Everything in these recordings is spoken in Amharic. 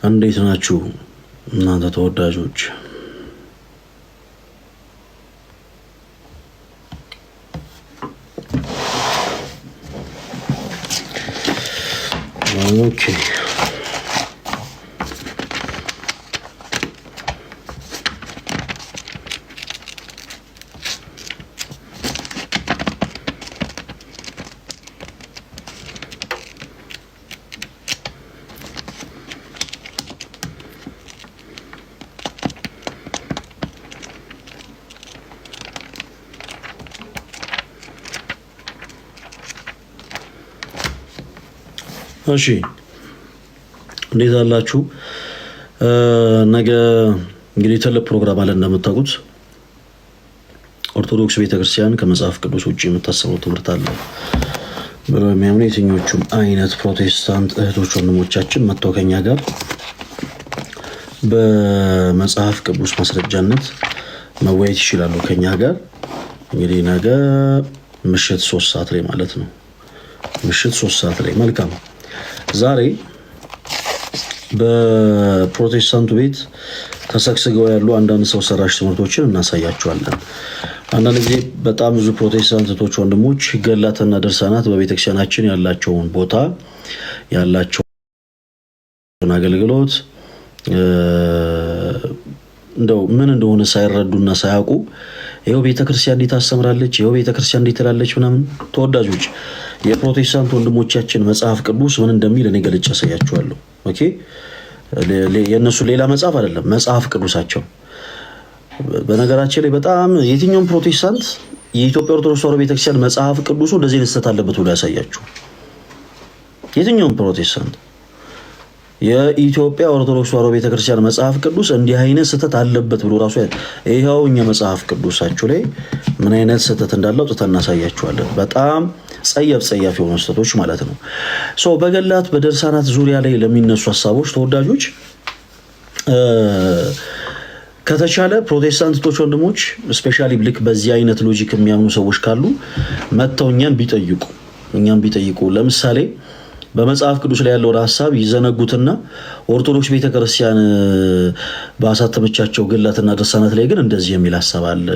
እንዴት ናችሁ እናንተ ተወዳጆች? ኦኬ እሺ እንዴት አላችሁ? ነገ እንግዲህ ትልቅ ፕሮግራም አለ እንደምታውቁት። ኦርቶዶክስ ቤተክርስቲያን ከመጽሐፍ ቅዱስ ውጪ የምታስተምረው ትምህርት አለ ብለው የሚያምኑ የትኞቹም አይነት ፕሮቴስታንት እህቶች ወንድሞቻችን መጥተው ከኛ ጋር በመጽሐፍ ቅዱስ ማስረጃነት መወያየት ይችላሉ ከኛ ጋር። እንግዲህ ነገ ምሽት 3 ሰዓት ላይ ማለት ነው። ምሽት 3 ሰዓት ላይ መልካም። ዛሬ በፕሮቴስታንቱ ቤት ተሰግስገው ያሉ አንዳንድ ሰው ሰራሽ ትምህርቶችን እናሳያቸዋለን። አንዳንድ ጊዜ በጣም ብዙ ፕሮቴስታንቶች ወንድሞች ገድላትና ድርሳናት በቤተክርስቲያናችን ያላቸውን ቦታ ያላቸውን አገልግሎት እንደው ምን እንደሆነ ሳይረዱና ሳያውቁ ይሄው ቤተክርስቲያን እንዴት ታስተምራለች፣ ይሄው ቤተክርስቲያን እንዴት ትላለች ምናምን። ተወዳጆች የፕሮቴስታንት ወንድሞቻችን መጽሐፍ ቅዱስ ምን እንደሚል እኔ ገልጬ አሳያችኋለሁ። ኦኬ የነሱ ሌላ መጽሐፍ አይደለም፣ መጽሐፍ ቅዱሳቸው። በነገራችን ላይ በጣም የትኛውም ፕሮቴስታንት የኢትዮጵያ ኦርቶዶክስ ተዋሕዶ ቤተክርስቲያን መጽሐፍ ቅዱሱ እንደዚህ ልስተት አለበት ብሎ ያሳያችሁ። የትኛውም ፕሮቴስታንት የኢትዮጵያ ኦርቶዶክስ ተዋሕዶ ቤተክርስቲያን መጽሐፍ ቅዱስ እንዲህ አይነት ስህተት አለበት ብሎ ራሱ ይሄው እኛ መጽሐፍ ቅዱሳችሁ ላይ ምን አይነት ስህተት እንዳለው አውጥተን እናሳያችኋለን። በጣም ጸያፍ የሆኑ ስህተቶች ማለት ነው። በገድላት በድርሳናት ዙሪያ ላይ ለሚነሱ ሀሳቦች ተወዳጆች ከተቻለ ፕሮቴስታንቶች ወንድሞች ስፔሻሊ ልክ በዚህ አይነት ሎጂክ የሚያምኑ ሰዎች ካሉ መጥተው እኛን ቢጠይቁ ለምሳሌ በመጽሐፍ ቅዱስ ላይ ያለውን ሀሳብ ይዘነጉትና ኦርቶዶክስ ቤተክርስቲያን በአሳተመቻቸው ገድላትና ድርሳናት ላይ ግን እንደዚህ የሚል ሀሳብ አለ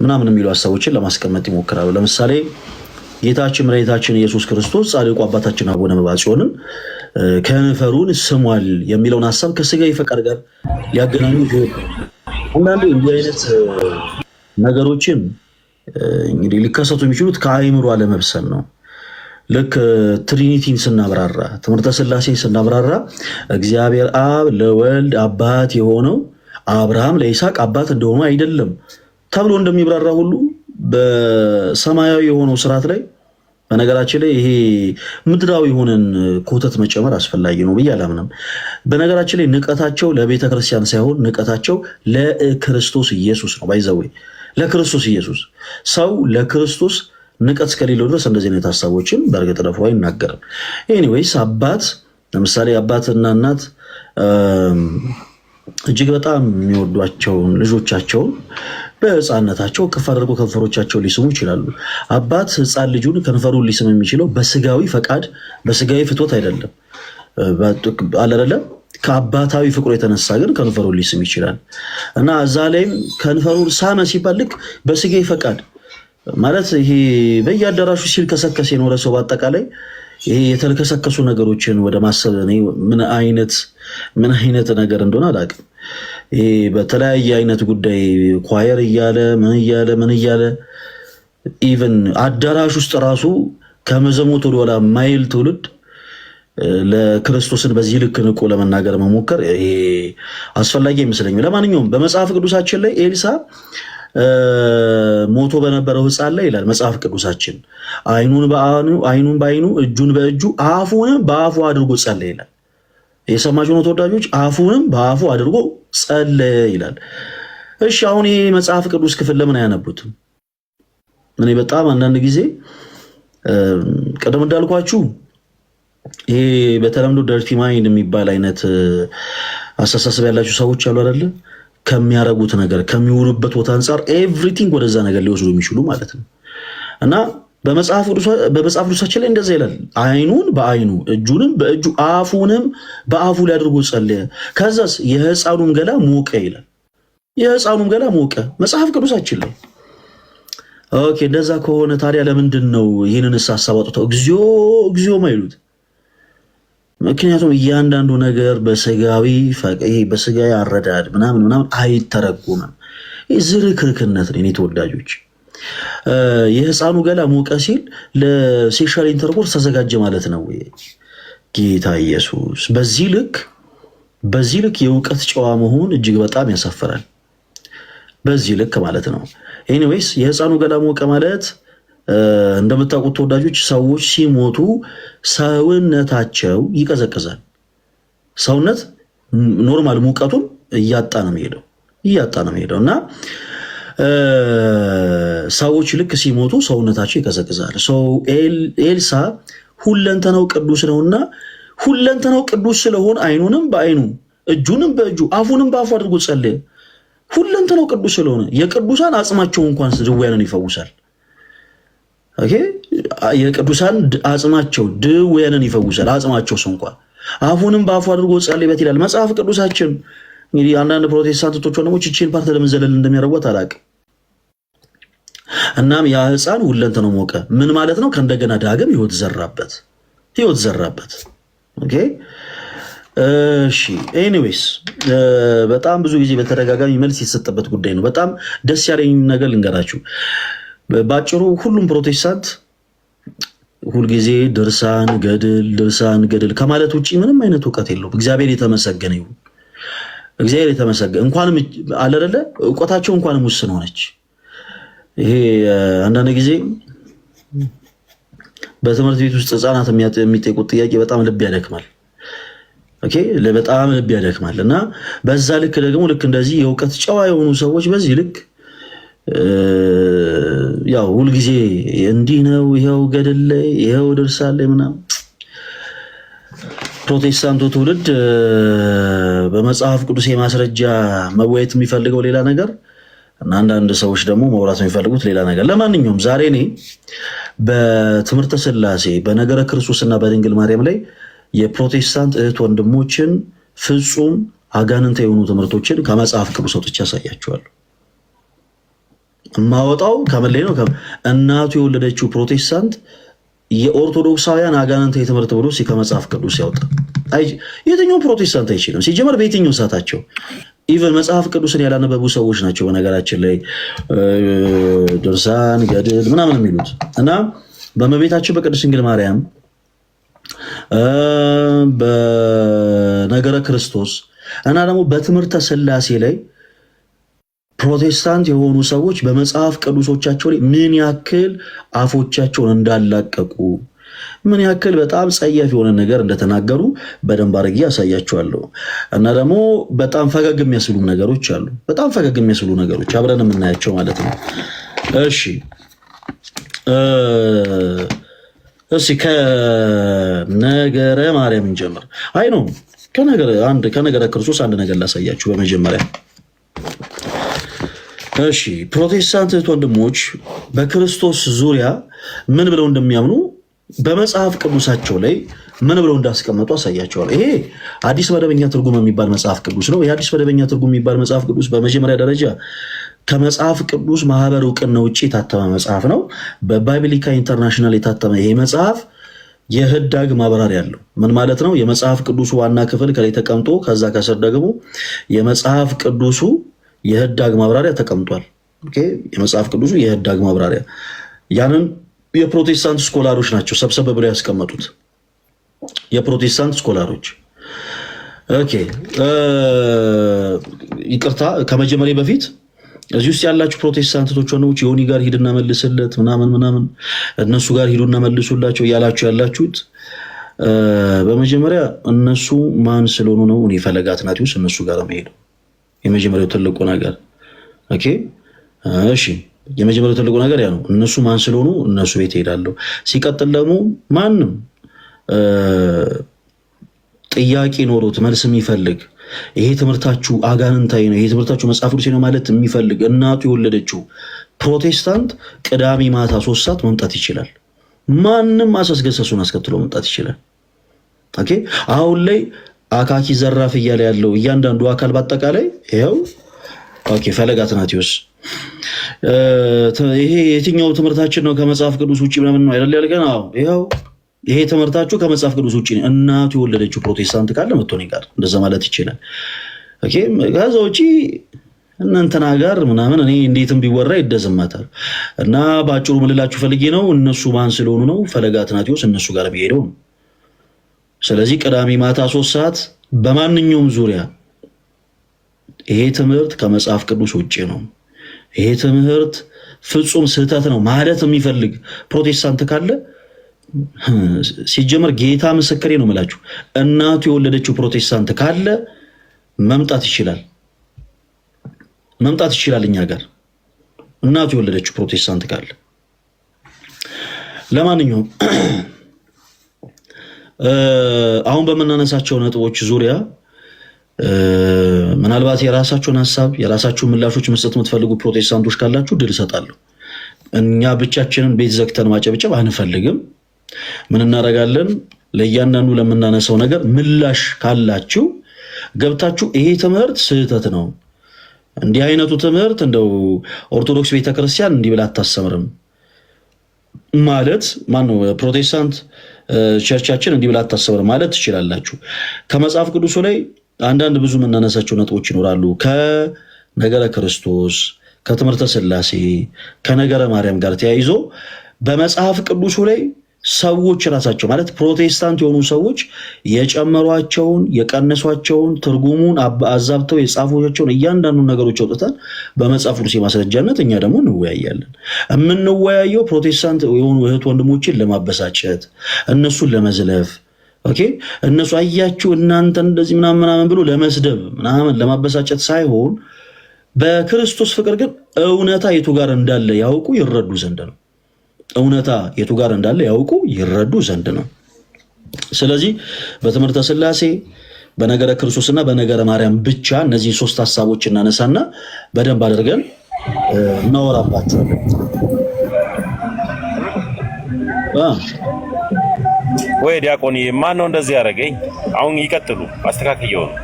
ምናምን የሚሉ ሀሳቦችን ለማስቀመጥ ይሞክራሉ። ለምሳሌ ጌታችን መድኃኒታችን ኢየሱስ ክርስቶስ ጻድቁ አባታችን አቡነ መብዓጽዮንን ከንፈሩን ስሟል የሚለውን ሀሳብ ከስጋዊ ፈቃድ ጋር ሊያገናኙ አንዳንዴ እንዲህ አይነት ነገሮችን እንግዲህ ሊከሰቱ የሚችሉት ከአይምሮ አለመብሰል ነው። ልክ ትሪኒቲን ስናብራራ ትምህርተ ሥላሴን ስናብራራ እግዚአብሔር አብ ለወልድ አባት የሆነው አብርሃም ለይስሐቅ አባት እንደሆኑ አይደለም ተብሎ እንደሚብራራ ሁሉ በሰማያዊ የሆነው ስርዓት ላይ በነገራችን ላይ ይሄ ምድራዊ የሆነን ኮተት መጨመር አስፈላጊ ነው ብዬ አላምንም። በነገራችን ላይ ንቀታቸው ለቤተ ክርስቲያን ሳይሆን ንቀታቸው ለክርስቶስ ኢየሱስ ነው። ባይዘው ለክርስቶስ ኢየሱስ ሰው ለክርስቶስ ንቀት እስከሌለው ድረስ እንደዚህ አይነት ሀሳቦችን በእርግጥ ደፍሮ አይናገርም። ኤኒዌይስ አባት ለምሳሌ አባትና እናት እጅግ በጣም የሚወዷቸውን ልጆቻቸውን በሕፃንነታቸው ከፍ አድርጎ ከንፈሮቻቸው ሊስሙ ይችላሉ። አባት ሕፃን ልጁን ከንፈሩን ሊስም የሚችለው በስጋዊ ፈቃድ በስጋዊ ፍትወት አይደለም አይደለም ከአባታዊ ፍቅሩ የተነሳ ግን ከንፈሩን ሊስም ይችላል። እና እዛ ላይም ከንፈሩን ሳመ ሲባል ልክ በስጋዊ ፈቃድ ማለት ይሄ በየአዳራሹ ሲል ከሰከስ የኖረ ሰው በአጠቃላይ ይሄ የተልከሰከሱ ነገሮችን ወደ ማሰብ ምን አይነት ነገር እንደሆነ አላውቅም። ይሄ በተለያየ አይነት ጉዳይ ኳየር እያለ ምን እያለ ኢቭን አዳራሽ ውስጥ ራሱ ከመዘሙት ወደኋላ ማይል ትውልድ ለክርስቶስን በዚህ ልክ ንቆ ለመናገር መሞከር ይሄ አስፈላጊ አይመስለኝም። ለማንኛውም በመጽሐፍ ቅዱሳችን ላይ ኤልሳ ሞቶ በነበረው ሕፃን ላይ ይላል መጽሐፍ ቅዱሳችን አይኑን በአይኑ እጁን በእጁ አፉንም በአፉ አድርጎ ጸለየ ይላል። የሰማችሁ ነው ተወዳጆች? አፉንም በአፉ አድርጎ ጸለየ ይላል። እሺ አሁን ይሄ መጽሐፍ ቅዱስ ክፍል ለምን አያነቡትም? እኔ በጣም አንዳንድ ጊዜ ቀደም እንዳልኳችሁ ይሄ በተለምዶ ደርቲ ማይንድ የሚባል አይነት አስተሳሰብ ያላችሁ ሰዎች አሉ አይደለ? ከሚያረጉት ነገር ከሚውሉበት ቦታ አንጻር ኤቭሪቲንግ ወደዛ ነገር ሊወስዱ የሚችሉ ማለት ነው። እና በመጽሐፍ ቅዱሳችን ላይ እንደዛ ይላል። አይኑን በአይኑ እጁንም በእጁ አፉንም በአፉ ላይ አድርጎ ጸለየ። ከዛስ የሕፃኑም ገላ ሞቀ ይላል። የሕፃኑም ገላ ሞቀ መጽሐፍ ቅዱሳችን ላይ። ኦኬ እንደዛ ከሆነ ታዲያ ለምንድን ነው ይህንንስ ሀሳብ አውጥተው እግዚኦ እግዚኦ ማይሉት? ምክንያቱም እያንዳንዱ ነገር በስጋዊ አረዳድ ምናምን አይተረጉምም። ዝርክርክነት ነው። ተወዳጆች የሕፃኑ ገላ ሞቀ ሲል ለሴክሹዋል ኢንተርኮርስ ተዘጋጀ ማለት ነው። ጌታ ኢየሱስ በዚህ ልክ የእውቀት ጨዋ መሆን እጅግ በጣም ያሳፍራል። በዚህ ልክ ማለት ነው። ኤኒዌይስ የሕፃኑ ገላ ሞቀ ማለት እንደምታውቁት ተወዳጆች ሰዎች ሲሞቱ ሰውነታቸው ይቀዘቅዛል። ሰውነት ኖርማል ሙቀቱን እያጣ ነው የሚሄደው እና ሰዎች ልክ ሲሞቱ ሰውነታቸው ይቀዘቅዛል። ኤልሳ ሁለንተናው ቅዱስ ነውና ሁለንተናው ቅዱስ ስለሆነ አይኑንም በአይኑ እጁንም በእጁ አፉንም በአፉ አድርጎ ጸለየ። ሁለንተናው ቅዱስ ስለሆነ የቅዱሳን አጽማቸው እንኳን ድውያንን ይፈውሳል። ኦኬ የቅዱሳን አጽማቸው ድውያንን ይፈውሳል። አጽማቸው እንኳን አፉንም በአፉ አድርጎ ጸለየበት ይላል መጽሐፍ ቅዱሳችን። እንግዲህ አንዳንድ ፕሮቴስታንቶች ወንድሞች እቺን ፓርት ለምን ዘለል እንደሚያደርጓት አላውቅም። እናም ያ ሕፃን ሁለንተናው ሞቀ ምን ማለት ነው? ከእንደገና ዳግም ህይወት ዘራበት። ኦኬ እሺ ኤኒዌይስ በጣም ብዙ ጊዜ በተደጋጋሚ መልስ የተሰጠበት ጉዳይ ነው። በጣም ደስ ያለኝ ነገር ልንገራችሁ። ባጭሩ ሁሉም ፕሮቴስታንት ሁልጊዜ ድርሳን ገድል ከማለት ውጪ ምንም አይነት እውቀት የለውም። እግዚአብሔር የተመሰገነ ይሁን። እንኳንም አለረለ እውቀታቸው እንኳንም ውስን ሆነች። ይሄ አንዳንድ ጊዜ በትምህርት ቤት ውስጥ ህፃናት የሚጠይቁት ጥያቄ በጣም ልብ ያደክማል። በጣም ልብ ያደክማል እና በዛ ልክ ደግሞ ልክ እንደዚህ የእውቀት ጨዋ የሆኑ ሰዎች በዚህ ልክ ያው ሁልጊዜ እንዲህ ነው ይሄው ገድል ላይ ይሄው ድርሳን ላይ ምናምን። ፕሮቴስታንቱ ትውልድ በመጽሐፍ ቅዱስ የማስረጃ መወያየት የሚፈልገው ሌላ ነገር እና አንዳንድ ሰዎች ደግሞ መውራት የሚፈልጉት ሌላ ነገር። ለማንኛውም ዛሬ እኔ በትምህርተ ሥላሴ በነገረ ክርስቶስና በድንግል ማርያም ላይ የፕሮቴስታንት እህት ወንድሞችን ፍጹም አጋንንት የሆኑ ትምህርቶችን ከመጽሐፍ ቅዱስ አውጥቼ ያሳያቸዋለሁ። የማወጣው ከመለይ ነው። እናቱ የወለደችው ፕሮቴስታንት የኦርቶዶክሳውያን አጋንንታዊ ትምህርት ብሎ ከመጽሐፍ ቅዱስ ያወጣ የትኛው ፕሮቴስታንት አይችልም። ሲጀመር በየትኛው ሰዓታቸው ኢቨን መጽሐፍ ቅዱስን ያላነበቡ ሰዎች ናቸው በነገራችን ላይ ድርሳን ገድል ምናምን የሚሉት እና በእመቤታችን በቅድስት ድንግል ማርያም በነገረ ክርስቶስ እና ደግሞ በትምህርተ ሥላሴ ላይ ፕሮቴስታንት የሆኑ ሰዎች በመጽሐፍ ቅዱሶቻቸው ላይ ምን ያክል አፎቻቸውን እንዳላቀቁ ምን ያክል በጣም ጸያፍ የሆነ ነገር እንደተናገሩ በደንብ አድርጌ ያሳያቸዋለሁ። እና ደግሞ በጣም ፈገግ የሚያስብሉ ነገሮች አሉ። በጣም ፈገግ የሚያስብሉ ነገሮች አብረን የምናያቸው ማለት ነው። እሺ ከነገረ ማርያም እንጀምር። አይ ነው ከነገረ ክርስቶስ አንድ ነገር ላሳያችሁ በመጀመሪያ። እሺ ፕሮቴስታንት ወንድሞች በክርስቶስ ዙሪያ ምን ብለው እንደሚያምኑ በመጽሐፍ ቅዱሳቸው ላይ ምን ብለው እንዳስቀመጡ አሳያቸዋል። ይሄ አዲስ መደበኛ ትርጉም የሚባል መጽሐፍ ቅዱስ ነው። የአዲስ መደበኛ ትርጉም የሚባል መጽሐፍ ቅዱስ በመጀመሪያ ደረጃ ከመጽሐፍ ቅዱስ ማህበር እውቅና ውጭ የታተመ መጽሐፍ ነው። በባይብሊካ ኢንተርናሽናል የታተመ ይሄ መጽሐፍ የህዳግ ማብራሪያ አለው። ምን ማለት ነው? የመጽሐፍ ቅዱሱ ዋና ክፍል ከላይ ተቀምጦ ከዛ ከስር ደግሞ የመጽሐፍ ቅዱሱ የህዳግ ማብራሪያ ተቀምጧል። ኦኬ የመጽሐፍ ቅዱሱ የህዳግ ማብራሪያ ያንን የፕሮቴስታንት ስኮላሮች ናቸው ሰብሰብ ብለው ያስቀመጡት። የፕሮቴስታንት ስኮላሮች ኦኬ ይቅርታ ከመጀመሪያ በፊት እዚህ ውስጥ ያላችሁ ፕሮቴስታንቶች ሆነዎች ዮኒ ጋር ሂድና መልስለት ምናምን እነሱ ጋር ሂዱና መልሱላቸው እያላችሁ ያላችሁት በመጀመሪያ እነሱ ማን ስለሆኑ ነው? እኔ ፈለገ አትናቴዎስ እነሱ ጋር መሄድ የመጀመሪያው ትልቁ ነገር። ኦኬ እሺ የመጀመሪያው ትልቁ ነገር ያ ነው። እነሱ ማን ስለሆኑ እነሱ ቤት ሄዳለሁ። ሲቀጥል ደግሞ ማንም ጥያቄ ኖሮት መልስ የሚፈልግ ይሄ ትምህርታችሁ አጋንንታዊ ነው፣ ይሄ ትምህርታችሁ መጽሐፍ ቅዱስ ነው ማለት የሚፈልግ እናቱ የወለደችው ፕሮቴስታንት ቅዳሜ ማታ 3 ሰዓት መምጣት ይችላል። ማንም አሰስገሰሱን አስከትሎ መምጣት ይችላል። ኦኬ አሁን ላይ አካኪ ዘራፍ እያለ ያለው እያንዳንዱ አካል በአጠቃላይ ይሄው ኦኬ ፈለገ አትናቴዎስ ይሄ የትኛው ትምህርታችን ነው ከመጽሐፍ ቅዱስ ውጪ ምናምን ነው አይደል ያልከን? አዎ ይሄው ይሄ ትምህርታችሁ ከመጽሐፍ ቅዱስ ውጪ ነው። እናቱ የወለደችው ፕሮቴስታንት ካለ መጥቶ ነው ጋር እንደዛ ማለት ይችላል። ኦኬ ከዛ ውጪ እናንተና ጋር ምናምን እኔ እንዴትም ቢወራ ይደዘማታል። እና ባጭሩ ምን ልላችሁ ፈልጌ ነው እነሱ ማን ስለሆኑ ነው ፈለገ አትናቴዎስ እነሱ ጋር ቢሄደው ነው። ስለዚህ ቅዳሜ ማታ 3 ሰዓት በማንኛውም ዙሪያ ይሄ ትምህርት ከመጽሐፍ ቅዱስ ውጪ ነው፣ ይሄ ትምህርት ፍጹም ስህተት ነው ማለት የሚፈልግ ፕሮቴስታንት ካለ ሲጀመር ጌታ ምስክሬ ነው የምላችሁ እናቱ የወለደችው ፕሮቴስታንት ካለ መምጣት ይችላል እኛ ጋር እናቱ የወለደችው ፕሮቴስታንት ካለ። ለማንኛውም አሁን በመናነሳቸው ነጥቦች ዙሪያ ምናልባት የራሳችሁን ሐሳብ የራሳችሁን ምላሾች መስጠት የምትፈልጉ ፕሮቴስታንቶች ካላችሁ ድል እሰጣለሁ። እኛ ብቻችንን ቤት ዘግተን ማጨብጨብ አንፈልግም። ምን እናደርጋለን? ለእያንዳንዱ ለምናነሳው ነገር ምላሽ ካላችሁ ገብታችሁ ይሄ ትምህርት ስህተት ነው፣ እንዲህ አይነቱ ትምህርት እንደው ኦርቶዶክስ ቤተክርስቲያን እንዲህ ብላ አታስተምርም ማለት ማነው ፕሮቴስታንት ቸርቻችን እንዲህ ብላ አታስተምርም ማለት ትችላላችሁ። ከመጽሐፍ ቅዱስ ላይ አንዳንድ ብዙ የምናነሳቸው ነጥቦች ይኖራሉ። ከነገረ ክርስቶስ፣ ከትምህርተ ሥላሴ፣ ከነገረ ማርያም ጋር ተያይዞ በመጽሐፍ ቅዱሱ ላይ ሰዎች ራሳቸው ማለት ፕሮቴስታንት የሆኑ ሰዎች የጨመሯቸውን የቀነሷቸውን ትርጉሙን አዛብተው የጻፏቸውን እያንዳንዱ ነገሮች አውጥተን በመጽሐፍ ቅዱስ የማስረጃነት እኛ ደግሞ እንወያያለን። የምንወያየው ፕሮቴስታንት የሆኑ እህት ወንድሞችን ለማበሳጨት እነሱን ለመዝለፍ ኦኬ እነሱ አያችሁ እናንተ እንደዚህ ምናምን ብሎ ለመስደብ ምናምን ለማበሳጨት ሳይሆን በክርስቶስ ፍቅር ግን እውነታ የቱ ጋር እንዳለ ያውቁ ይረዱ ዘንድ ነው። እውነታ የቱ ጋር እንዳለ ያውቁ ይረዱ ዘንድ ነው። ስለዚህ በትምህርተ ሥላሴ በነገረ ክርስቶስና በነገረ ማርያም ብቻ እነዚህ 3 ሐሳቦች እናነሳና በደንብ አድርገን እናወራባቸዋለን። ወይ ዲያቆኒ ማን ነው እንደዚህ ያደረገኝ? አሁን ይቀጥሉ አስተካክየው ነው።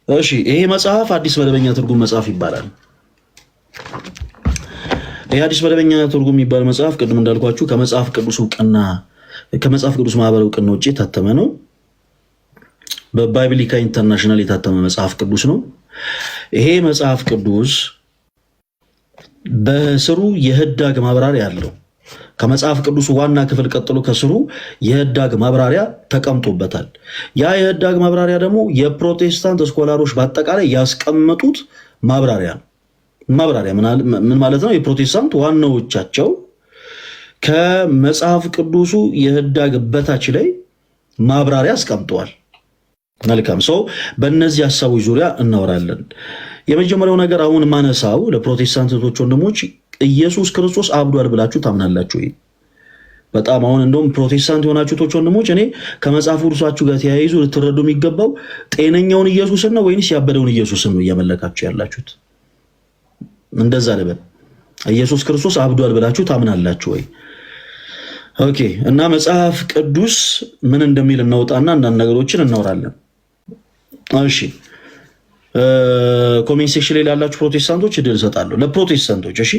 እሺ ይሄ መጽሐፍ አዲስ መደበኛ ትርጉም መጽሐፍ ይባላል። ይሄ አዲስ መደበኛ ትርጉም የሚባል መጽሐፍ ቅድም እንዳልኳችሁ ከመጽሐፍ ቅዱስ እውቅና ከመጽሐፍ ቅዱስ ማህበር እውቅና ውጪ የታተመ ነው። በባይብሊካ ኢንተርናሽናል የታተመ መጽሐፍ ቅዱስ ነው። ይሄ መጽሐፍ ቅዱስ በስሩ የህዳግ ማብራሪያ አለው። ከመጽሐፍ ቅዱስ ዋና ክፍል ቀጥሎ ከስሩ የህዳግ ማብራሪያ ተቀምጦበታል። ያ የህዳግ ማብራሪያ ደግሞ የፕሮቴስታንት ስኮላሮች በአጠቃላይ ያስቀመጡት ማብራሪያ ነው። ማብራሪያ ምን ማለት ነው? የፕሮቴስታንት ዋናዎቻቸው ከመጽሐፍ ቅዱሱ የህዳግ በታች ላይ ማብራሪያ አስቀምጠዋል። መልካም ሰው በእነዚህ ሐሳቦች ዙሪያ እናወራለን። የመጀመሪያው ነገር አሁን ማነሳው ለፕሮቴስታንት እህቶች ወንድሞች ኢየሱስ ክርስቶስ አብዷል ብላችሁ ታምናላችሁ? በጣም አሁን እንደውም ፕሮቴስታንት የሆናችሁ እህቶች ወንድሞች እኔ ከመጽሐፍ ቅዱሳችሁ ጋር ተያይዙ ልትረዱ የሚገባው ጤነኛውን ኢየሱስን ነው ወይንስ ያበደውን ኢየሱስን ነው እያመለካችሁ ያላችሁት? እንደዛ ልበል። ኢየሱስ ክርስቶስ አብዷል ብላችሁ ታምናላችሁ ወይ? ኦኬ እና መጽሐፍ ቅዱስ ምን እንደሚል እናውጣና አንዳንድ ነገሮችን እናወራለን። እሺ ኮሜንት ሴክሽን ላይ ላላችሁ ፕሮቴስታንቶች እድል እሰጣለሁ። ለፕሮቴስታንቶች እሺ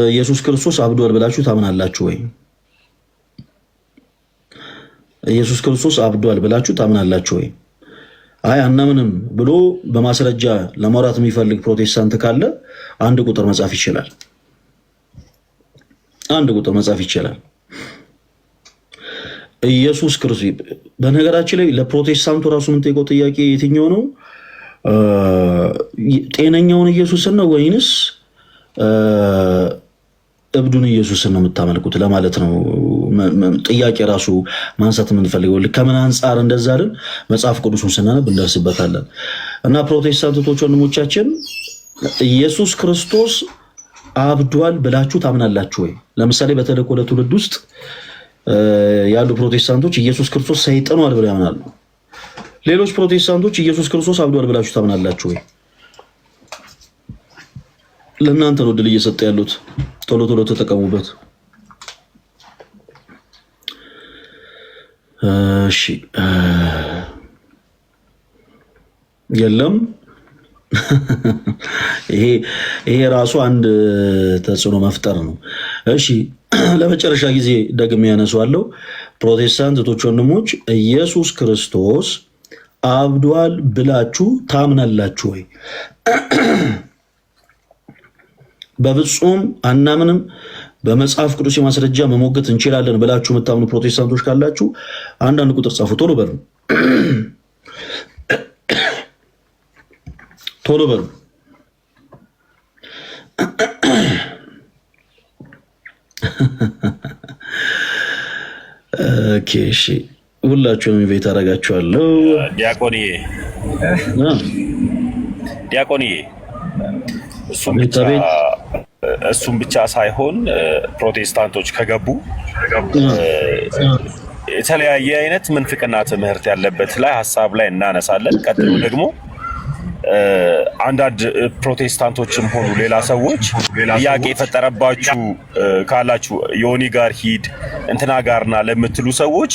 ኢየሱስ ክርስቶስ አብዷል ብላችሁ ታምናላችሁ ወይ? ኢየሱስ ክርስቶስ አብዷል ብላችሁ ታምናላችሁ ወይ? አይ አናምንም ብሎ በማስረጃ ለማውራት የሚፈልግ ፕሮቴስታንት ካለ አንድ ቁጥር መጻፍ ይችላል። አንድ ቁጥር መጻፍ ይችላል። ኢየሱስ ክርስቶስ በነገራችን ላይ ለፕሮቴስታንቱ ራሱ ምን ጠይቀው ጥያቄ የትኛው ነው? ጤነኛውን ኢየሱስን ነው ወይንስ እብዱን ኢየሱስን ነው የምታመልኩት ለማለት ነው ጥያቄ ራሱ ማንሳት የምንፈልገው። ከምን አንጻር እንደዛ አይደል መጽሐፍ ቅዱስን ስናነብ እንደርስበታለን። እና ፕሮቴስታንቶች ወንድሞቻችን ኢየሱስ ክርስቶስ አብዷል ብላችሁ ታምናላችሁ ወይ? ለምሳሌ በተልእኮ ለትውልድ ውስጥ ያሉ ፕሮቴስታንቶች ኢየሱስ ክርስቶስ ሰይጣኗል ብለው ያምናሉ። ሌሎች ፕሮቴስታንቶች ኢየሱስ ክርስቶስ አብዷል ብላችሁ ታምናላችሁ ወይ? ለእናንተ ነው ድል እየሰጠ ያሉት። ቶሎ ቶሎ ተጠቀሙበት። እሺ የለም ይሄ ራሱ አንድ ተጽዕኖ መፍጠር ነው። እሺ ለመጨረሻ ጊዜ ደግሜ ያነሳዋለሁ። ፕሮቴስታንት እህቶች ወንድሞች፣ ኢየሱስ ክርስቶስ አብዷል ብላችሁ ታምናላችሁ ወይ? በፍጹም አናምንም፣ በመጽሐፍ ቅዱስ የማስረጃ መሞገት እንችላለን ብላችሁ የምታምኑ ፕሮቴስታንቶች ካላችሁ አንዳንድ ቁጥር ጻፉ። ቶሎ በሉ ቶሎ በሉ። ኦኬ እሺ፣ ሁላችሁም ቤት አደርጋችኋለሁ። ዲያቆንዬ እሱም ብቻ ሳይሆን ፕሮቴስታንቶች ከገቡ የተለያየ አይነት ምንፍቅና ትምህርት ያለበት ላይ ሀሳብ ላይ እናነሳለን። ቀጥሎ ደግሞ አንዳንድ ፕሮቴስታንቶችም ሆኑ ሌላ ሰዎች ጥያቄ የፈጠረባችሁ ካላችሁ ዮኒ ጋር ሂድ እንትና ጋርና ለምትሉ ሰዎች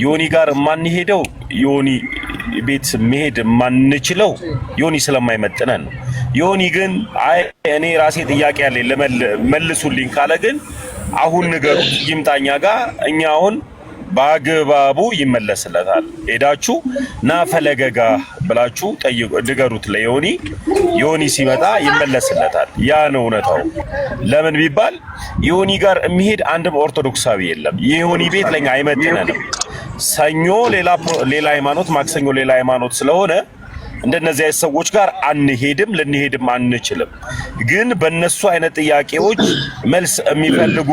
ዮኒ ጋር የማንሄደው ዮኒ ቤት መሄድ የማንችለው ዮኒ ስለማይመጥነን ነው። ዮኒ ግን አይ እኔ ራሴ ጥያቄ ያለኝ መልሱልኝ ካለ ግን አሁን ንገሩት ይምጣኛ ጋር እኛ አሁን በአግባቡ ይመለስለታል። ሄዳችሁ ና ፈለገጋ ብላችሁ ንገሩት ለዮኒ። ዮኒ ሲመጣ ይመለስለታል። ያ ነው እውነታው። ለምን ቢባል ዮኒ ጋር የሚሄድ አንድም ኦርቶዶክሳዊ የለም። የዮኒ ቤት ለኛ አይመጥነንም። ሰኞ ሌላ ሃይማኖት፣ ማክሰኞ ሌላ ሃይማኖት ስለሆነ እንደነዚህ አይነት ሰዎች ጋር አንሄድም፣ ልንሄድም አንችልም። ግን በእነሱ አይነት ጥያቄዎች መልስ የሚፈልጉ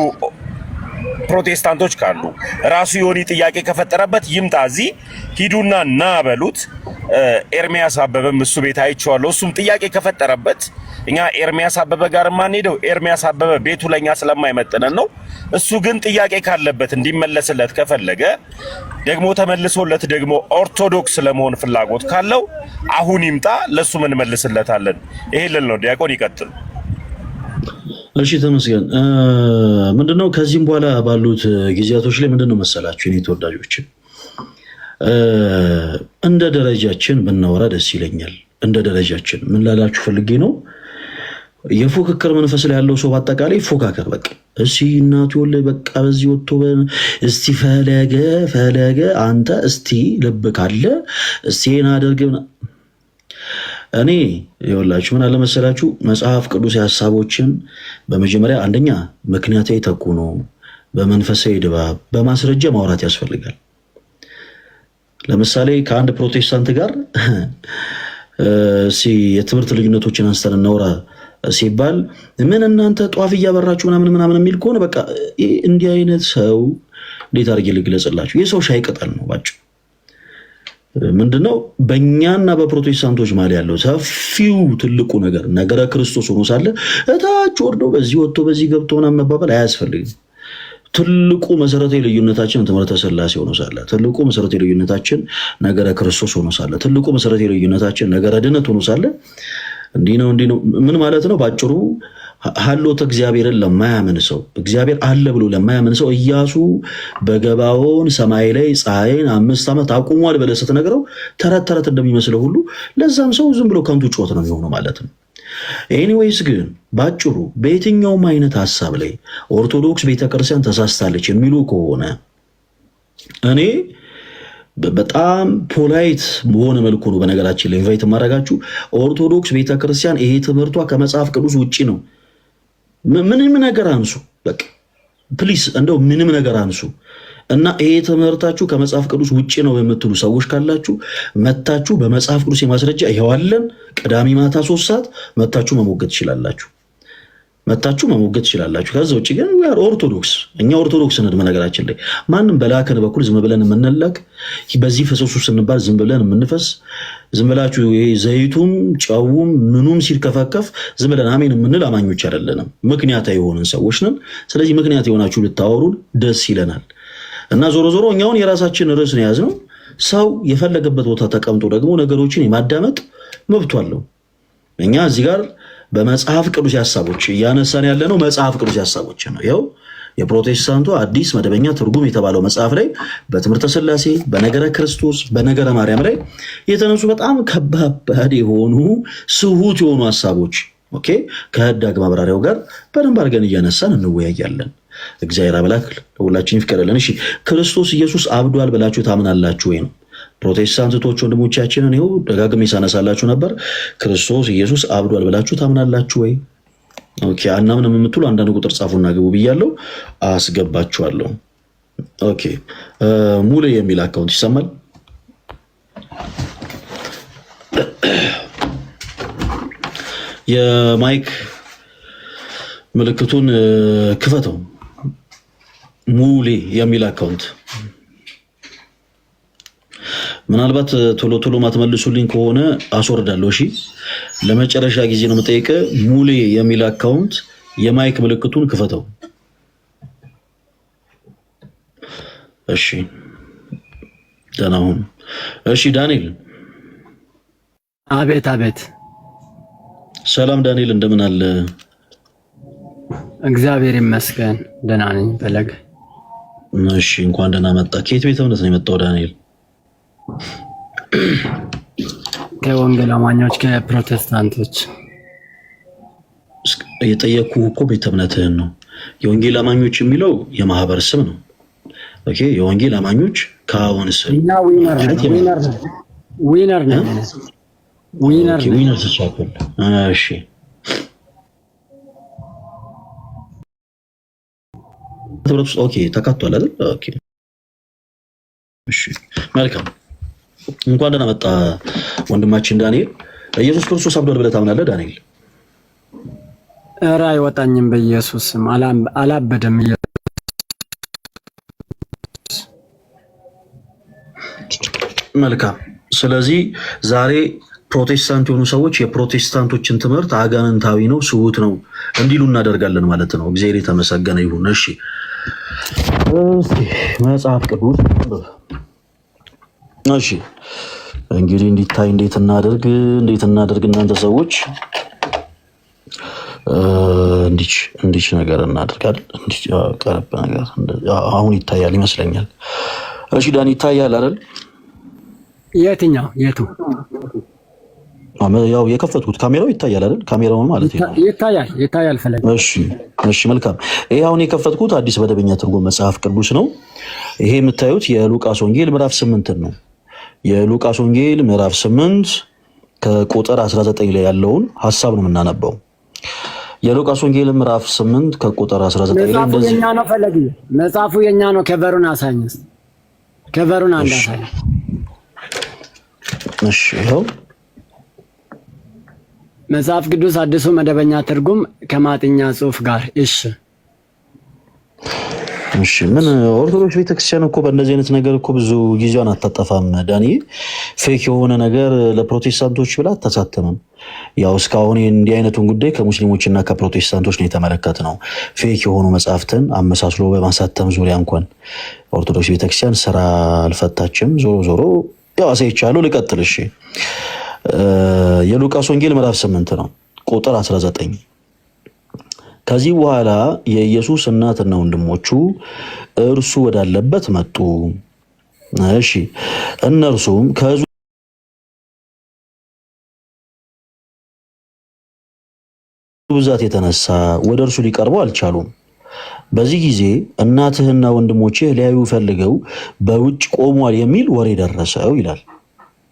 ፕሮቴስታንቶች ካሉ ራሱ ዮኒ ጥያቄ ከፈጠረበት ይምጣ እዚህ ሂዱና ና በሉት። ኤርሚያስ አበበም እሱ ቤት አይቼዋለሁ። እሱም ጥያቄ ከፈጠረበት እኛ ኤርሚያስ አበበ ጋር ማንሄደው ኤርሚያስ አበበ ቤቱ ለኛ ስለማይመጥነን ነው። እሱ ግን ጥያቄ ካለበት እንዲመለስለት ከፈለገ ደግሞ ተመልሶለት ደግሞ ኦርቶዶክስ ለመሆን ፍላጎት ካለው አሁን ይምጣ፣ ለሱ ምን መልስለታለን። ይሄ ልል ነው። ዲያቆን ይቀጥሉ። እሺ ተመስገን። ምንድነው ከዚህም በኋላ ባሉት ጊዜያቶች ላይ ምንድነው መሰላችሁ እኔ ተወዳጆች እንደ ደረጃችን ብናወራ ደስ ይለኛል። እንደ ደረጃችን ምን ላላችሁ ፈልጌ ነው፣ የፉክክር መንፈስ ላይ ያለው ሰው በአጠቃላይ ይፎካከር። በቃ እስቲ እናቱ ወለ በቃ በዚህ ወጥቶ እስቲ ፈለገ አንተ እስቲ ልብ ካለ እስቲ እናደርግ። እኔ ይኸውላችሁ ምን አለ መሰላችሁ መጽሐፍ ቅዱስ ሐሳቦችን በመጀመሪያ አንደኛ ምክንያታዊ ተኩኖ በመንፈሳዊ ድባብ በማስረጃ ማውራት ያስፈልጋል። ለምሳሌ ከአንድ ፕሮቴስታንት ጋር የትምህርት ልዩነቶችን አንስተን እናውራ ሲባል ምን እናንተ ጧፍ እያበራችሁ ምናምን የሚል ከሆነ በቃ እንዲህ አይነት ሰው እንዴት አድርጌ ልግለጽላችሁ? የሰው ሻይ ቅጠል ነው ባጭ። ምንድነው በእኛና በፕሮቴስታንቶች ማለት ያለው ሰፊው ትልቁ ነገረ ክርስቶስ ሆኖ ሳለ እታች ወርዶ በዚህ ወጥቶ በዚህ ገብቶ ምናምን መባባል አያስፈልግም። ትልቁ መሰረታዊ ልዩነታችን ትምህርተ ሥላሴ ሆኖ ሳለ፣ ትልቁ መሰረታዊ ልዩነታችን ነገረ ክርስቶስ ሆኖ ሳለ፣ ትልቁ መሰረታዊ ልዩነታችን ነገረ ድነት ሆኖ ሳለ እንዲህ ነው ምን ማለት ነው? ባጭሩ ሀሎተ እግዚአብሔርን ለማያምን ሰው እግዚአብሔር አለ ብሎ ለማያምን ሰው ኢያሱ በገባዖን ሰማይ ላይ ፀሐይን 5 ዓመት አቁሟል ብለህ ስትነግረው ተረት እንደሚመስለው ሁሉ ለዛም ሰው ዝም ብሎ ከንቱ ጩኸት ነው የሚሆነው ማለት ነው። ኤኒዌይስ ግን ባጭሩ በየትኛውም አይነት ሀሳብ ላይ ኦርቶዶክስ ቤተክርስቲያን ተሳስታለች የሚሉ ከሆነ እኔ በጣም ፖላይት በሆነ መልኩ ነው በነገራችን ላይ ኢንቫይት ማድረጋችሁ። ኦርቶዶክስ ቤተክርስቲያን ይሄ ትምህርቷ ከመጽሐፍ ቅዱስ ውጪ ነው። ምንም ነገር አንሱ፣ በቃ ፕሊስ እንደው ምንም ነገር አንሱ እና ይሄ ትምህርታችሁ ከመጽሐፍ ቅዱስ ውጪ ነው የምትሉ ሰዎች ካላችሁ መታችሁ በመጽሐፍ ቅዱስ የማስረጃ ይሄዋለን ቅዳሜ ማታ 3 ሰዓት መታችሁ መሞገት ትችላላችሁ። ከዛ ውጪ ግን እኛ ኦርቶዶክስ ነን። በነገራችን ላይ ማንም በላከን በኩል ዝም ብለን የምንላክ በዚህ ፈሰሱ ስንባል ዝም ብለን የምንፈስ ዝም ብላችሁ ይሄ ዘይቱም ጨውም ምኑም ሲርከፈከፍ ዝም ብለን አሜን የምንል አማኞች አይደለንም። ምክንያታዊ የሆንን ሰዎች ነን። ስለዚህ ምክንያት የሆናችሁ ልታወሩን ደስ ይለናል። እና ዞሮ ዞሮ እኛውን የራሳችን ርዕስ ነው የያዝነው። ሰው የፈለገበት ቦታ ተቀምጦ ደግሞ ነገሮችን የማዳመጥ መብቱ አለው። እኛ እዚህ ጋር በመጽሐፍ ቅዱስ ሐሳቦች እያነሳን ያለነው መጽሐፍ ቅዱስ ሐሳቦች ነው። ይኸው የፕሮቴስታንቱ አዲስ መደበኛ ትርጉም የተባለው መጽሐፍ ላይ በትምህርተ ሥላሴ፣ በነገረ ክርስቶስ፣ በነገረ ማርያም ላይ የተነሱ በጣም ከባድ የሆኑ ስሁት የሆኑ ሐሳቦች ኦኬ ከህዳግ ማብራሪያው ጋር በደንብ አድርገን እያነሳን እንወያያለን። እግዚአብሔር አምላክ ሁላችን ይፍቀደልን። እሺ ክርስቶስ ኢየሱስ አብዷል ብላችሁ ታምናላችሁ ወይ ነው? ፕሮቴስታንቶች ወንድሞቻችንን ይኸው ደጋግሜ ሳነሳላችሁ ነበር። ክርስቶስ ኢየሱስ አብዷል ብላችሁ ታምናላችሁ ወይ? ኦኬ አናምንም የምትሉ አንዳንድ ቁጥር ጻፉና ግቡ ብያለሁ፣ አስገባችኋለሁ። ኦኬ ሙሌ የሚል አካውንት ይሰማል? የማይክ ምልክቱን ክፈተው። ሙሌ የሚል አካውንት ምናልባት ቶሎ ቶሎ ማትመልሱልኝ ከሆነ አስወርዳለሁ። እሺ ለመጨረሻ ጊዜ ነው የምጠይቀው። ሙሌ የሚል አካውንት የማይክ ምልክቱን ክፈተው። እሺ ደህና ሁን። እሺ ዳንኤል። አቤት አቤት። ሰላም ዳንኤል እንደምን አለ? እግዚአብሔር ይመስገን ደህና ነኝ። ፈለገ እሺ እንኳን ደህና መጣ። ከየት ቤተ እምነት ነው የመጣው ዳንኤል? ከወንጌል አማኞች ከፕሮቴስታንቶች። የጠየኩህ እኮ ቤተ እምነትህን ነው። የወንጌል አማኞች የሚለው የማህበር ስም ነው። ኦኬ የወንጌል አማኞች ከአሁን ስም እና ዊነር ነው ዊነር ተቻኩል። እሺ ኦኬ ተካቷል አይደል? ኦኬ እሺ መልካም። እንኳን ደህና መጣ ወንድማችን ዳንኤል። ኢየሱስ ክርስቶስ አብዷል ብለህ ታምናለህ ዳንኤል? ኧረ አይወጣኝም በኢየሱስ ስም። አላበደም ኢየሱስ። መልካም። ስለዚህ ዛሬ ፕሮቴስታንት የሆኑ ሰዎች የፕሮቴስታንቶችን ትምህርት አጋንንታዊ ነው፣ ስሁት ነው እንዲሉ እናደርጋለን ማለት ነው። እግዚአብሔር የተመሰገነ ይሁን። እሺ መጽሐፍ ቅዱስ እሺ እንግዲህ እንዲታይ እንዴት እናደርግ እናንተ ሰዎች እንዲች ነገር እናደርጋለን። እንዲች ቀረብ ነገር አሁን ይታያል ይመስለኛል። እሺ ዳን ይታያል አይደል? የቱ? ያው የከፈትኩት ካሜራው ይታያል አይደል? ካሜራውን ማለት ነው። ይታያል ፈለገ። እሺ መልካም። ይሄ አሁን የከፈትኩት አዲስ መደበኛ ትርጉም መጽሐፍ ቅዱስ ነው። ይሄ የምታዩት የሉቃስ ወንጌል ምዕራፍ 8 ነው። የሉቃስ ወንጌል ምዕራፍ 8 ከቁጥር 19 ላይ ያለውን ሐሳብ ነው የምናነበው። የሉቃስ ወንጌል ምዕራፍ 8 ከቁጥር 19 ላይ እንደዚህ የኛ ነው ፈለገ። መጽሐፉ የኛ ነው። ከበሩን አሳኝስ። ከበሩን አንዳሳኝ። እሺ ይኸው መጽሐፍ ቅዱስ አዲሱ መደበኛ ትርጉም ከማጥኛ ጽሑፍ ጋር። እሺ ምን ኦርቶዶክስ ቤተክርስቲያን እኮ በእንደዚህ አይነት ነገር እኮ ብዙ ጊዜዋን አታጠፋም ዳኒ። ፌክ የሆነ ነገር ለፕሮቴስታንቶች ብላ አታሳተምም። ያው እስካሁን እንዲህ አይነቱን ጉዳይ ከሙስሊሞችና ከፕሮቴስታንቶች ነው የተመለከትነው። ፌክ የሆኑ መጽሐፍትን አመሳስሎ በማሳተም ዙሪያ እንኳን ኦርቶዶክስ ቤተክርስቲያን ስራ አልፈታችም። ዞሮ ያው አሳይቻለሁ። ልቀጥል። እሺ የሉቃስ ወንጌል ምዕራፍ 8 ነው ቁጥር 19። ከዚህ በኋላ የኢየሱስ እናትና ወንድሞቹ እርሱ ወዳለበት መጡ። እሺ እነርሱም ከሕዝቡ ብዛት የተነሳ ወደ እርሱ ሊቀርቡ አልቻሉም። በዚህ ጊዜ እናትህና ወንድሞችህ ሊያዩ ፈልገው በውጭ ቆሟል የሚል ወሬ ደረሰው ይላል።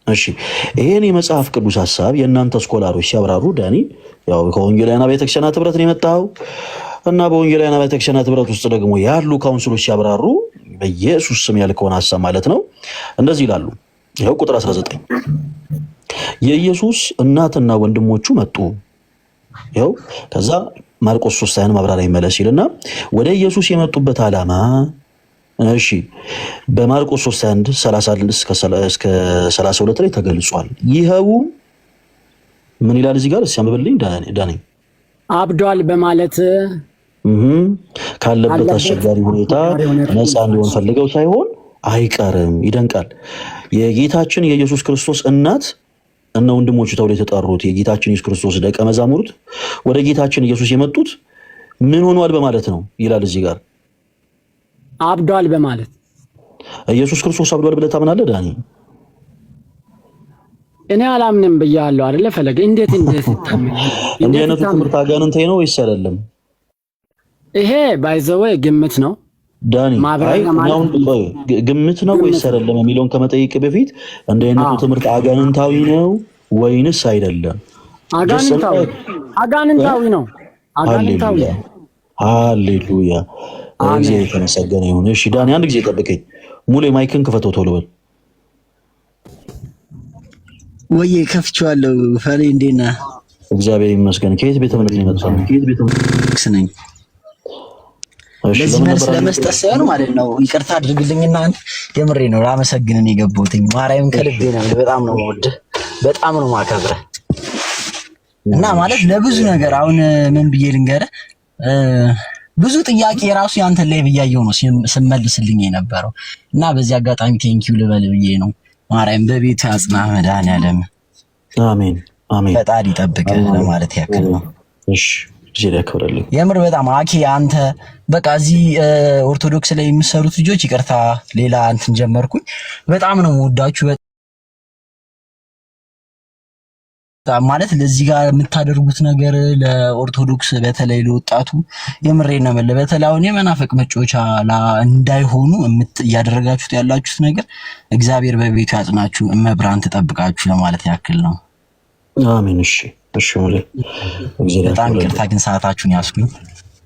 እሺ ይሄን የመጽሐፍ ቅዱስ ሐሳብ የእናንተ ስኮላሮች ሲያብራሩ ዳኒ ያው ከወንጌላውያን ቤተክርስቲያናት ህብረት ነው የመጣው እና በወንጌላውያን ቤተክርስቲያናት ህብረት ውስጥ ደግሞ ያሉ ካውንስሎች ሲያብራሩ በኢየሱስ ስም ያልከውን ሐሳብ ማለት ነው እንደዚህ ይላሉ። ይሄው ቁጥር 19 የኢየሱስ እናትና ወንድሞቹ መጡ። ይሄው ከዛ ማርቆስ 3 ማብራሪያ ይመለስ ይልና ወደ ኢየሱስ የመጡበት ዓላማ እሺ በማርቆስ 3:1 31 እስከ 32 ላይ ተገልጿል። ይሄው ምን ይላል እዚህ ጋር ሲያምብልኝ ዳኒ? አብዷል በማለት ካለበት አስቸጋሪ ሁኔታ ነፃ እንዲሆን ፈልገው ሳይሆን አይቀርም። ይደንቃል። የጌታችን የኢየሱስ ክርስቶስ እናት እና ወንድሞቹ ተብለው የተጠሩት የጌታችን ኢየሱስ ክርስቶስ ደቀ መዛሙርት ወደ ጌታችን ኢየሱስ የመጡት ምን ሆኗል በማለት ነው ይላል እዚህ ጋር። አብዷል በማለት ኢየሱስ ክርስቶስ አብዷል ብለህ ታምናለህ ዳኒ? እኔ አላምንም ብያለሁ አይደለ ፈለገ። እንዴት ይታመናል? እንዲህ አይነቱ ትምህርት አጋንንታዊ ነው ወይስ አይደለም? ይሄ ባይዘው ግምት ነው ዳኒ። ግምት ነው ወይስ አይደለም የሚለውን ከመጠየቅ በፊት እንዲህ አይነቱ ትምህርት አጋንንታዊ ነው ወይንስ አይደለም? አጋንንታዊ ነው። አጋንንታዊ። ሃሌሉያ እግዚአብሔር የተመሰገነ ይሁን። እሺ ዳኒ አንድ ጊዜ ጠብቀኝ። ሙሌ ማይክን ክፈተው ቶሎ በል። ወይ ከፍቼዋለሁ። ፈሪ እንዴት ነህ? እግዚአብሔር ይመስገን። ከየት ቤተ እምነት ነው የመጣው? ነኝ። ለዚህ መልስ ለመስጠት ሳይሆን ማለት ነው። ይቅርታ አድርግልኝና የምሬ ነው ላመሰግንን የገባሁትኝ ማርያምን ከልቤ ነው። በጣም ነው የምወድህ፣ በጣም ነው የማከብረህ እና ማለት ለብዙ ነገር አሁን ምን ብዬ ልንገርህ፣ ብዙ ጥያቄ ራሱ ያንተ ላይ ብያየው ነው ስመልስልኝ የነበረው እና በዚህ አጋጣሚ ቴንኪው ልበል ብዬ ነው። ማርያም በቤቱ ያጽና መድኃኒዓለም። አሜን አሜን። ፈጣሪ ይጠብቅህ ለማለት ያክል ነው። እሺ እዚህ ያከብረልኝ። የምር በጣም አኪ አንተ በቃ እዚህ ኦርቶዶክስ ላይ የሚሰሩት ልጆች ይቅርታ ሌላ እንትን ጀመርኩኝ። በጣም ነው የምወዳችሁ ማለት ለዚህ ጋር የምታደርጉት ነገር ለኦርቶዶክስ በተለይ ለወጣቱ የምሬን ነው ማለት በተለይ አሁን የመናፍቅ መጮቻ እንዳይሆኑ እያደረጋችሁት ያላችሁት ነገር እግዚአብሔር በቤቱ ያጽናችሁ፣ እመብርሃን ተጠብቃችሁ ለማለት ያክል ነው። አሜን። እሺ እሺ ሙሌ እግዚአብሔር በጣም ይቅርታ ግን ሰዓታችሁን ያስኩኝ።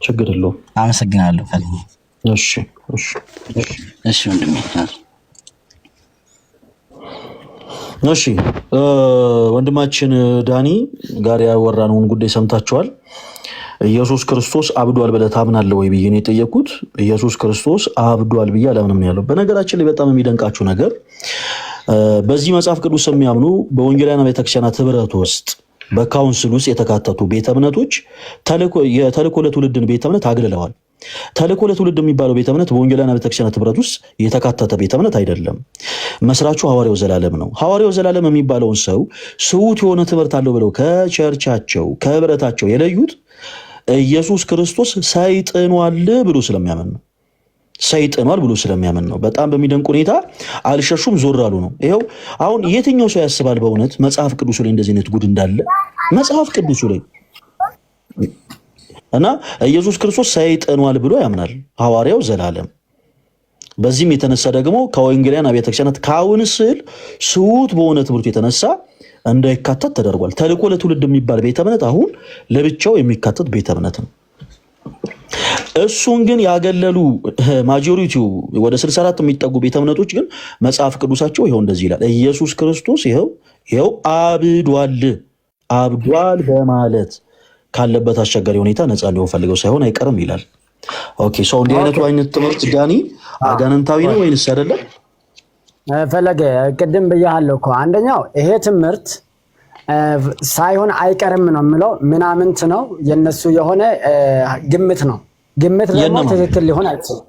ችግር የለውም። አመሰግናለሁ። እሺ እሺ እሺ ወንድሜ። እሺ ወንድማችን ዳኒ ጋር ያወራነውን ጉዳይ ሰምታችኋል። ኢየሱስ ክርስቶስ አብዷል ብለህ ታምናለህ ወይ ብዬ ነው የጠየኩት። ኢየሱስ ክርስቶስ አብዷል ብዬ አላምንም ያለው። በነገራችን ላይ በጣም የሚደንቃችሁ ነገር በዚህ መጽሐፍ ቅዱስ የሚያምኑ በወንጌላውያን ቤተክርስቲያናት ህብረት ውስጥ በካውንስል ውስጥ የተካተቱ ቤተ እምነቶች የተልእኮ ለትውልድን ቤተ እምነት አግልለዋል። ተልእኮ ለትውልድ የሚባለው ቤተ እምነት በወንጌላውያን ቤተክርስቲያናት ህብረት ውስጥ የተካተተ ቤተ እምነት አይደለም። መስራቹ ሐዋርያው ዘላለም ነው። ሐዋርያው ዘላለም የሚባለውን ሰው ስውት የሆነ ትምህርት አለው ብለው ከቸርቻቸው ከህብረታቸው የለዩት ኢየሱስ ክርስቶስ ሰይጥኗል ብሎ ስለሚያምን ነው። ሰይጥኗል ብሎ ስለሚያምን ነው። በጣም በሚደንቅ ሁኔታ አልሸሹም፣ ዞር አሉ ነው። ይኸው አሁን የትኛው ሰው ያስባል በእውነት መጽሐፍ ቅዱሱ ላይ እንደዚህ አይነት ጉድ እንዳለ? መጽሐፍ ቅዱሱ ላይ እና ኢየሱስ ክርስቶስ ሰይጥኗል ብሎ ያምናል ሐዋርያው ዘላለም። በዚህም የተነሳ ደግሞ ከወንጌላውያን አብያተ ክርስቲያናት ካውንስል ስውት በሆነ ትምህርት የተነሳ እንዳይካተት ተደርጓል። ተልእኮ ለትውልድ የሚባል ቤተ እምነት አሁን ለብቻው የሚካተት ቤተ እምነት ነው። እሱን ግን ያገለሉ ማጆሪቲው ወደ 64 የሚጠጉ ቤተ እምነቶች ግን መጽሐፍ ቅዱሳቸው ይኸው እንደዚህ ይላል። ኢየሱስ ክርስቶስ ይኸው አብዷል በማለት ካለበት አስቸጋሪ ሁኔታ ነፃ እንዲሆን ፈልገው ሳይሆን አይቀርም ይላል። ኦኬ ሰው እንዲህ አይነት ትምህርት ዳኒ አጋንንታዊ ነው ወይንስ አይደለም? ፈለገ ቅድም ብያለሁ እኮ አንደኛው ይሄ ትምህርት ሳይሆን አይቀርም ነው የምለው። ምናምንት ነው የነሱ የሆነ ግምት ነው። ግምት ደግሞ ትክክል ሊሆን አይችልም።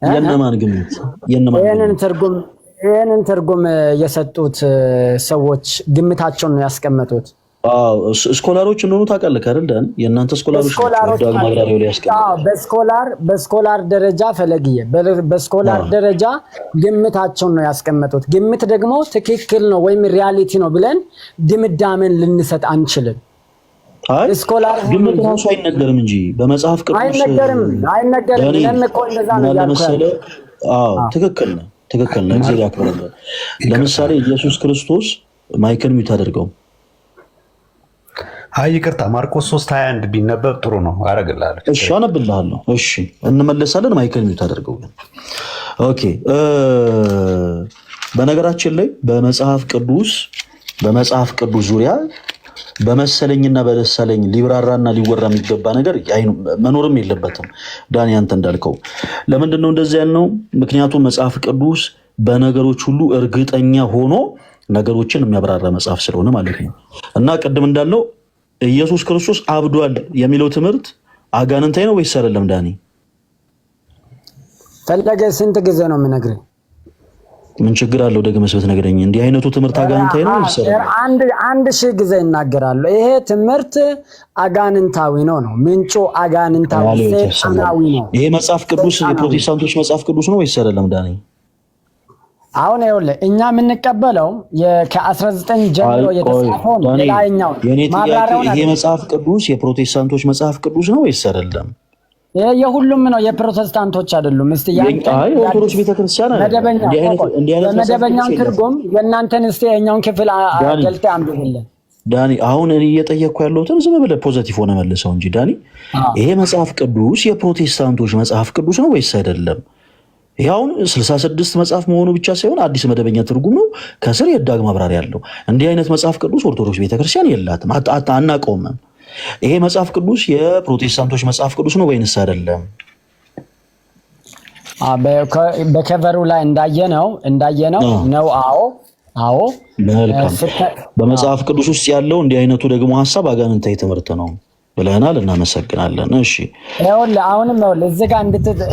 የነማን ግምት? ይሄንን ትርጉም የሰጡት ሰዎች ግምታቸውን ነው ያስቀመጡት። ስኮላሮች እንደሆኑ ታውቃለህ አይደል ዳኒ? የእናንተ ስኮላሮች ማብራሪያው ላይ ያስቀመጡት በስኮላር ደረጃ ፈለግዬ በስኮላር ደረጃ ግምታቸውን ነው ያስቀመጡት። ግምት ደግሞ ትክክል ነው ወይም ሪያሊቲ ነው ብለን ድምዳሜን ልንሰጥ አንችልም። ስኮላር ግምት ራሱ አይነገርም እንጂ በመጽሐፍ ቅዱስ አይነገርም። ለምቆ እንደዛ ነው ያልኩት። ትክክል ነው። እግዚአብሔር ያክብረው። ለምሳሌ ኢየሱስ ክርስቶስ ማይክል ሚት አድርገው ይቅርታ ማርቆስ 3:21 ቢነበብ ጥሩ ነው። አረግልሃለሁ። እሺ አነብልሃለሁ። እሺ እንመለሳለን። ማይክል ሚት አድርገው። ኦኬ በነገራችን ላይ በመጽሐፍ ቅዱስ ዙሪያ በመሰለኝና በደሰለኝ ሊብራራና ሊወራ የሚገባ ነገር መኖርም የለበትም። ዳኒ አንተ እንዳልከው ለምንድን ነው እንደዚህ ያልነው? ምክንያቱም መጽሐፍ ቅዱስ በነገሮች ሁሉ እርግጠኛ ሆኖ ነገሮችን የሚያብራራ መጽሐፍ ስለሆነ ማለት ነው። እና ቅድም እንዳልነው ኢየሱስ ክርስቶስ አብዷል የሚለው ትምህርት አጋንንታይ ነው ወይስ አይደለም? ዳኒ ፈለገ ስንት ጊዜ ነው የምነግርህ? ምን ችግር አለው ደግመህ ብትነግረኝ? እንዲህ አይነቱ ትምህርት አጋንንታይ ነው ወይስ አይደለም? አንድ ሺህ ጊዜ እናገራለሁ። ይሄ ትምህርት አጋንንታዊ ነው። ምንጩ አጋንንታዊ ሰይጣናዊ ነው። ይሄ መጽሐፍ ቅዱስ የፕሮቴስታንቶች መጽሐፍ ቅዱስ ነው ወይስ አይደለም? ዳኒ አሁን ይኸውልህ እኛ የምንቀበለው ከ19 ጀምሮ የተጻፈው ላይኛው ማብራሪያው ይሄ መጽሐፍ ቅዱስ የፕሮቴስታንቶች መጽሐፍ ቅዱስ ነው ወይስ አይደለም? የሁሉም ነው፣ የፕሮቴስታንቶች አይደሉም። እስቲ ኦርቶዶክስ ቤተክርስቲያን መደበኛው ትርጉም የእናንተን እስቲ የኛውን ክፍል ገልጠህ አንብብልን ዳኒ። አሁን እኔ እየጠየቅኩ ያለሁትን ዝም ብለህ ፖዚቲቭ ሆነ መልሰው እንጂ ዳኒ፣ ይሄ መጽሐፍ ቅዱስ የፕሮቴስታንቶች መጽሐፍ ቅዱስ ነው ወይስ አይደለም? ይሄውን 66 መጽሐፍ መሆኑ ብቻ ሳይሆን አዲስ መደበኛ ትርጉም ነው፣ ከስር የዳግ ማብራሪያ ያለው። እንዲህ አይነት መጽሐፍ ቅዱስ ኦርቶዶክስ ቤተክርስቲያን የላትም፣ አናውቀውም። ይሄ መጽሐፍ ቅዱስ የፕሮቴስታንቶች መጽሐፍ ቅዱስ ነው ወይንስ አይደለም? በከቨሩ ላይ እንዳየነው ነው። አዎ። በመጽሐፍ ቅዱስ ውስጥ ያለው እንዲህ አይነቱ ደግሞ ሐሳብ አጋንንታዊ ትምህርት ነው ብለናል። እናመሰግናለን። እሺ አሁንም እዚህ ጋር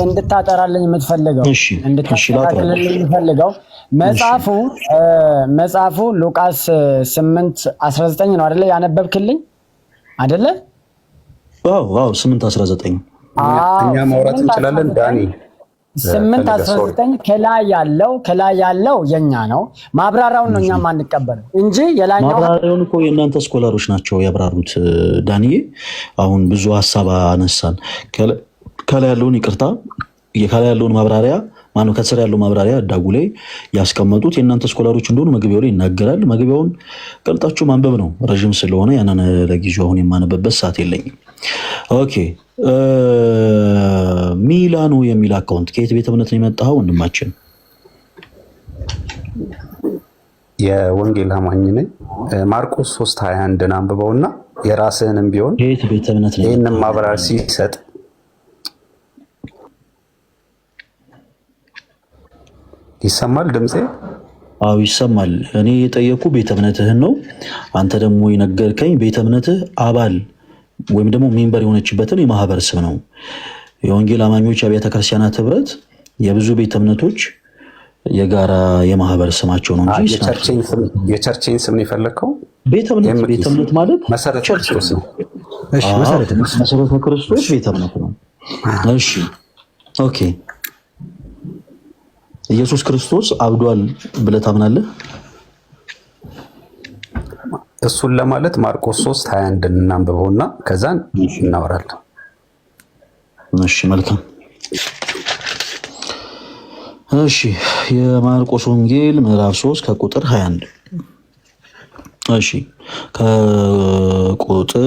እንድታጠራልኝ የምትፈልገው መጽሐፉ ሉቃስ 8:19 ነው አይደለ? ያነበብክልኝ አይደለ? አዎ 8:19 እኛ ማውራት እንችላለን ዳኒ። 8:19 ከላይ ያለው የኛ ነው። ማብራሪያውን ነው እኛ ማንቀበለው እንጂ የላይኛው ማብራሪያውን እኮ የእናንተ ስኮላሮች ናቸው ያብራሩት ዳንዬ። አሁን ብዙ ሐሳብ አነሳን። ከላይ ያለውን ይቅርታ፣ ከላይ ያለውን ማብራሪያ ማነው ከስር ያለው ማብራሪያ ዳጉ ላይ ያስቀመጡት የእናንተ ስኮላሮች እንደሆኑ መግቢያው ላይ ይናገራል። መግቢያውን ቀልጣችሁ ማንበብ ነው፣ ረጅም ስለሆነ ያንን ለጊዜው አሁን የማነበበት ሰዓት የለኝም። ኦኬ ሚላኖ የሚል አካውንት ከየት ቤተ እምነት ነው የመጣው ወንድማችን? የወንጌል አማኝ ነኝ። ማርቆስ 3:21 አንብበውና የራስህንም ቢሆን ከየት ቤተ እምነት ነው ይሄንን ማብራሪያ ሲሰጥ ይሰማል ድምጼ? አዎ ይሰማል። እኔ የጠየኩ ቤተ እምነትህን ነው። አንተ ደግሞ የነገርከኝ ቤተ እምነትህ አባል ወይም ደግሞ ሜምበር የሆነችበትን የማህበር ስም ነው። የወንጌል አማኞች አብያተ ክርስቲያናት ህብረት የብዙ ቤተ እምነቶች የጋራ የማህበር ስማቸው ነው እንጂ የቸርችን ስም ነው የፈለከው? ቤተ እምነት ማለት መሰረተ ክርስቶስ ነው። እሺ መሰረተ ክርስቶስ ቤተ እምነት ነው። እሺ ኦኬ። ኢየሱስ ክርስቶስ አብዷል ብለህ ታምናለህ? እሱን ለማለት ማርቆስ 3:21 እናንብበውና ከዛን እናወራለን። እሺ መልካም። እሺ የማርቆስ ወንጌል ምዕራፍ 3 ከቁጥር 21 እሺ ከቁጥር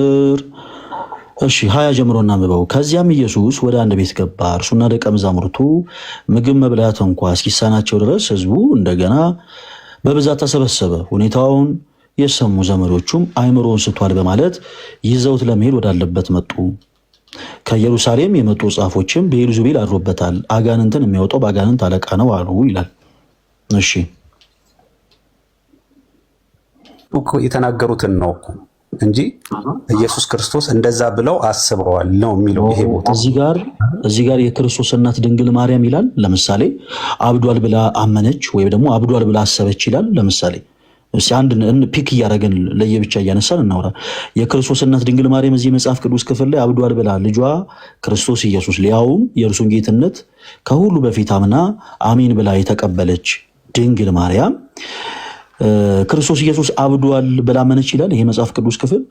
20 ጀምሮ እናንብበው። ከዚያም ኢየሱስ ወደ አንድ ቤት ገባ፣ እርሱና ደቀ መዛሙርቱ ምግብ መብላት እንኳ እስኪሳናቸው ድረስ ሕዝቡ እንደገና በብዛት ተሰበሰበ። ሁኔታውን የሰሙ ዘመዶቹም አእምሮውን ስቷል በማለት ይዘውት ለመሄድ ወዳለበት መጡ። ከኢየሩሳሌም የመጡ ጻፎችም በኤልዛቤል አድሮበታል፣ አጋንንትን የሚያወጣው በአጋንንት አለቃ ነው አሉ ይላል። እሺ እኮ የተናገሩትን ነው እንጂ ኢየሱስ ክርስቶስ እንደዛ ብለው አስበዋል ነው የሚለው። ይሄ ቦታ እዚህ ጋር የክርስቶስ እናት ድንግል ማርያም ይላል። ለምሳሌ አብዷል ብላ አመነች ወይም ደግሞ አብዷል ብላ አሰበች ይላል። ለምሳሌ እስቲ አንድ ፒክ እያደረገን ለየብቻ እያነሳን እናውራ። የክርስቶስ እናት ድንግል ማርያም እዚህ መጽሐፍ ቅዱስ ክፍል ላይ አብዷል ብላ ልጇ ክርስቶስ ኢየሱስ ሊያውም የእርሱን ጌትነት ከሁሉ በፊት አምና አሜን ብላ የተቀበለች ድንግል ማርያም ክርስቶስ ኢየሱስ አብዷል ብላ አመነች ይላል ይሄ መጽሐፍ ቅዱስ ክፍል።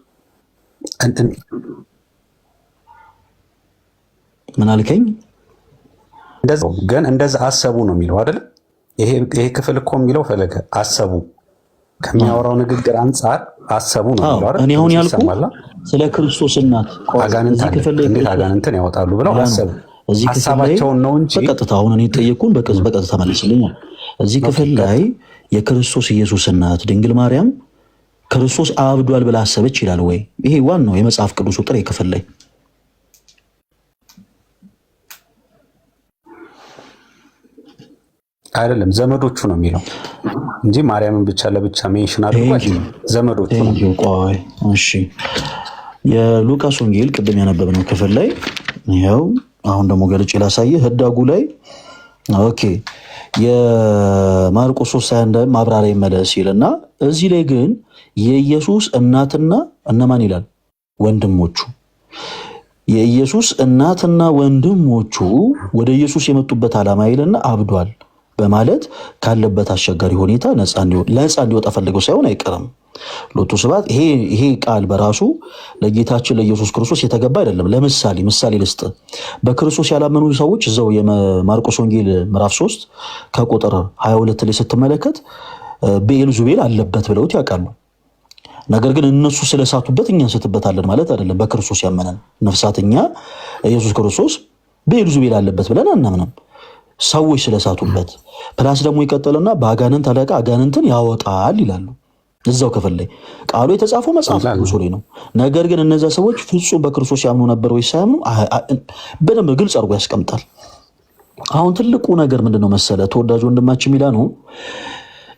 ምን አልከኝ? ግን እንደዛ አሰቡ ነው የሚለው አይደል? ይሄ ክፍል እኮ የሚለው ፈለገ አሰቡ ከሚያወራው ንግግር አንጻር አሰቡ ነው የሚለው አይደል? እኔ አሁን ያልኩ ስለ ክርስቶስ እናት አጋንንትን ያወጣሉ ብለው አሰቡ። እዚህ ክፍል ላይ ነው እንጂ በቀጥታ አሁን እኔ ጠየቁን በቀጥታ መልስልኝ። እዚህ ክፍል ላይ የክርስቶስ ኢየሱስ እናት ድንግል ማርያም ክርስቶስ አብዷል ብላ አሰበች ይላል ወይ? ይሄ ዋናው የመጽሐፍ ቅዱስ ጥሬ ክፍል ላይ አይደለም፣ ዘመዶቹ ነው የሚለው እንጂ ማርያምን ብቻ ለብቻ ሜንሽን አድርጓል። ዘመዶቹ ነው። ቆይ እሺ የሉቃስ ወንጌል ቅድም ያነበብነው ክፍል ላይ ይኸው አሁን ደግሞ ገልጬ ላሳየህ ህዳጉ ላይ ኦኬ የማርቆስ 3:21 ማብራሪያ ይመለስ ይልና እዚህ ላይ ግን የኢየሱስ እናትና እነማን ይላል? ወንድሞቹ። የኢየሱስ እናትና ወንድሞቹ ወደ ኢየሱስ የመጡበት ዓላማ ይልና አብዷል በማለት ካለበት አስቸጋሪ ሁኔታ ነፃ እንዲወጣ ፈልገው ሳይሆን አይቀርም። ሎቱ ስብሐት። ይሄ ቃል በራሱ ለጌታችን ለኢየሱስ ክርስቶስ የተገባ አይደለም። ምሳሌ ልስጥ። በክርስቶስ ያላመኑ ሰዎች እዛው የማርቆስ ወንጌል ምዕራፍ 3 ከቁጥር 22 ላይ ስትመለከት ብዔልዜቡል አለበት ብለውት ያውቃሉ። ነገር ግን እነሱ ስለሳቱበት እኛ እንስትበታለን ማለት አይደለም። በክርስቶስ ያመነን ነፍሳትኛ ኢየሱስ ክርስቶስ ብዔልዜቡል አለበት ብለን አናምንም። ሰዎች ስለሳቱበት ፕላስ ደግሞ ይቀጥልና በአጋንንት አለቃ አጋንንትን ያወጣል ይላሉ። እዛው ክፍል ላይ ቃሉ የተጻፈው መጽሐፍ ቅዱስ ላይ ነው። ነገር ግን እነዚያ ሰዎች ፍጹም በክርስቶስ ያምኑ ነበር ወይ ሳያምኑ በደንብ ግልጽ አድርጎ ያስቀምጣል። አሁን ትልቁ ነገር ምንድነው መሰለ ተወዳጅ ወንድማችን ሚላ ነው።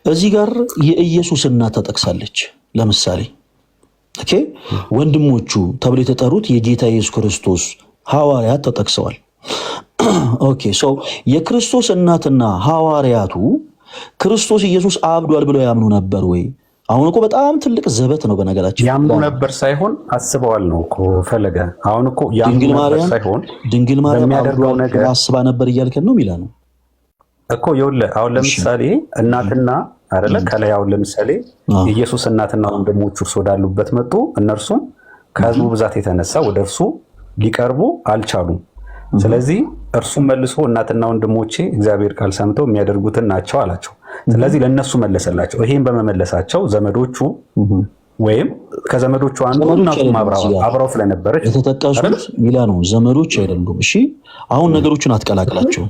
እዚህ ጋር የኢየሱስ እናት ተጠቅሳለች። ለምሳሌ ኦኬ ወንድሞቹ ተብለው የተጠሩት የጌታ ኢየሱስ ክርስቶስ ሐዋርያት ተጠቅሰዋል። ኦኬ ሶ የክርስቶስ እናትና ሐዋርያቱ ክርስቶስ ኢየሱስ አብዷል ብለው ያምኑ ነበር ወይ? አሁን እኮ በጣም ትልቅ ዘበት ነው። በነገራችን ያምኑ ነበር ሳይሆን አስበዋል ነው እኮ ፈለገ። አሁን እኮ ያምኑ ነበር ሳይሆን ድንግል ማርያም የሚያደርገው ነገር አስባ ነበር እያልከን ነው ሚላ ነው እኮ። ይኸውልህ አሁን ለምሳሌ እናትና አይደለ ከላይ አሁን ለምሳሌ ኢየሱስ እናትና ወንድሞቹ እርሱ ወዳሉበት መጡ። እነርሱም ከሕዝቡ ብዛት የተነሳ ወደ እርሱ ሊቀርቡ አልቻሉም። ስለዚህ እርሱም መልሶ እናትና ወንድሞቼ እግዚአብሔር ቃል ሰምተው የሚያደርጉትን ናቸው አላቸው። ስለዚህ ለነሱ መለሰላቸው። ይሄን በመመለሳቸው ዘመዶቹ ወይም ከዘመዶቹ አንዱ እናቱ አብራው ስለነበረች የተጠቀሱት ሚላ ነው ዘመዶች አይደሉም። እሺ አሁን ነገሮችን አትቀላቅላቸው፣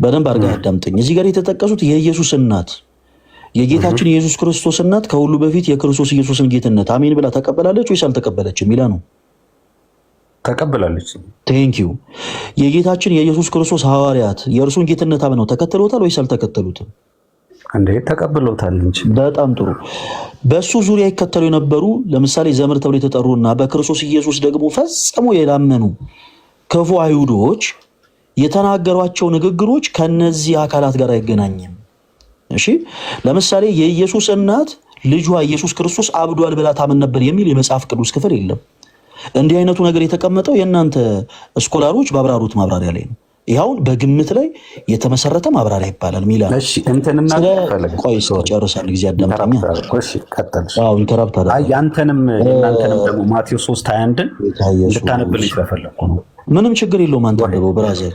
በደንብ አድርገህ አዳምጠኝ። እዚህ ጋር የተጠቀሱት የኢየሱስ እናት የጌታችን የኢየሱስ ክርስቶስ እናት ከሁሉ በፊት የክርስቶስ ኢየሱስን ጌትነት አሜን ብላ ተቀበላለች ወይስ አልተቀበለችም? ሚላ ነው ተቀበላለች። ቴንኪው። የጌታችን የኢየሱስ ክርስቶስ ሐዋርያት የእርሱን ጌትነት አምነው ተከትለውታል ወይስ አልተከተሉትም? እንዴ ተቀብለውታል እንጂ። በጣም ጥሩ። በሱ ዙሪያ ይከተሉ የነበሩ ለምሳሌ ዘመድ ተብለው የተጠሩና በክርስቶስ ኢየሱስ ደግሞ ፈጽሞ የላመኑ ክፉ አይሁዶች የተናገሯቸው ንግግሮች ከነዚህ አካላት ጋር አይገናኝም። እሺ ለምሳሌ የኢየሱስ እናት ልጇ ኢየሱስ ክርስቶስ አብዷል ብላ ታምን ነበር የሚል የመጽሐፍ ቅዱስ ክፍል የለም። እንዲህ አይነቱ ነገር የተቀመጠው የእናንተ ስኮላሮች ባብራሩት ማብራሪያ ላይ ነው። ይኸውን በግምት ላይ የተመሰረተ ማብራሪያ ይባላል። ሚላ እሺ እንተንና ቆይ ጨርሳል ጊዜ አዳምጣኛ። እሺ ቀጥል። አዎ ኢንተራፕት አለ። ያንተንም ደግሞ ማቴዎስ 3:21 እንድታነብልኝ ስለፈለኩ ነው። ምንም ችግር የለውም። አንተ አንብበው ብራዘር።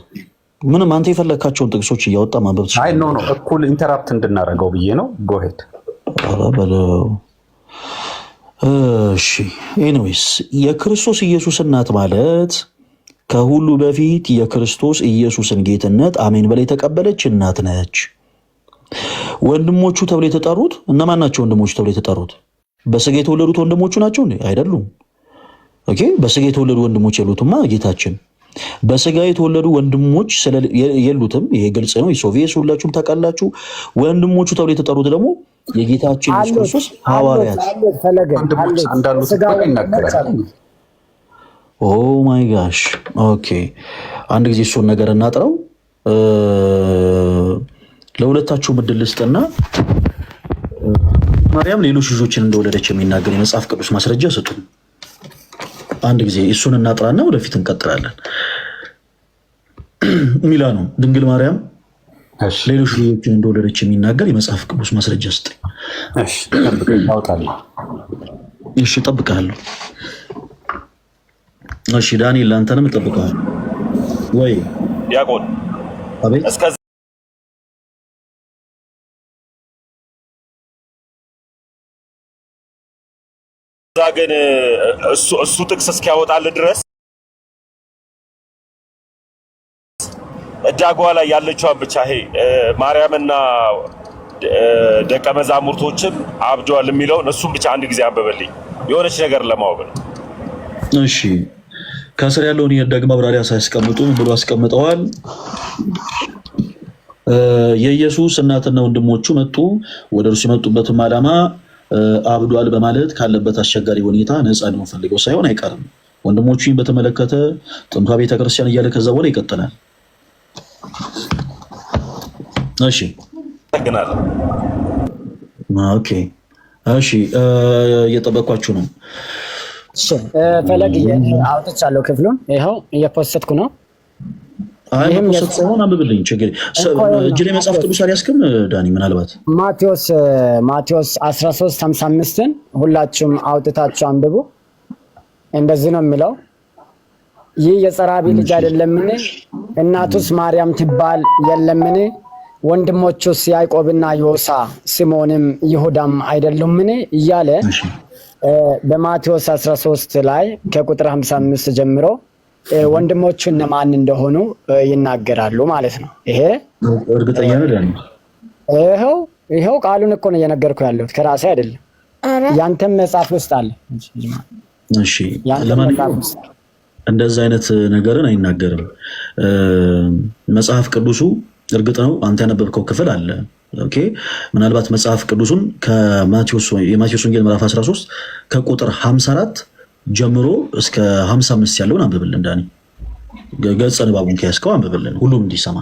ምንም አንተ የፈለካቸውን ጥቅሶች እያወጣ ማንበብ ትችላለህ። አይ ኖ እኩል ኢንተራፕት እንድናደርገው ብዬ ነው። ጎ ሄድ በለው። እሺ ኤኒዌይስ የክርስቶስ ኢየሱስ እናት ማለት ከሁሉ በፊት የክርስቶስ ኢየሱስን ጌትነት አሜን ብላ የተቀበለች እናት ነች። ወንድሞቹ ተብለው የተጠሩት እነማን ናቸው? ወንድሞቹ ተብለው የተጠሩት በስጋ የተወለዱት ወንድሞቹ ናቸው እንዴ? አይደሉም። ኦኬ በስጋ የተወለዱ ወንድሞች የሉትማ ጌታችን በስጋ የተወለዱ ወንድሞች የሉትም። ይሄ ግልጽ ነው። ኢሶቪየስ ሁላችሁም ታውቃላችሁ። ወንድሞቹ ተብለው የተጠሩት ደግሞ የጌታችን ኢየሱስ ክርስቶስ ሐዋርያት ወንድሞች እንዳሉት ይናገራል። ኦ ማይ ጋሽ ኦኬ አንድ ጊዜ እሱን ነገር እናጥረው። ለሁለታችሁ ምድል ልስጥና ማርያም ሌሎች ልጆችን እንደወለደች የሚናገር የመጽሐፍ ቅዱስ ማስረጃ ስጡ። አንድ ጊዜ እሱን እናጥራና ወደፊት እንቀጥላለን። ሚላ ነው ድንግል ማርያም ሌሎች ልጆችን እንደወለደች የሚናገር የመጽሐፍ ቅዱስ ማስረጃ ስጥ። እሺ ታውጣለህ። እሺ እጠብቅሃለሁ። እሺ ዳንኤል አንተንም እጠብቅሃለሁ። ወይ ዲያቆን አቤት እስከዛ ግን እሱ ጥቅስ እስኪያወጣልህ ድረስ እዳጓ ላይ ያለችዋን ብቻ ይሄ ማርያምና ደቀ መዛሙርቶችም አብደዋል የሚለውን እሱም ብቻ አንድ ጊዜ አንብበልኝ የሆነች ነገር ለማወቅ ነው። እሺ ከስር ያለውን የህዳግ ማብራሪያ ሳያስቀምጡ ብሎ አስቀምጠዋል። የኢየሱስ እናትና ወንድሞቹ መጡ። ወደ እርሱ የመጡበትም ዓላማ አብዷል በማለት ካለበት አስቸጋሪ ሁኔታ ነፃ ነው ፈልገው ሳይሆን አይቀርም። ወንድሞቹን በተመለከተ ጥንቷ ቤተክርስቲያን እያለ ከዛ በኋላ ይቀጥላል። እሺ ኦኬ እሺ እየጠበቅኳችሁ ነው። እሺ ፈለግ አውጥቻለሁ ክፍሉን ይኸው እየፖስትኩ ነው። ይሄም የሰጠውን አንብብልኝ ችግር እጅ ላይ መጽሐፍ ቅዱስ አልያዝክም ዳኒ? ምናልባት ማቴዎስ 13:55ን ሁላችሁም አውጥታችሁ አንብቡ። እንደዚህ ነው የሚለው፣ ይህ የጸራቢ ልጅ አይደለምን? እናቱስ ማርያም ትባል የለምን? ወንድሞቹስ ያዕቆብና ዮሳ ስምዖንም ይሁዳም አይደሉምን? እያለ በማቴዎስ 13 ላይ ከቁጥር 55 ጀምሮ ወንድሞቹ እነማን እንደሆኑ ይናገራሉ ማለት ነው። ይሄ እርግጠኛ ነኝ። ይሄው ቃሉን እኮ ነው እየነገርኩ ያለሁት ከራሴ አይደለም። ያንተም መጽሐፍ ውስጥ አለ። እሺ ለማንኛውም እንደዛ አይነት ነገርን አይናገርም መጽሐፍ ቅዱሱ። እርግጥ ነው አንተ ያነበብከው ክፍል አለ። ኦኬ ምናልባት መጽሐፍ ቅዱሱን የማቴዎስ ወንጌል ምዕራፍ 13 ከቁጥር 54 ጀምሮ እስከ 55 ያለውን አንብብልን ዳኒ። ገጸ ንባቡን ከያዝከው አንብብልን ሁሉም እንዲሰማ።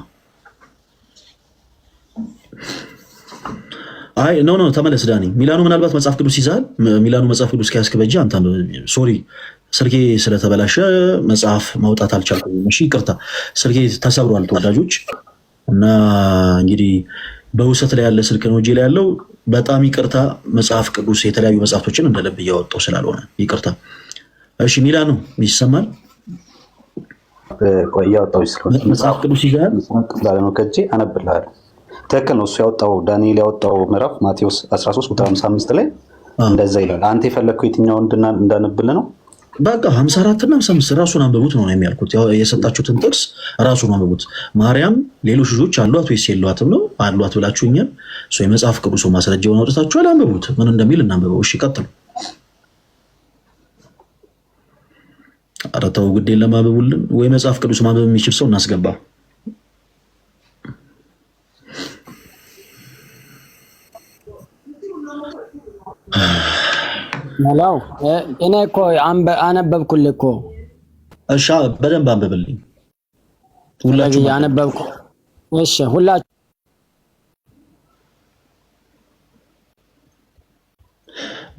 አይ ኖ ተመለስ ዳኒ። ሚላኑ ምናልባት መጽሐፍ ቅዱስ ይዛል። ሚላኑ መጽሐፍ ቅዱስ ከያዝክ በእጅ አንተ ሶሪ ስልኬ ስለተበላሸ መጽሐፍ ማውጣት አልቻልኩም። እሺ ይቅርታ፣ ስልኬ ተሰብሯል ተወዳጆች። እና እንግዲህ በውሰት ላይ ያለ ስልክ ነው እጄ ላይ ያለው። በጣም ይቅርታ። መጽሐፍ ቅዱስ የተለያዩ መጽሐፍቶችን እንደልብ እያወጣው ስላልሆነ ይቅርታ። እሺ ሚላኑ ይሰማል? እያወጣው ስለሆነ መጽሐፍ ቅዱስ ይዛል ነው ከእጄ አነብልሃለሁ። ትክክል ነው። እሱ ያወጣው ዳንኤል ያወጣው ምዕራፍ ማቴዎስ 13 ቁጥር 55 ላይ እንደዛ ይላል። አንተ የፈለግከው የትኛውን እንዳነብልህ ነው? በቃ 54 እና 55 ራሱን አንብቡት ነው የሚያልኩት። የሰጣችሁትን ጥቅስ ራሱን አንብቡት። ማርያም ሌሎች ልጆች አሏት ወይስ የሏትም ነው? አሏት ብላችሁኛል። የመጽሐፍ ቅዱሱ ማስረጃውን አውጥታችኋል። አንብቡት፣ ምን እንደሚል እናንብበው። እሺ ቀጥሉ። ኧረ ተው ግድ የለም አንብቡልን። ወይ መጽሐፍ ቅዱስ ማንበብ የሚችል ሰው እናስገባ። መላው እኔ እኮ አነበብኩልህ እኮ። እሺ በደንብ አንብብልኝ። ሁላችሁ አነበብኩ። እሺ ሁላችሁ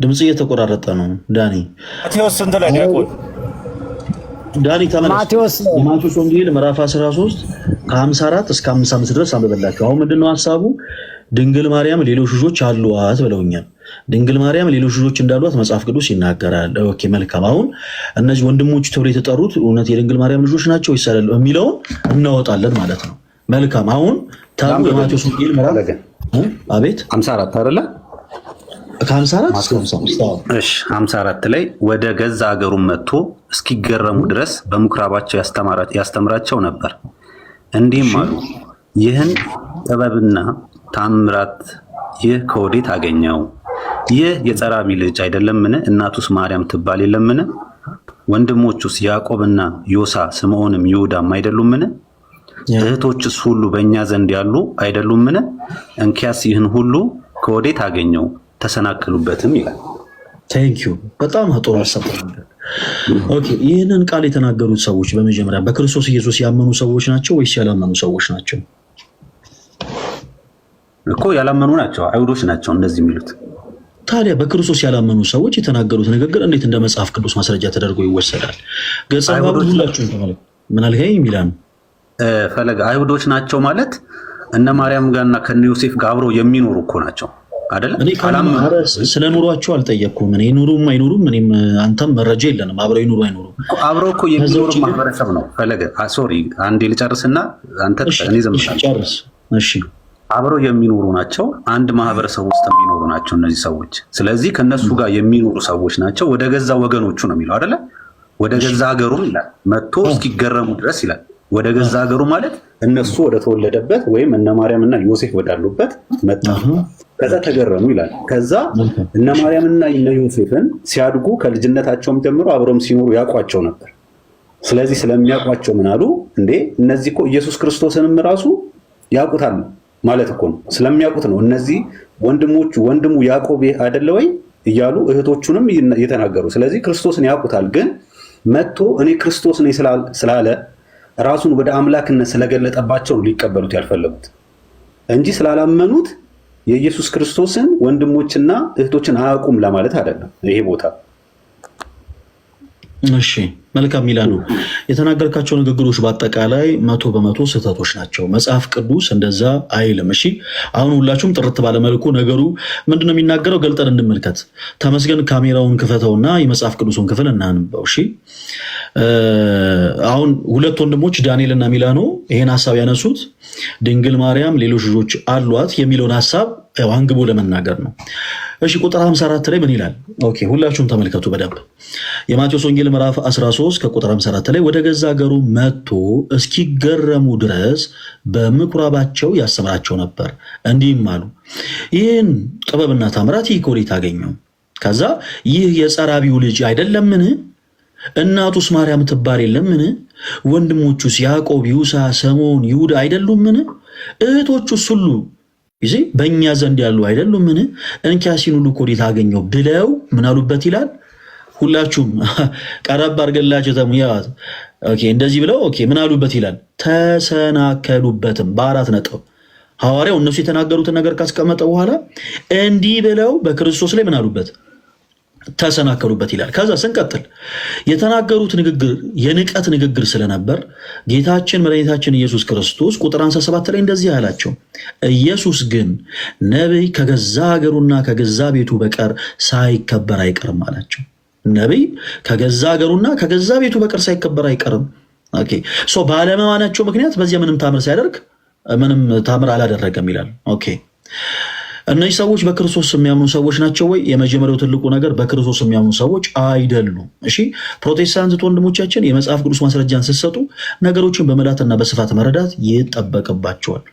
ድምጽ እየተቆራረጠ ነው ዳኒ። ማቴዎስ ስንት ላይ ነው? ዳኒ ተመለስ። ማቴዎስ ወንጌል ምዕራፍ 13 ከ54 እስከ 55 ድረስ አንብበላችሁ። አሁን ምንድነው ሐሳቡ? ድንግል ማርያም ሌሎች ልጆች አሏት ብለውኛል። ድንግል ማርያም ሌሎች ልጆች እንዳሏት መጽሐፍ ቅዱስ ይናገራል። ኦኬ መልካም። አሁን እነዚህ ወንድሞች ተብሎ የተጠሩት እውነት የድንግል ማርያም ልጆች ናቸው ይሰላል የሚለውን እናወጣለን ማለት ነው። መልካም። አሁን ታቡ የማቴዎስ ወንጌል ምዕራፍ አቤት 54 አይደለ? ከ54 እስከ 55 እሺ 54 ላይ ወደ ገዛ ሀገሩ መጥቶ እስኪገረሙ ድረስ በምኩራባቸው ያስተምራቸው ነበር። እንዲህም አሉ፣ ይህን ጥበብና ታምራት ይህ ከወዴት አገኘው? ይህ የጸራቢ ልጅ አይደለምን? እናቱስ ማርያም ትባል የለምን? ወንድሞቹስ ያዕቆብና ዮሳ ስምዖንም ይሁዳም አይደሉምን? እህቶችስ ሁሉ በእኛ ዘንድ ያሉ አይደሉምን? እንኪያስ ይህን ሁሉ ከወዴት አገኘው? ተሰናክሉበትም ይላል። ቴንክ ዩ በጣም ጥሩ ሐሳብ። ኦኬ ይህንን ቃል የተናገሩት ሰዎች በመጀመሪያ በክርስቶስ ኢየሱስ ያመኑ ሰዎች ናቸው ወይስ ያላመኑ ሰዎች ናቸው? እኮ ያላመኑ ናቸው፣ አይሁዶች ናቸው እንደዚህ የሚሉት። ታዲያ በክርስቶስ ያላመኑ ሰዎች የተናገሩት ንግግር እንዴት እንደ መጽሐፍ ቅዱስ ማስረጃ ተደርጎ ይወሰዳል? ገጸ ንባቡን ሁላችሁም ተመልከቱ። ምን አልከኝ ሚላን? ፈለገ አይሁዶች ናቸው ማለት እነ ማርያም ጋርና ከነ ዮሴፍ ጋር አብረው የሚኖሩ እኮ ናቸው አይደል? ስለ ኑሯቸው አልጠየቅኩም። እኔ ኑሩም አይኑሩም እኔም አንተም መረጃ የለንም። አብረው ይኑሩ አይኑሩም አብረው እኮ የሚኖሩ ማህበረሰብ ነው። ፈለገ ሶሪ አንዴ ልጨርስና አንተ እኔ ጨርስ። እሺ አብረው የሚኖሩ ናቸው። አንድ ማህበረሰብ ውስጥ የሚኖሩ ናቸው እነዚህ ሰዎች። ስለዚህ ከነሱ ጋር የሚኖሩ ሰዎች ናቸው። ወደ ገዛ ወገኖቹ ነው የሚለው አይደለ? ወደ ገዛ ሀገሩም ይላል መጥቶ እስኪገረሙ ድረስ ይላል። ወደ ገዛ ሀገሩ ማለት እነሱ ወደ ተወለደበት ወይም እነ ማርያም እና ዮሴፍ ወዳሉበት መጣ። ከዛ ተገረሙ ይላል። ከዛ እነ ማርያምና እነ ዮሴፍን ሲያድጉ ከልጅነታቸውም ጀምሮ አብረውም ሲኖሩ ያውቋቸው ነበር። ስለዚህ ስለሚያውቋቸው ምን አሉ? እንዴ እነዚህ እኮ ኢየሱስ ክርስቶስንም ራሱ ያውቁታል። ማለት እኮ ነው። ስለሚያውቁት ነው እነዚህ ወንድሞቹ ወንድሙ ያዕቆብ አይደለ ወይ እያሉ እህቶቹንም እየተናገሩ። ስለዚህ ክርስቶስን ያውቁታል። ግን መጥቶ እኔ ክርስቶስ ነኝ ስላለ ራሱን ወደ አምላክነት ስለገለጠባቸው ነው ሊቀበሉት ያልፈለጉት እንጂ ስላላመኑት የኢየሱስ ክርስቶስን ወንድሞችና እህቶችን አያውቁም ለማለት አይደለም ይሄ ቦታ። እሺ መልካም ሚላኑ የተናገርካቸው ንግግሮች በአጠቃላይ 100% ስህተቶች ናቸው። መጽሐፍ ቅዱስ እንደዛ አይልም። እሺ አሁን ሁላችሁም ጥርት ባለመልኩ ነገሩ ምንድነው የሚናገረው ገልጠን እንመልከት። ተመስገን ካሜራውን ክፈተውና የመጽሐፍ ቅዱሱን ክፍል እናንበው። እሺ አሁን ሁለት ወንድሞች ዳንኤል እና ሚላኖ ይሄን ሐሳብ ያነሱት ድንግል ማርያም ሌሎች ልጆች አሏት የሚለውን ሐሳብ አንግቦ ለመናገር ነው። እሺ ቁጥር 54 ላይ ምን ይላል? ኦኬ ሁላችሁም ተመልከቱ በደንብ። የማቴዎስ ወንጌል ምዕራፍ 13 ከቁጥር 54 ላይ ወደ ገዛ ሀገሩ መጥቶ እስኪገረሙ ድረስ በምኩራባቸው ያስተምራቸው ነበር። እንዲህም አሉ፣ ይህን ጥበብና ታምራት ይህ ከወዴት አገኘው? ከዛ ይህ የጸራቢው ልጅ አይደለምን? እናቱስ ማርያም ትባል የለምን? ወንድሞቹስ ያዕቆብ፣ ይሁዳ፣ ስምዖን፣ ይሁዳ አይደሉምን? እህቶቹስ ሁሉ ይሄ በእኛ ዘንድ ያሉ አይደሉምን? እንኪያሲን ሁሉ ከወዴት አገኘው ብለው ምን አሉበት ይላል። ሁላችሁም ቀረብ አድርገላችሁ ተሙያት። ኦኬ እንደዚህ ብለው ኦኬ ምን አሉበት ይላል። ተሰናከሉበትም። በአራት ነጥብ ሐዋርያው እነሱ የተናገሩትን ነገር ካስቀመጠ በኋላ እንዲህ ብለው በክርስቶስ ላይ ምን አሉበት? ተሰናከሉበት ይላል። ከዛ ስንቀጥል የተናገሩት ንግግር የንቀት ንግግር ስለነበር ጌታችን መድኃኒታችን ኢየሱስ ክርስቶስ ቁጥር 57 ላይ እንደዚህ አላቸው፣ ኢየሱስ ግን ነቢይ ከገዛ ሀገሩና ከገዛ ቤቱ በቀር ሳይከበር አይቀርም አላቸው። ነቢይ ከገዛ ሀገሩና ከገዛ ቤቱ በቀር ሳይከበር አይቀርም። ኦኬ ሶ ባለመማናቸው ምክንያት በዚያ ምንም ታምር ሲያደርግ ምንም ታምር አላደረገም ይላል። ኦኬ እነዚህ ሰዎች በክርስቶስ የሚያምኑ ሰዎች ናቸው ወይ? የመጀመሪያው ትልቁ ነገር በክርስቶስ የሚያምኑ ሰዎች አይደሉም። እሺ ፕሮቴስታንት ወንድሞቻችን የመጽሐፍ ቅዱስ ማስረጃን ስትሰጡ ነገሮችን በመላትና በስፋት መረዳት ይጠበቅባቸዋል።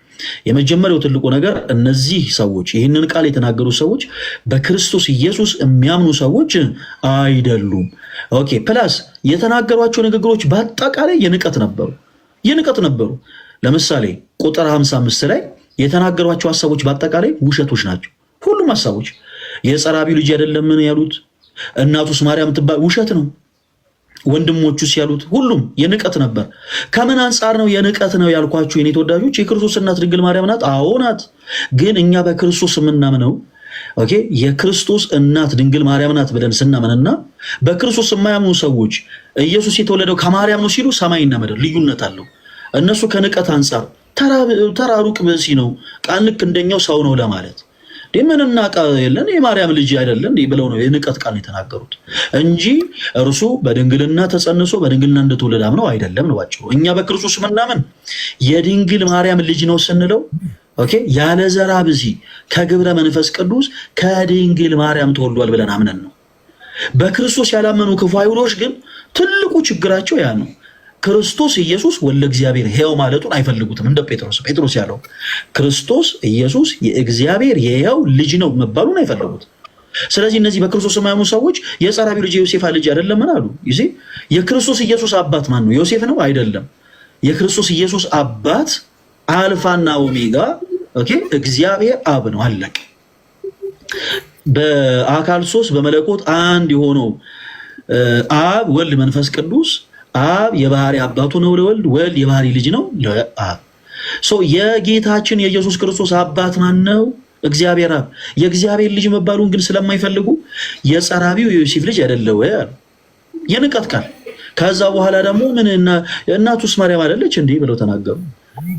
የመጀመሪያው ትልቁ ነገር እነዚህ ሰዎች ይህንን ቃል የተናገሩ ሰዎች በክርስቶስ ኢየሱስ የሚያምኑ ሰዎች አይደሉም። ኦኬ ፕላስ የተናገሯቸው ንግግሮች በአጠቃላይ የንቀት ነበሩ። ለምሳሌ ቁጥር 55 ላይ የተናገሯቸው ሐሳቦች በአጠቃላይ ውሸቶች ናቸው። ሁሉም ሐሳቦች የጸራቢው ልጅ አይደለምን ያሉት፣ እናቱስ ማርያም ትባል ውሸት ነው። ወንድሞቹስ ያሉት ሁሉም የንቀት ነበር። ከምን አንጻር ነው የንቀት ነው ያልኳችሁ የኔ ተወዳጆች? የክርስቶስ እናት ድንግል ማርያም ናት። አዎ ናት። ግን እኛ በክርስቶስ የምናምነው ኦኬ የክርስቶስ እናት ድንግል ማርያም ናት ብለን ስናምንና በክርስቶስ የማያምኑ ሰዎች ኢየሱስ የተወለደው ከማርያም ነው ሲሉ ሰማይና ምድር ልዩነት አለው። እነሱ ከንቀት አንጻር ተራሩቅ ብእሲ ነው ቃል ልክ እንደኛው ሰው ነው ለማለት ምን እናቃ የለን የማርያም ልጅ አይደለም ብለው ነው የንቀት ቃል የተናገሩት እንጂ እርሱ በድንግልና ተጸንሶ በድንግልና እንደተወለደ አምነው አይደለም ነው ባጭሩ። እኛ በክርስቶስ ምናምን የድንግል ማርያም ልጅ ነው ስንለው ኦኬ ያለ ዘራ ብእሲ ከግብረ መንፈስ ቅዱስ ከድንግል ማርያም ተወልዷል ብለን አምነን ነው። በክርስቶስ ያላመኑ ክፉ አይሁዶች ግን ትልቁ ችግራቸው ያ ነው። ክርስቶስ ኢየሱስ ወልደ እግዚአብሔር ሕያው ማለቱን አይፈልጉትም። እንደ ጴጥሮስ ያለው ክርስቶስ ኢየሱስ የእግዚአብሔር የሕያው ልጅ ነው መባሉን አይፈልጉት። ስለዚህ እነዚህ በክርስቶስ የማያምኑ ሰዎች የጸራቢው ልጅ የዮሴፍ ልጅ አይደለም አሉ። ይሄ የክርስቶስ ኢየሱስ አባት ማን ነው? ዮሴፍ ነው? አይደለም። የክርስቶስ ኢየሱስ አባት አልፋና ኦሜጋ ኦኬ እግዚአብሔር አብ ነው። አለቀ። በአካል ሶስት በመለኮት አንድ የሆነው አብ ወልድ መንፈስ ቅዱስ አብ የባህሪ አባቱ ነው ለወልድ፣ ወልድ የባህሪ ልጅ ነው ለአብ። የጌታችን የኢየሱስ ክርስቶስ አባት ማን ነው? እግዚአብሔር አብ። የእግዚአብሔር ልጅ መባሉን ግን ስለማይፈልጉ የጸራቢው የዮሴፍ ልጅ አይደለ ወይ አሉ። የንቀት ቃል። ከዛ በኋላ ደግሞ ምን እናቱስ ማርያም አይደለች እንዴ ብለው ተናገሩ።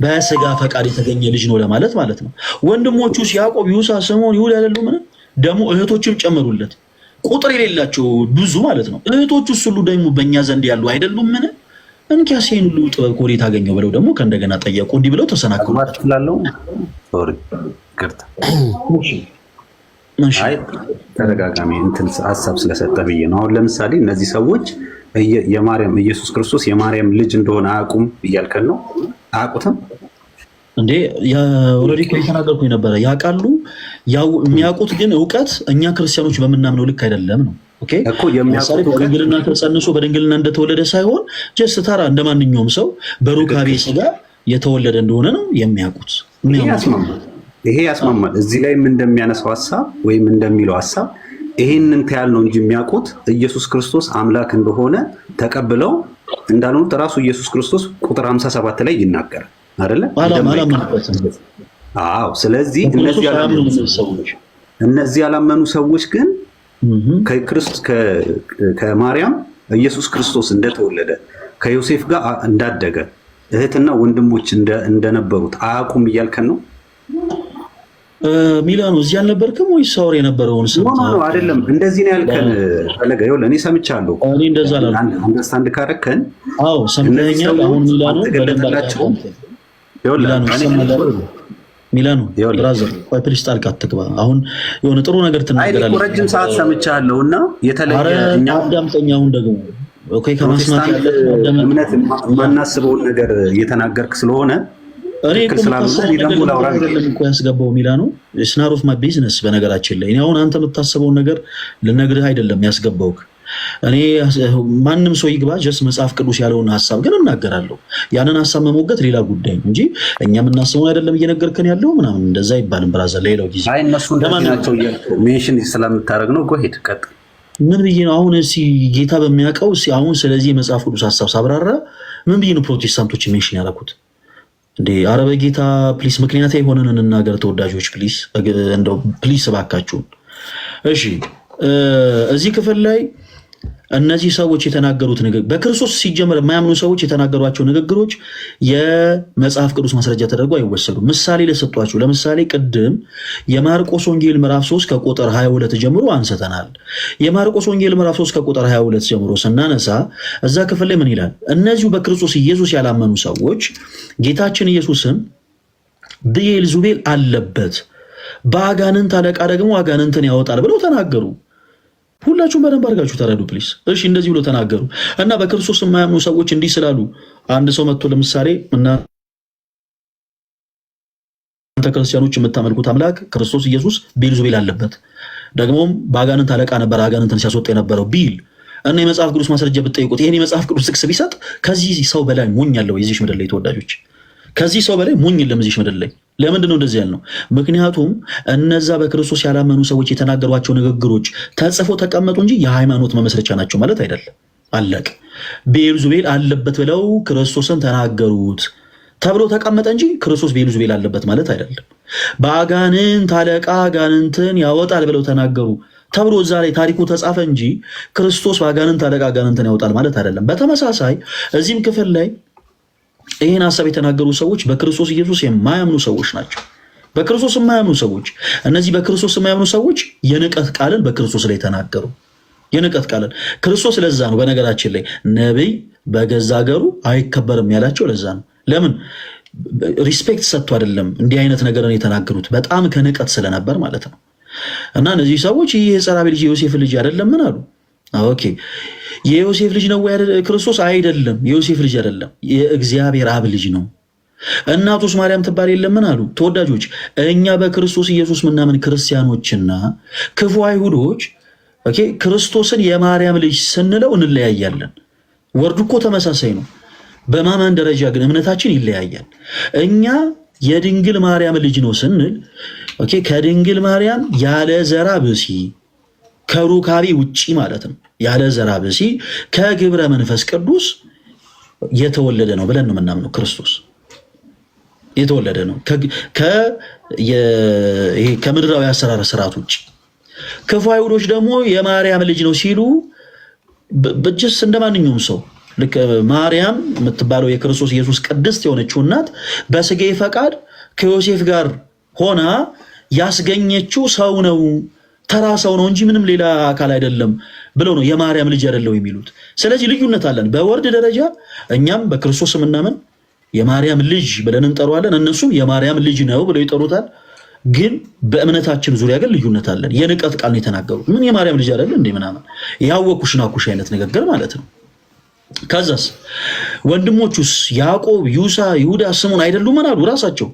በስጋ ፈቃድ የተገኘ ልጅ ነው ለማለት ማለት ነው። ወንድሞቹስ ያዕቆብ፣ ይሁዳ፣ ስምዖን፣ ይሁዳ አይደሉምን? ደግሞ እህቶችም ጨመሩለት። ቁጥር የሌላቸው ብዙ ማለት ነው። እህቶቹ ሁሉ ደግሞ በእኛ ዘንድ ያሉ አይደሉምን? እንኪያስ ይህን ሁሉ ጥበብ ከወዴት አገኘው ብለው ደግሞ ከእንደገና ጠየቁ። እንዲህ ብለው ተሰናክሉ። ተደጋጋሚ እንትን ሀሳብ ስለሰጠ ብዬ ነው። አሁን ለምሳሌ እነዚህ ሰዎች ኢየሱስ ክርስቶስ የማርያም ልጅ እንደሆነ አያውቁም እያልከን ነው? አያውቁትም እንዴ? ኦልሬዲ እኮ የተናገርኩኝ ነበረ። ያውቃሉ። የሚያውቁት ግን እውቀት እኛ ክርስቲያኖች በምናምነው ልክ አይደለም ነው። ኦኬ እኮ የሚያውቁት በድንግልና ተጸንሶ በድንግልና እንደተወለደ ሳይሆን ጀስት ተራ እንደማንኛውም ሰው በሩካቤ ስጋ የተወለደ እንደሆነ ነው የሚያውቁት። ይሄ ያስማማል። እዚህ ላይም እንደሚያነሳው ሐሳብ ወይም እንደሚለው ሐሳብ ይሄንን ተያል ነው እንጂ የሚያውቁት ኢየሱስ ክርስቶስ አምላክ እንደሆነ ተቀብለው እንዳልሆኑት ራሱ ኢየሱስ ክርስቶስ ቁጥር 57 ላይ ይናገራል አይደለ? አዎ። ስለዚህ እነዚህ ያላመኑ ሰዎች ግን ከማርያም ኢየሱስ ክርስቶስ እንደተወለደ ከዮሴፍ ጋር እንዳደገ እህትና ወንድሞች እንደነበሩት አያውቁም እያልከን ነው? ሚላኑ እዚህ አልነበርክም ወይስ ሳወር የነበረውን ነው? አይደለም እንደዚህ ነው ያልከን። ፈለገ ይኸውልህ፣ እኔ ሰምቻለሁ። እኔ እንደዛ አላልኩም። አንደርስታንድ ካረከን አዎ ሰምተኸኛል። አሁን ሚላኑ ተገለጠላቸው። ሚላኑ ብራዘር ቆይ ፕሊስ ጣልቃ አትግባ። አሁን የሆነ ጥሩ ነገር ትናገራለህ። አይ ረጅም ሰዓት ሰምቻለሁ እና የተለየ እኛ አዳምጠኝ። አሁን ደግሞ ኦኬ ከመስማት ያለ እምነት የማናስበውን ነገር እየተናገርክ ስለሆነ እኔ እኮ ያስገባው ሚላኑ ስናር ኦፍ ማይ ቢዝነስ። በነገራችን ላይ እኔ አሁን አንተ የምታስበውን ነገር ልነግርህ አይደለም ያስገባውክ። እኔ ማንም ሰው ይግባ ጀስት መጽሐፍ ቅዱስ ያለውን ሀሳብ ግን እናገራለሁ። ያንን ሀሳብ መሞገት ሌላ ጉዳይ ነው እንጂ እኛ የምናስበውን አይደለም እየነገርከን ያለው ምናምን እንደዛ አይባልም። ብራዘር ሌላው ጊዜ አይ እነሱ እንደናቸው ሜንሽን ስለምታደርግ ነው። ጎሄድ ቀጥ ምን ብዬ ነው አሁን ጌታ በሚያውቀው አሁን ስለዚህ የመጽሐፍ ቅዱስ ሀሳብ ሳብራራ ምን ብዬ ነው ፕሮቴስታንቶች ሜንሽን ያደረኩት እንዴ? ኧረ በጌታ ፕሊስ ምክንያት የሆነን እንናገር ተወዳጆች፣ ፕሊስ እንደው ፕሊስ እባካችሁን። እሺ እዚህ ክፍል ላይ እነዚህ ሰዎች የተናገሩት ንግግር በክርስቶስ ሲጀመር የማያምኑ ሰዎች የተናገሯቸው ንግግሮች የመጽሐፍ ቅዱስ ማስረጃ ተደርጎ አይወሰዱም። ምሳሌ ለሰጧቸው ለምሳሌ ቅድም የማርቆስ ወንጌል ምዕራፍ 3 ከቁጥር 22 ጀምሮ አንስተናል። የማርቆስ ወንጌል ምዕራፍ 3 ከቁጥር 22 ጀምሮ ስናነሳ እዛ ክፍል ላይ ምን ይላል? እነዚሁ በክርስቶስ ኢየሱስ ያላመኑ ሰዎች ጌታችን ኢየሱስን ብዔልዜቡል አለበት፣ በአጋንንት አለቃ ደግሞ አጋንንትን ያወጣል ብለው ተናገሩ። ሁላችሁም በደንብ አድርጋችሁ ተረዱ ፕሊስ። እሺ እንደዚህ ብሎ ተናገሩ እና በክርስቶስ የማያምኑ ሰዎች እንዲህ ስላሉ አንድ ሰው መጥቶ ለምሳሌ እናንተ ክርስቲያኖች የምታመልኩት አምላክ ክርስቶስ ኢየሱስ ብዔልዜቡል አለበት ደግሞም በአጋንንት አለቃ ነበር አጋንንትን ሲያስወጣ የነበረው ቢል እና የመጽሐፍ ቅዱስ ማስረጃ ብትጠይቁት ይሄን የመጽሐፍ ቅዱስ ጥቅስ ቢሰጥ ከዚህ ሰው በላይ ሞኝ ያለው የዚህ ምድር ላይ ተወዳጆች፣ ከዚህ ሰው በላይ ሞኝ የለም እዚህ ምድር ላይ። ለምንድን ነው እንደዚህ ያልነው? ምክንያቱም እነዛ በክርስቶስ ያላመኑ ሰዎች የተናገሯቸው ንግግሮች ተጽፎ ተቀመጡ እንጂ የሃይማኖት መመስረቻ ናቸው ማለት አይደለም። አለቅ ብዔልዜቡል አለበት ብለው ክርስቶስን ተናገሩት ተብሎ ተቀመጠ እንጂ ክርስቶስ ብዔልዜቡል አለበት ማለት አይደለም። በአጋንንት አለቃ አጋንንትን ያወጣል ብለው ተናገሩ ተብሎ እዛ ላይ ታሪኩ ተጻፈ እንጂ ክርስቶስ በአጋንንት አለቃ አጋንንትን ያወጣል ማለት አይደለም። በተመሳሳይ እዚህም ክፍል ላይ ይህን ሀሳብ የተናገሩ ሰዎች በክርስቶስ ኢየሱስ የማያምኑ ሰዎች ናቸው። በክርስቶስ የማያምኑ ሰዎች እነዚህ በክርስቶስ የማያምኑ ሰዎች የንቀት ቃልን በክርስቶስ ላይ ተናገሩ። የንቀት ቃልን ክርስቶስ ለዛ ነው በነገራችን ላይ ነቢይ በገዛ ሀገሩ አይከበርም ያላቸው ለዛ ነው። ለምን ሪስፔክት ሰጥቶ አይደለም እንዲህ አይነት ነገርን የተናገሩት በጣም ከንቀት ስለነበር ማለት ነው። እና እነዚህ ሰዎች ይህ የጸራቢ ልጅ የዮሴፍ ልጅ አይደለም ምን አሉ? ኦኬ የዮሴፍ ልጅ ነው ወይ ክርስቶስ? አይደለም የዮሴፍ ልጅ አይደለም፣ የእግዚአብሔር አብ ልጅ ነው። እናቱስ ማርያም ትባል የለምን አሉ። ተወዳጆች እኛ በክርስቶስ ኢየሱስ ምናምን ክርስቲያኖችና ክፉ አይሁዶች ክርስቶስን የማርያም ልጅ ስንለው እንለያያለን። ወርዱ እኮ ተመሳሳይ ነው። በማመን ደረጃ ግን እምነታችን ይለያያል። እኛ የድንግል ማርያም ልጅ ነው ስንል ከድንግል ማርያም ያለ ዘራ ብሲ ከሩካቤ ውጪ ማለት ነው። ያለ ዘራ ብሲ ከግብረ መንፈስ ቅዱስ የተወለደ ነው ብለን ነው የምናምነው። ክርስቶስ የተወለደ ነው ከምድራዊ አሰራር ስርዓት ውጭ። ክፉ አይሁዶች ደግሞ የማርያም ልጅ ነው ሲሉ በጀስ እንደማንኛውም ሰው ልክ ማርያም የምትባለው የክርስቶስ ኢየሱስ ቅድስት የሆነችው እናት በስጋዊ ፈቃድ ከዮሴፍ ጋር ሆና ያስገኘችው ሰው ነው፣ ተራ ሰው ነው እንጂ ምንም ሌላ አካል አይደለም ብለው ነው የማርያም ልጅ አይደለው የሚሉት። ስለዚህ ልዩነት አለን። በወርድ ደረጃ እኛም በክርስቶስ የምናምን የማርያም ልጅ ብለን እንጠራዋለን፣ እነሱም የማርያም ልጅ ነው ብለው ይጠሩታል። ግን በእምነታችን ዙሪያ ግን ልዩነት አለን። የንቀት ቃል ነው የተናገሩት። ምን የማርያም ልጅ አይደለ እንዴ ምናምን ያወኩሽ ናኩሽ አይነት ንግግር ማለት ነው። ከዛስ ወንድሞቹስ ያዕቆብ፣ ዩሳ፣ ይሁዳ ስሙን አይደሉም ምን አሉ ራሳቸው።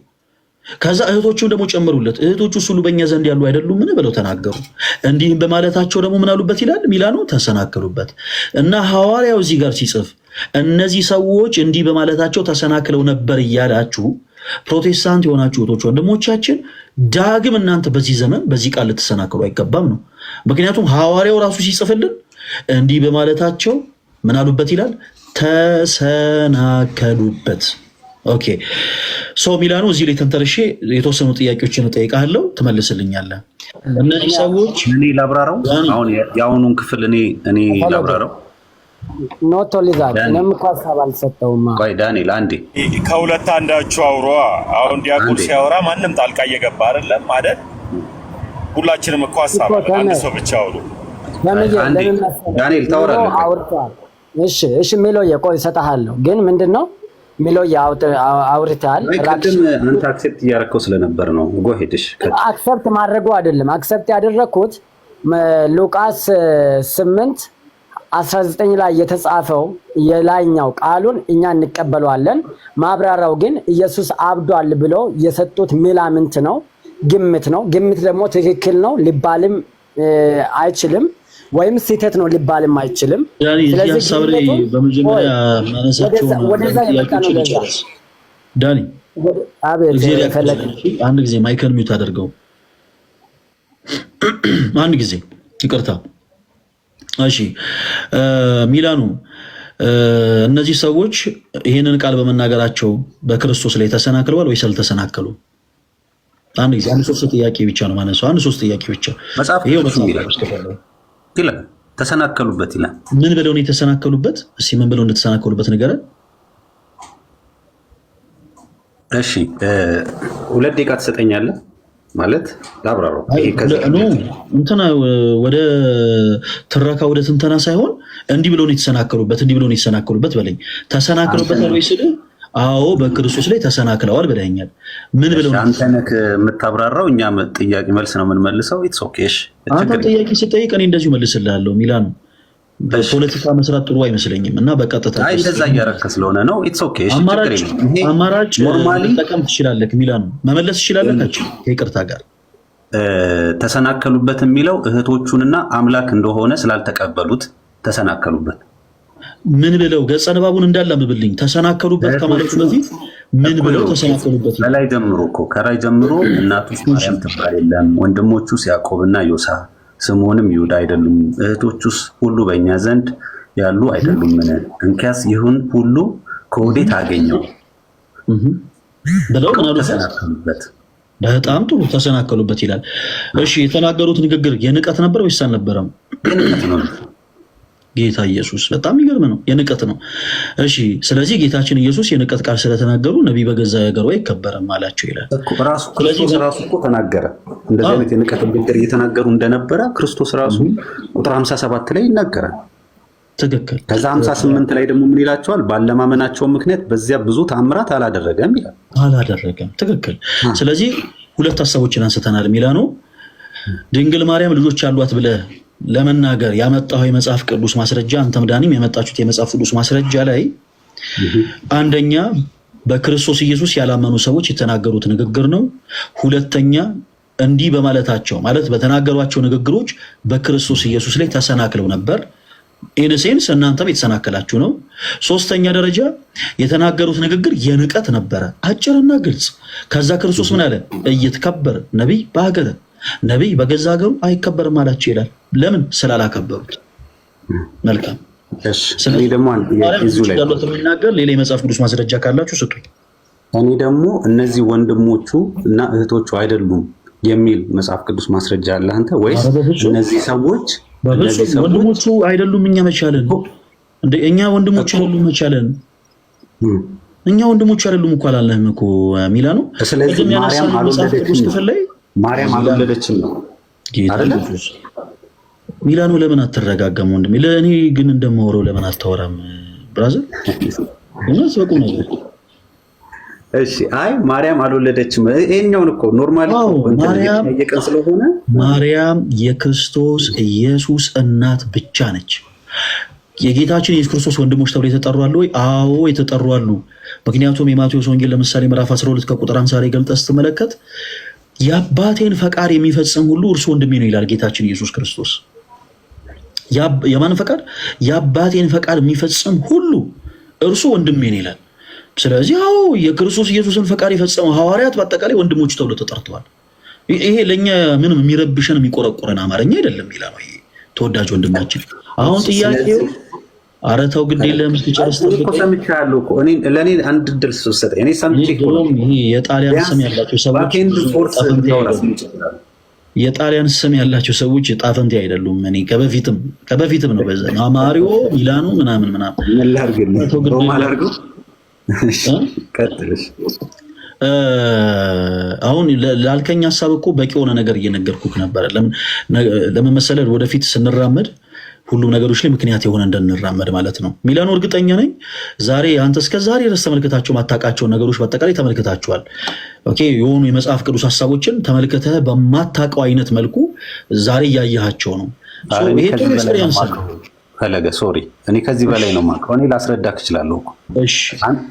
ከዛ እህቶቹም ደግሞ ጨመሩለት። እህቶቹስ ሁሉ በእኛ ዘንድ ያሉ አይደሉም ምን ብለው ተናገሩ። እንዲህም በማለታቸው ደግሞ ምን አሉበት ይላል ሚላኑ ተሰናከሉበት። እና ሐዋርያው እዚህ ጋር ሲጽፍ እነዚህ ሰዎች እንዲህ በማለታቸው ተሰናክለው ነበር እያላችሁ ፕሮቴስታንት የሆናችሁ እህቶች ወንድሞቻችን ዳግም እናንተ በዚህ ዘመን በዚህ ቃል ልትሰናከሉ አይገባም ነው። ምክንያቱም ሐዋርያው ራሱ ሲጽፍልን እንዲህ በማለታቸው ምን አሉበት ይላል? ተሰናከሉበት። ኦኬ ሶ ሚላኑ እዚህ ላይ ተንተርሼ የተወሰኑ ጥያቄዎችን እጠይቅሃለሁ፣ ትመልስልኛለህ። እነዚህ ሰዎች እኔ ላብራራው፣ አሁን የአሁኑን ክፍል እኔ ላብራራው። ኖቶ ሊዛት እኔም እኮ ሀሳብ አልሰጠውም። ቆይ ዳንኤል አንዴ ከሁለት አንዳችሁ አውሯ። አሁን ዲያቆን ሲያወራ ማንም ጣልቃ እየገባ አይደለም አይደል? ሁላችንም እኮ ሀሳብ አንድ ሰው ብቻ አውሩ። ዳንኤል ታወራለህ። እሺ ሚሎዬ ቆይ እሰጥሃለሁ። ግን ምንድነው ሚሎዬ አውርተሃል። ቅድም አንተ አክሴፕት እያደረከው ስለነበር ነው። ጎሄድሽ አክሰፕት ማድረጉ አይደለም። አክሰፕት ያደረኩት ሉቃስ 8:19 ላይ የተጻፈው የላይኛው ቃሉን እኛ እንቀበለዋለን። ማብራሪያው ግን ኢየሱስ አብዷል ብሎ የሰጡት ሚላምንት ነው፣ ግምት ነው። ግምት ደግሞ ትክክል ነው ሊባልም አይችልም፣ ወይም ስህተት ነው ሊባልም አይችልም። ስለዚህ ሐሳብሬ በመጀመሪያ ማነሳቸው ዳኒ አቤት ፈለግ አንድ ጊዜ ማይክል ሚውት አድርገው። አንድ ጊዜ ይቅርታ። እሺ ሚላኑ እነዚህ ሰዎች ይሄንን ቃል በመናገራቸው በክርስቶስ ላይ ተሰናክለዋል ወይስ አልተሰናከሉም? አንድ ጊዜ አንድ ሶስት ጥያቄ ብቻ ነው ማነሳው። አንድ ሶስት ጥያቄ ብቻ። ይሄው ይላል ተሰናከሉበት ይላል። ምን ብለው ነው የተሰናከሉበት? እስኪ ምን ብለው እንደተሰናከሉበት ንገረን። እሺ 2 ደቂቃ ትሰጠኛለህ ማለት ላብራራው። እንትና ወደ ትረካ ወደ ትንተና ሳይሆን እንዲህ ብለው ነው የተሰናከሉበት፣ እንዲህ ብለው ነው የተሰናከሉበት በለኝ። ተሰናከሉበት ወይ ስል አዎ በክርስቶስ ላይ ተሰናክለዋል ብለኛል። ምን ብለው ነው? አንተ ነህ የምታብራራው፣ እኛ ጥያቄ መልስ ነው የምንመልሰው። ኢትስ ኦኬ። እሺ አንተ ጥያቄ ስጠይቅ እኔ እንደዚሁ መልስልሃለሁ። ሚላኑ በፖለቲካ መስራት ጥሩ አይመስለኝም እና በቀጥታ አይ እንደዛ እያረከ ስለሆነ ነው። ኢትስ ኦኬ። እሺ አማራጭ ኖርማሊ ተጠቀም ትችላለህ። ሚላኑ መመለስ ትችላለህ ከይቅርታ ጋር። ተሰናከሉበት የሚለው እህቶቹንና አምላክ እንደሆነ ስላልተቀበሉት ተሰናከሉበት። ምን ብለው ገጸ ንባቡን እንዳላምብልኝ ተሰናከሉበት ከማለቱ በፊት ምን ብለው ተሰናከሉበት? ከላይ ጀምሮ እኮ ከላይ ጀምሮ እናቱስ ማርያም ትባል የለም፣ ወንድሞቹስ ያዕቆብና ዮሳ ስምዖንም ይሁዳ አይደሉም? እህቶቹስ ሁሉ በእኛ ዘንድ ያሉ አይደሉም? ምን እንኪያስ ይሁን ሁሉ ከወዴት አገኘው ብለው ተሰናከሉበት። በጣም ጥሩ ተሰናከሉበት ይላል። እሺ የተናገሩት ንግግር የንቀት ነበር ወይስ አልነበረም? የንቀት ነው። ጌታ ኢየሱስ በጣም ይገርም ነው፣ የንቀት ነው። እሺ ስለዚህ ጌታችን ኢየሱስ የንቀት ቃል ስለተናገሩ ነቢይ በገዛ ሀገሩ አይከበርም አላቸው ይላል። ክርስቶስ ራሱ እኮ ተናገረ። እንደዚህ አይነት የንቀት ንግግር እየተናገሩ እንደነበረ ክርስቶስ ራሱ ቁጥር 57 ላይ ይናገራል። ትክክል። ከዛ 58 ላይ ደግሞ ምን ይላቸዋል? ባለማመናቸው ምክንያት በዚያ ብዙ ታምራት አላደረገም ይላል። አላደረገም። ትክክል። ስለዚህ ሁለት ሀሳቦችን አንስተናል። ሚላኖ ድንግል ማርያም ልጆች አሏት ብለህ ለመናገር ያመጣው የመጽሐፍ ቅዱስ ማስረጃ፣ አንተም ዳኒም የመጣችሁት የመጽሐፍ ቅዱስ ማስረጃ ላይ አንደኛ በክርስቶስ ኢየሱስ ያላመኑ ሰዎች የተናገሩት ንግግር ነው። ሁለተኛ እንዲህ በማለታቸው ማለት በተናገሯቸው ንግግሮች በክርስቶስ ኢየሱስ ላይ ተሰናክለው ነበር። ኢንሴንስ እናንተም የተሰናከላችሁ ነው። ሶስተኛ ደረጃ የተናገሩት ንግግር የንቀት ነበረ፣ አጭርና ግልጽ። ከዛ ክርስቶስ ምን አለ? እይትከበር ነቢይ በሀገረ፣ ነቢይ በገዛ ሀገሩ አይከበርም አላቸው ይላል። ለምን? ስላላከበሩት። መልካም። ስለዚህ ደግሞ የሚናገር ሌላ የመጽሐፍ ቅዱስ ማስረጃ ካላችሁ ስጡኝ። እኔ ደግሞ እነዚህ ወንድሞቹ እና እህቶቹ አይደሉም የሚል መጽሐፍ ቅዱስ ማስረጃ አለ አንተ ወይስ እነዚህ ሰዎች ወንድሞቹ አይደሉም? እኛ መቻለን እንደ እኛ ወንድሞቹ አይደሉም መቻለን። እኛ ወንድሞቹ አይደሉም እኮ አላለህም እኮ ሚላኑ። ስለዚህ ማርያም አልወለደችም ነው አይደለ? ሚላኑ ለምን አትረጋጋም ወንድሜ? ለእኔ ግን እንደማወራው ለምን አታወራም ብራዘር? እውነት በቁም ነው። እሺ አይ ማርያም አልወለደችም። ይሄኛውን እኮ ኖርማሊ የቀን ስለሆነ ማርያም የክርስቶስ ኢየሱስ እናት ብቻ ነች። የጌታችን የኢየሱስ ክርስቶስ ወንድሞች ተብለው የተጠሩ አሉ ወይ? አዎ የተጠሩ አሉ። ምክንያቱም የማቴዎስ ወንጌል ለምሳሌ ምዕራፍ 12 ከቁጥር 50 ላይ ገልጠህ ስትመለከት የአባቴን ፈቃድ የሚፈጽም ሁሉ እርሱ ወንድሜ ነው ይላል ጌታችን ኢየሱስ ክርስቶስ። የማን ፈቃድ? የአባቴን ፈቃድ የሚፈጽም ሁሉ እርሱ ወንድሜን ይላል። ስለዚህ አዎ የክርስቶስ ኢየሱስን ፈቃድ የፈጸሙ ሐዋርያት በአጠቃላይ ወንድሞቹ ተብሎ ተጠርተዋል። ይሄ ለኛ ምንም የሚረብሸን የሚቆረቆረን አማርኛ አይደለም ይላል ነው። ይሄ ተወዳጅ ወንድማችን አሁን ጥያቄው አረታው ግድ የለም እስኪጨርስ ሰምቻለሁ እኮ ለኔ አንድ ድል ሰጠኝ። እኔ ሰምቼ እኮ ይሄ የጣሊያን ስም ያላቸው ሰዎች የጣሊያን ስም ያላቸው ሰዎች ጣፈንቴ አይደሉም። እኔ ከበፊትም ነው በዛ ማሪዮ ሚላኖ ምናምን አሁን ላልከኝ ሀሳብ እኮ በቂ የሆነ ነገር እየነገርኩህ ነበር። ለምን መሰለህ ወደፊት ስንራመድ ሁሉም ነገሮች ላይ ምክንያት የሆነ እንድንራመድ ማለት ነው። ሚላኑ እርግጠኛ ነኝ ዛሬ አንተ እስከ ዛሬ ድረስ ተመልክታቸው ማታውቃቸውን ነገሮች በአጠቃላይ ተመልክታቸዋል። ኦኬ የሆኑ የመጽሐፍ ቅዱስ ሀሳቦችን ተመልክተህ በማታውቀው አይነት መልኩ ዛሬ እያየሃቸው ነው። ይሄ ጥሩ ኤክስፒሪየንስ ነው። ፈለገ ሶሪ፣ እኔ ከዚህ በላይ ነው የማውቀው። እኔ ላስረዳህ እችላለሁ እኮ። እሺ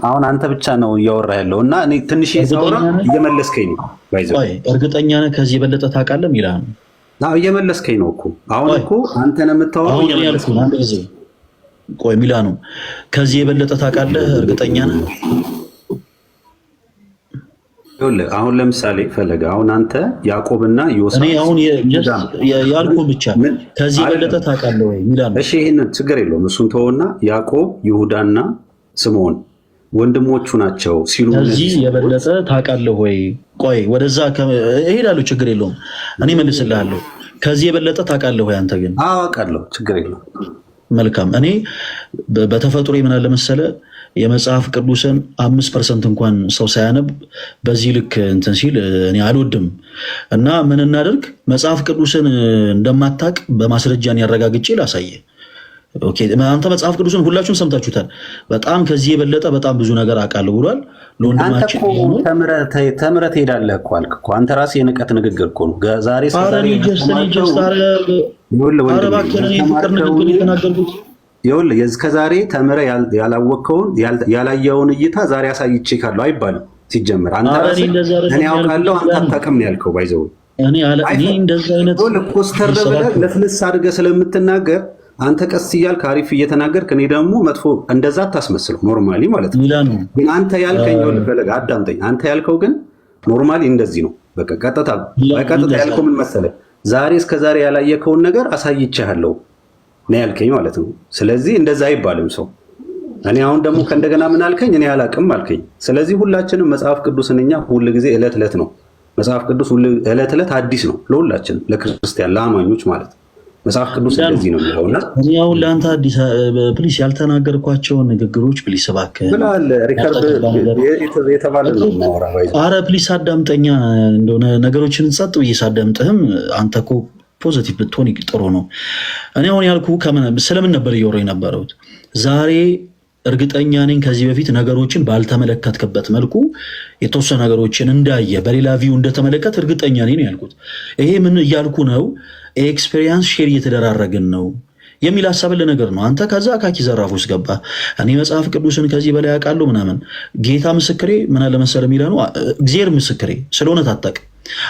አሁን አንተ ብቻ ነው እያወራህ ያለው እና እኔ ትንሽ እያወራ እየመለስከኝ ነው። ባይዘው እርግጠኛ ነህ ከዚህ የበለጠ ታውቃለህ ሚላኑ? እየመለስከኝ ነው እኮ። አሁን እኮ አንተ ነው የምታወራው። ቆይ ሚላኑ ከዚህ የበለጠ ታውቃለህ እርግጠኛ ነህ? አሁን ለምሳሌ ፈለገ አሁን አንተ ያዕቆብና ዮሴፍ እኔ አሁን ያልኩህ ብቻ ከዚህ የበለጠ ታውቃለህ ወይ ሚላኑ? እሺ ይሄንን ችግር የለውም እሱን ተወውና ያዕቆብ ይሁዳና ስምዖን ወንድሞቹ ናቸው ሲሉ ከዚህ የበለጠ ታውቃለህ ወይ? ቆይ ወደዛ እሄዳለሁ፣ ችግር የለውም እኔ መልስልሃለሁ። ከዚህ የበለጠ ታውቃለህ ወይ አንተ? ግን አውቃለሁ፣ ችግር የለውም። መልካም። እኔ በተፈጥሮ ምን አለ መሰለህ የመጽሐፍ ቅዱስን 5% እንኳን ሰው ሳያነብ በዚህ ልክ እንትን ሲል እኔ አልወድም። እና ምን እናደርግ መጽሐፍ ቅዱስን እንደማታውቅ በማስረጃን ያረጋግጬ ላሳየህ። ኦኬ አንተ መጽሐፍ ቅዱስን ሁላችሁም ሰምታችሁታል። በጣም ከዚህ የበለጠ በጣም ብዙ ነገር አውቃለሁ ብሏል ለወንድማችን። ተምረህ ትሄዳለህ እኮ አልክ እኮ አንተ ራስህ የንቀት ንግግር እኮ ነው። ዛሬ እስከዛሬ ተምረህ ያላወቅከውን ያላየኸውን እይታ ዛሬ አሳይቼ ካለው አይባልም። ሲጀምር አንተ ራስህ እኔ አውቃለሁ አንተ አታውቅም ያልከው ባይዘው ኮስተር ብለህ ለፍልስ አድርገህ ስለምትናገር አንተ ቀስ እያልክ አሪፍ እየተናገርክ እኔ ደግሞ መጥፎ እንደዛ አታስመስለው። ኖርማሊ ማለት ነው። ግን አንተ ያልከኝ ፈለገ አዳምጠኝ። አንተ ያልከው ግን ኖርማሊ እንደዚህ ነው። በቃ ቀጥታ ያልከው ምን መሰለህ ዛሬ እስከዛሬ ያላየከውን ነገር አሳይቼሃለሁ ነው ያልከኝ ማለት ነው። ስለዚህ እንደዛ አይባልም ሰው። እኔ አሁን ደግሞ ከእንደገና ምን አልከኝ? እኔ አላቅም አልከኝ። ስለዚህ ሁላችንም መጽሐፍ ቅዱስን እኛ ሁል ጊዜ ዕለት ዕለት ነው መጽሐፍ ቅዱስ ዕለት ዕለት አዲስ ነው ለሁላችን፣ ለክርስቲያን ለአማኞች ማለት ነው። መጽሐፍ ቅዱስ እንደዚህ ነው የሚለውና እኔ አሁን ለአንተ አዲስ ፕሊስ ያልተናገርኳቸውን ንግግሮች ፕሊስ እባክህ ብለሃል። ሪከርድ የተባለ ነው ማወራ ወይ? ኧረ ፕሊስ አዳምጠኛ እንደሆነ ነገሮችን ጸጥ ብዬ ሳዳምጥህም አንተ እኮ ፖዚቲቭ ብትሆን ጥሩ ነው። እኔ አሁን ያልኩ ስለምን ነበር እያወራሁ የነበረው? ዛሬ እርግጠኛ ነኝ ከዚህ በፊት ነገሮችን ባልተመለከትክበት መልኩ የተወሰኑ ነገሮችን እንዳየ በሌላ ቪው እንደተመለከት እርግጠኛ ነኝ ያልኩት። ይሄ ምን እያልኩ ነው? ኤክስፔሪየንስ ሼር እየተደራረግን ነው የሚል ሀሳብን ነገር ነው። አንተ ከዛ አካኪ ዘራፍ ውስጥ ገባ። እኔ መጽሐፍ ቅዱስን ከዚህ በላይ አውቃለሁ ምናምን። ጌታ ምስክሬ ምን አለ መሰለህ የሚለው እግዚአብሔር ምስክሬ ስለሆነ ታጠቅ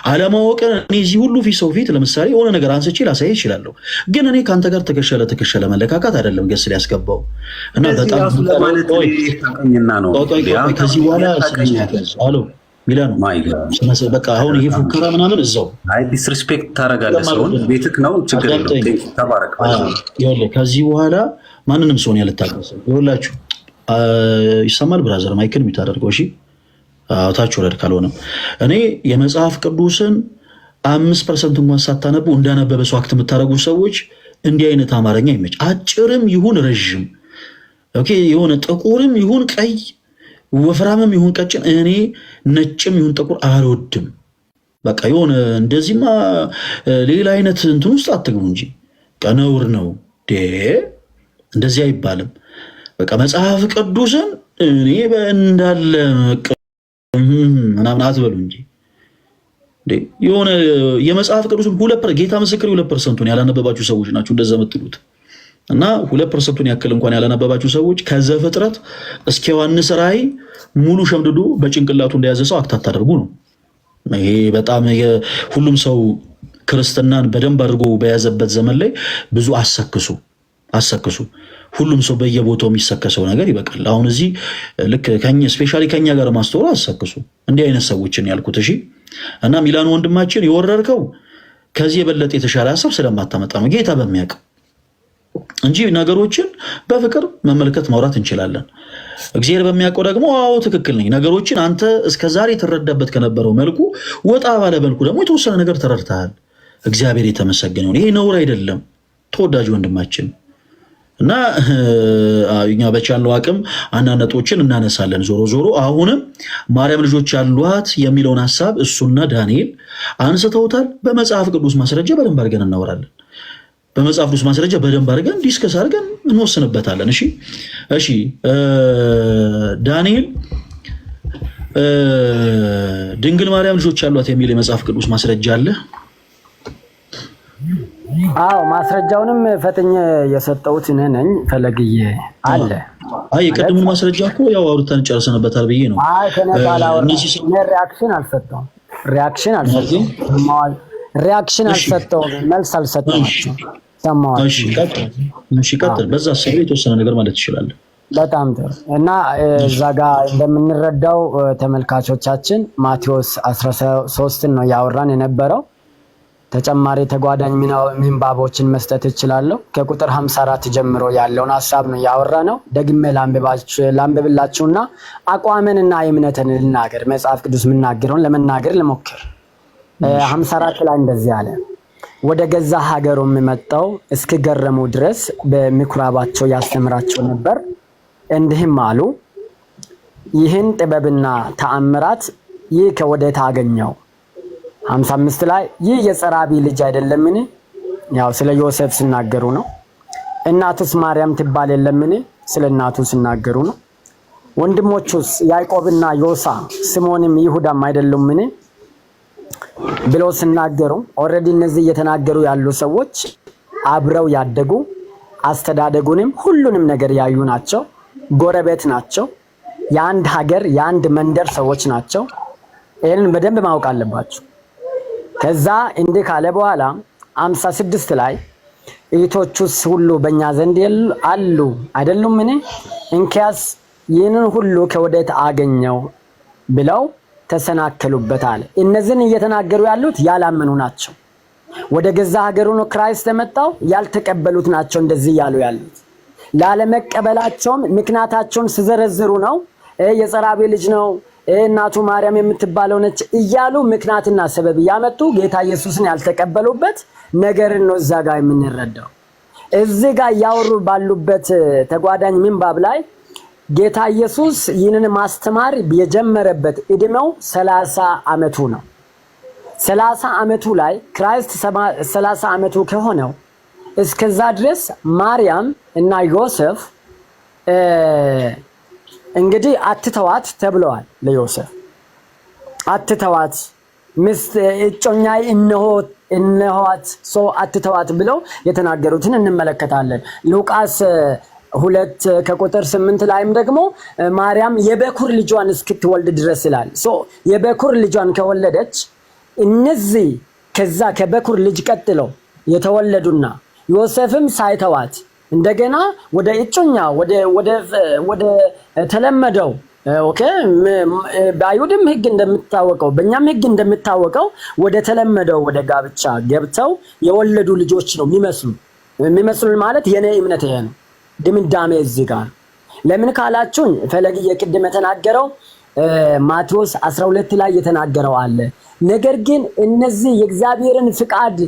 አለማወቅን እኔ እዚህ ሁሉ ፊት ሰው ፊት ለምሳሌ የሆነ ነገር አንስቼ ላሳይ ይችላለሁ። ግን እኔ ከአንተ ጋር ትከሻ ለትከሻ ለመለካካት አይደለም ገስ ሊያስገባው እና በጣም ከዚህ በኋላ አሎ ሚላኑ በቃ አሁን ይሄ ፉከራ ምናምን እዛው ዲስሪስፔክት ታደርጋለህ። ሰውን ቤትክ ነው ችግር የለውም። ተባረክ። ከዚህ በኋላ ማንንም ሰውን ያልታገሰ ይኸውላችሁ ይሰማል። ብራዘር ማይክን የሚታደርገው እሺ ታች ወረድ ካልሆነ እኔ የመጽሐፍ ቅዱስን 5% እንኳን ሳታነቡ እንዳነበበ ሰው አክት የምታደርጉ ሰዎች እንዲህ አይነት አማርኛ ይመች። አጭርም ይሁን ረዥም ኦኬ የሆነ ጥቁርም ይሁን ቀይ ወፍራምም ይሁን ቀጭን እኔ ነጭም ይሁን ጥቁር አልወድም። በቃ የሆነ እንደዚህማ ሌላ አይነት እንትን ውስጥ አትግቡ እንጂ ቀነውር ነው እንደዚህ አይባልም። በቃ መጽሐፍ ቅዱስን እኔ እንዳለ ምናምን አትበሉ እንጂ የሆነ የመጽሐፍ ቅዱስን ጌታ ምስክር 2%ን ያላነበባችሁ ሰዎች ናችሁ እንደዛ የምትሉት እና 2%ን ያክል እንኳን ያላነበባችሁ ሰዎች ከዘፍጥረት እስከ ዮሐንስ ራእይ ሙሉ ሸምድዶ በጭንቅላቱ እንደያዘ ሰው አክታት ታደርጉ ነው። ይሄ በጣም ሁሉም ሰው ክርስትናን በደንብ አድርጎ በያዘበት ዘመን ላይ ብዙ አሰክሱ። ሁሉም ሰው በየቦታው የሚሰከሰው ነገር ይበቃል። አሁን እዚህ ልክ ስፔሻሊ ከኛ ጋር ማስተዋል አሰክሱ። እንዲህ አይነት ሰዎችን ያልኩት እሺ። እና ሚላን ወንድማችን የወረርከው ከዚህ የበለጠ የተሻለ ሀሳብ ስለማታመጣ ነው ጌታ በሚያውቅ እንጂ ነገሮችን በፍቅር መመልከት ማውራት እንችላለን። እግዚአብሔር በሚያውቀው ደግሞ አዎ ትክክል ነኝ። ነገሮችን አንተ እስከዛሬ ተረዳበት ከነበረው መልኩ ወጣ ባለ መልኩ ደግሞ የተወሰነ ነገር ተረድተሃል። እግዚአብሔር የተመሰገነ ይሁን። ይሄ ነውር አይደለም ተወዳጅ ወንድማችን። እና እኛ በቻልነው አቅም አንዳንድ ነጥቦችን እናነሳለን። ዞሮ ዞሮ አሁንም ማርያም ልጆች ያሏት የሚለውን ሐሳብ እሱና ዳንኤል አንስተውታል። በመጽሐፍ ቅዱስ ማስረጃ በደንብ አድርገን እናወራለን። በመጽሐፍ ቅዱስ ማስረጃ በደንብ አድርገን ዲስከስ አድርገን እንወስንበታለን። እሺ ዳንኤል ድንግል ማርያም ልጆች ያሏት የሚል የመጽሐፍ ቅዱስ ማስረጃ አለ? አዎ ማስረጃውንም ፈጥኜ የሰጠሁት እኔ ነኝ። ፈለግዬ አለ። አይ የቀድሙን ማስረጃ እኮ ያው አውርተን ጨርሰንበታል ብዬ ነው። አይ ከነባላ ሪአክሽን አልሰጠሁም። መልስ አልሰጠሁም። እሺ ቀጥል። በዛ ሰው የተወሰነ ነገር ማለት ይችላል። በጣም ጥሩ። እና እዛ ጋር እንደምንረዳው ተመልካቾቻችን ማቴዎስ 13 ነው ያወራን የነበረው። ተጨማሪ ተጓዳኝ ምንባቦችን መስጠት እችላለሁ። ከቁጥር 54 ጀምሮ ያለውን ሐሳብ ነው ያወራ ነው። ደግሜ ላንብብላችሁና አቋምንና እምነትን ልናገር። መጽሐፍ ቅዱስ የምናገረውን ለመናገር ልሞክር። 54 ላይ እንደዚህ አለ። ወደ ገዛ ሀገሩም መጣው እስኪገረሙ ድረስ በምኩራባቸው ያስተምራቸው ነበር። እንዲህም አሉ፣ ይህን ጥበብና ተአምራት ይህ ከወዴት አገኘው? 55 ላይ ይህ የጸራቢ ልጅ አይደለምን? ያው ስለ ዮሴፍ ሲናገሩ ነው። እናቱስ ማርያም ትባል የለምን? ስለ እናቱ ሲናገሩ ነው። ወንድሞቹስ ያዕቆብና ዮሳ ስምዖንም ይሁዳም አይደሉምን? ብለው ሲናገሩ ኦልሬዲ እነዚህ እየተናገሩ ያሉ ሰዎች አብረው ያደጉ አስተዳደጉንም ሁሉንም ነገር ያዩ ናቸው። ጎረቤት ናቸው። የአንድ ሀገር የአንድ መንደር ሰዎች ናቸው። ይህንን በደንብ ማወቅ አለባቸው። ከዛ እንዲህ ካለ በኋላ 56 ላይ እህቶቹስ ሁሉ በእኛ ዘንድ አሉ አይደሉምን? እንኪያስ ይህንን ሁሉ ከወዴት አገኘው ብለው ተሰናከሉበት አለ። እነዚህን እየተናገሩ ያሉት ያላመኑ ናቸው። ወደ ገዛ ሀገሩ ነው ክራይስት የመጣው። ያልተቀበሉት ናቸው እንደዚህ ያሉ ያሉት። ላለመቀበላቸውም ምክንያታቸውን ሲዘረዝሩ ነው። የጸራቢ ልጅ ነው፣ እናቱ ማርያም የምትባለው ነች እያሉ ምክንያትና ሰበብ እያመጡ ጌታ ኢየሱስን ያልተቀበሉበት ነገርን ነው እዛ ጋር የምንረዳው። እዚህ ጋር እያወሩ ባሉበት ተጓዳኝ ምንባብ ላይ ጌታ ኢየሱስ ይህንን ማስተማር የጀመረበት እድሜው 30 ዓመቱ ነው። 30 ዓመቱ ላይ ክራይስት 30 ዓመቱ ከሆነው እስከዛ ድረስ ማርያም እና ዮሴፍ እንግዲህ አትተዋት ተብለዋል። ለዮሴፍ አትተዋት፣ ሚስት እጮኛዬ እነሆት ሰው አትተዋት ብለው የተናገሩትን እንመለከታለን። ሉቃስ 2 ከቁጥር 8 ላይም ደግሞ ማርያም የበኩር ልጇን እስክትወልድ ድረስ ይላል። የበኩር ልጇን ከወለደች እነዚህ ከዛ ከበኩር ልጅ ቀጥለው የተወለዱና ዮሴፍም ሳይተዋት እንደገና ወደ እጮኛ ወደ ተለመደው ኦኬ በአይሁድም ሕግ እንደምታወቀው በእኛም ሕግ እንደምታወቀው ወደ ተለመደው ወደ ጋብቻ ገብተው የወለዱ ልጆች ነው የሚመስሉ ማለት የኔ እምነት ይሄ ነው። ድምዳሜ እዚህ ጋር ለምን ካላችሁኝ ፈለግ የቅድም የተናገረው ማቴዎስ 12 ላይ የተናገረው አለ። ነገር ግን እነዚህ የእግዚአብሔርን ፍቃድ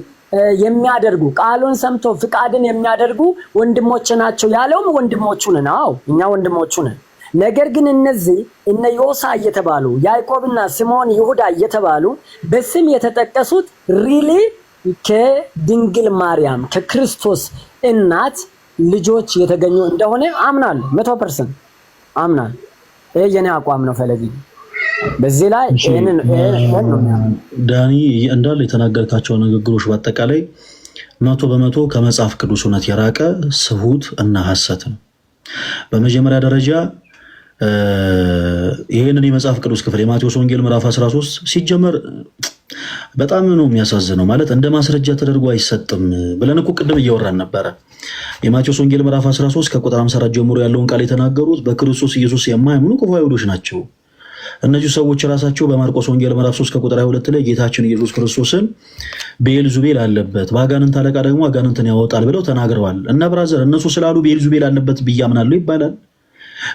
የሚያደርጉ ቃሉን ሰምቶ ፍቃድን የሚያደርጉ ወንድሞች ናቸው ያለውም ወንድሞቹ ነን። አዎ እኛ ወንድሞቹ ነን። ነገር ግን እነዚህ እነ ዮሳ እየተባሉ ያዕቆብና ስምዖን ይሁዳ እየተባሉ በስም የተጠቀሱት ሪሊ ከድንግል ማርያም ከክርስቶስ እናት ልጆች የተገኙ እንደሆነ አምናለሁ። 100% አምናለሁ። ይሄ የኔ አቋም ነው። ፈለጊ በዚህ ላይ ይሄንን ዳኒ እንዳለ የተናገርካቸው ንግግሮች በአጠቃላይ 100% ከመጽሐፍ ቅዱስ እውነት የራቀ ስሁት እና ሐሰት ነው። በመጀመሪያ ደረጃ ይሄንን የመጽሐፍ ቅዱስ ክፍል የማቴዎስ ወንጌል ምዕራፍ 13 ሲጀመር በጣም ነው የሚያሳዝነው። ማለት እንደ ማስረጃ ተደርጎ አይሰጥም ብለን እኮ ቅድም እያወራን ነበረ። የማቴዎስ ወንጌል ምዕራፍ 13 ከቁጥር 54 ጀምሮ ያለውን ቃል የተናገሩት በክርስቶስ ኢየሱስ የማያምኑ ክፉ አይሁዶች ናቸው። እነዚህ ሰዎች ራሳቸው በማርቆስ ወንጌል ምዕራፍ 3 ከቁጥር 22 ላይ ጌታችን ኢየሱስ ክርስቶስን ቤልዙቤል አለበት፣ በአጋንንት አለቃ ደግሞ አጋንንትን ያወጣል ብለው ተናግረዋል። እና ብራዘር እነሱ ስላሉ ቤልዙቤል አለበት ብዬ አምናለሁ ይባላል?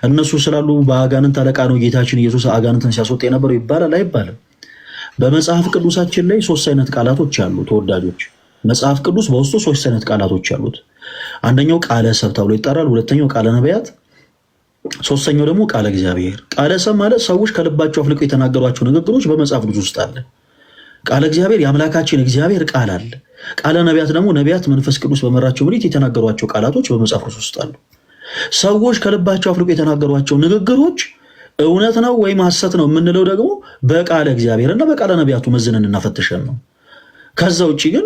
እነሱ ስላሉ በአጋንንት አለቃ ነው ጌታችን ኢየሱስ አጋንንትን ሲያስወጣ የነበረው ይባላል? አይባልም። በመጽሐፍ ቅዱሳችን ላይ 3 አይነት ቃላቶች አሉ ተወዳጆች። መጽሐፍ ቅዱስ በውስጡ 3 አይነት ቃላቶች አሉት። አንደኛው ቃለ ሰብ ተብሎ ይጠራል። ሁለተኛው ቃለ ነቢያት፣ ሶስተኛው ደግሞ ቃለ እግዚአብሔር። ቃለ ሰብ ማለት ሰዎች ከልባቸው አፍልቀው የተናገሯቸው ንግግሮች በመጽሐፍ ቅዱስ ውስጥ አለ። ቃለ እግዚአብሔር የአምላካችን እግዚአብሔር ቃል አለ። ቃለ ነቢያት ደግሞ ነቢያት መንፈስ ቅዱስ በመራቸው ምሪት የተናገሯቸው ቃላቶች በመጽሐፍ ቅዱስ ውስጥ አሉ። ሰዎች ከልባቸው አፍልቀው የተናገሯቸው ንግግሮች እውነት ነው ወይም ሐሰት ነው የምንለው ደግሞ በቃለ እግዚአብሔር እና በቃለ ነቢያቱ መዝነን እናፈትሸን ነው። ከዛ ውጭ ግን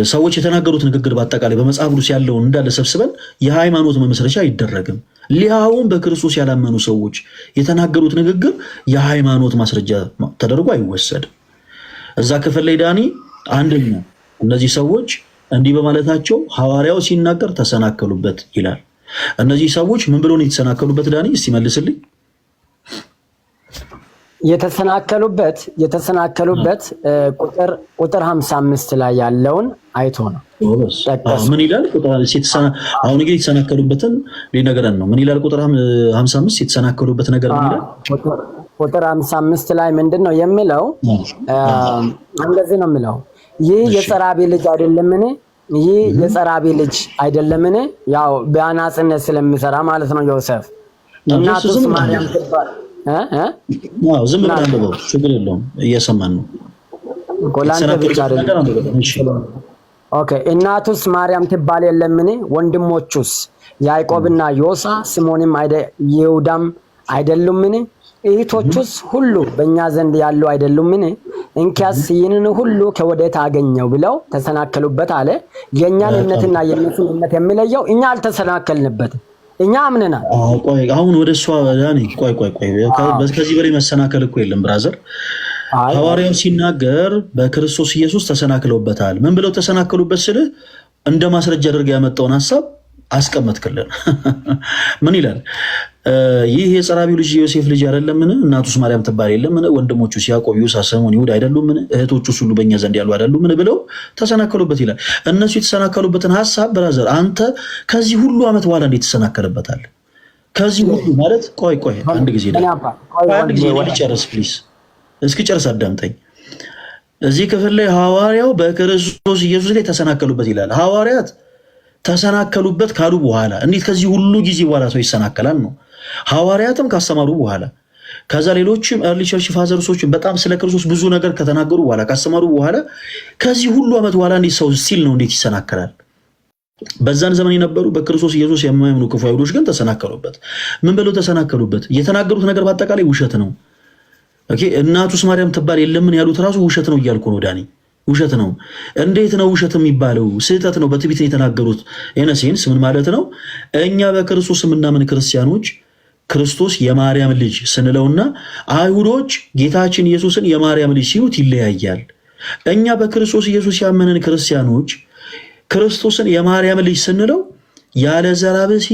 ሰዎች የተናገሩት ንግግር በአጠቃላይ በመጽሐፍ ቅዱስ ያለውን እንዳለ ሰብስበን የሃይማኖት መመስረቻ አይደረግም። ሊያውም በክርስቶስ ያላመኑ ሰዎች የተናገሩት ንግግር የሃይማኖት ማስረጃ ተደርጎ አይወሰድም። እዛ ክፍል ላይ ዳኒ አንደኛ እነዚህ ሰዎች እንዲህ በማለታቸው ሐዋርያው ሲናገር ተሰናከሉበት ይላል። እነዚህ ሰዎች ምን ብለው ነው የተሰናከሉበት? ዳኒ እስቲ መልስልኝ። የተሰናከሉበት ቁጥር 55 ላይ ያለውን አይቶ ነው። ምን ይላል? አሁን እንግዲህ የተሰናከሉበትን ሊነገረን ነው። ምን ይላል? ቁጥር 55 የተሰናከሉበት ነገር ምን ይላል? ቁጥር 55 ላይ ምንድን ነው የሚለው? እንደዚህ ነው የሚለው፣ ይህ የጸራቢ ልጅ አይደለምን? ይህ የጸራቢ ልጅ አይደለምን? ያው በአናጽነት ስለሚሰራ ማለት ነው ዮሴፍ። እናቱስ ማርያም ትባል ዝም ብለህ አንብበው፣ ችግር የለውም እየሰማን ነው። እናቱስ ማርያም ትባል የለምን? ወንድሞቹስ ያዕቆብና ዮሳ ስምዖንም ይሁዳም አይደሉምን? እህቶቹስ ሁሉ በእኛ ዘንድ ያሉ አይደሉምን? እንኪያስ ይህንን ሁሉ ከወዴት አገኘው ብለው ተሰናከሉበት አለ። የእኛን እምነትና የእነሱን እምነት የሚለየው እኛ አልተሰናከልንበትም፣ እኛ አምነናል። አሁን ወደ እሷ ዳኒ ቆይ ከዚህ በላይ መሰናከል እኮ የለም ብራዘር። ሐዋርያው ሲናገር በክርስቶስ ኢየሱስ ተሰናክለውበታል። ምን ብለው ተሰናከሉበት ስልህ እንደ ማስረጃ አድርገህ ያመጣውን ሐሳብ አስቀመጥክልን። ምን ይላል? ይህ የጸራቢው ልጅ ዮሴፍ ልጅ አይደለምን? እናቱስ ማርያም ትባል የለምን? ወንድሞቹስ ያዕቆብ፣ ዮሳ፣ ስምዖን፣ ይሁዳ አይደሉምን? እህቶቹስ ሁሉ በእኛ ዘንድ ያሉ አይደሉምን? ብለው ተሰናከሉበት ይላል። እነሱ የተሰናከሉበትን ሐሳብ ብራዘር አንተ ከዚህ ሁሉ ዓመት በኋላ እንዴት ተሰናከለበታል? ከዚህ ሁሉ ማለት ቆይ አንድ ጊዜ ልጨርስ ፕሊዝ፣ እስኪጨርስ አዳምጠኝ። እዚህ ክፍል ላይ ሐዋርያው በክርስቶስ ኢየሱስ ላይ ተሰናከሉበት ይላል። ሐዋርያት ተሰናከሉበት ካሉ በኋላ እንዴት ከዚህ ሁሉ ጊዜ በኋላ ሰው ይሰናከላል ነው? ሐዋርያትም ካስተማሩ በኋላ ከዛ ሌሎችም ኤርሊ ቸርች ፋዘርሶችን በጣም ስለ ክርስቶስ ብዙ ነገር ከተናገሩ በኋላ ካስተማሩ በኋላ ከዚህ ሁሉ ዓመት በኋላ እንዴት ሰው ስቲል ነው እንዴት ይሰናከላል? በዛን ዘመን የነበሩ በክርስቶስ ኢየሱስ የማያምኑ ክፉ አይሁዶች ግን ተሰናከሉበት። ምን ብለው ተሰናከሉበት? የተናገሩት ነገር በአጠቃላይ ውሸት ነው። ኦኬ፣ እናቱስ ማርያም ትባል የለምን ያሉት ራሱ ውሸት ነው እያልኩ ነው ዳኒ፣ ውሸት ነው። እንዴት ነው ውሸት የሚባለው? ስህተት ነው። በትዕቢት ነው የተናገሩት። ኢነሴንስ ምን ማለት ነው? እኛ በክርስቶስ የምናምን ክርስቲያኖች ክርስቶስ የማርያም ልጅ ስንለውና አይሁዶች ጌታችን ኢየሱስን የማርያም ልጅ ሲሉት ይለያያል። እኛ በክርስቶስ ኢየሱስ ያመንን ክርስቲያኖች ክርስቶስን የማርያም ልጅ ስንለው ያለ ዘር ብእሲ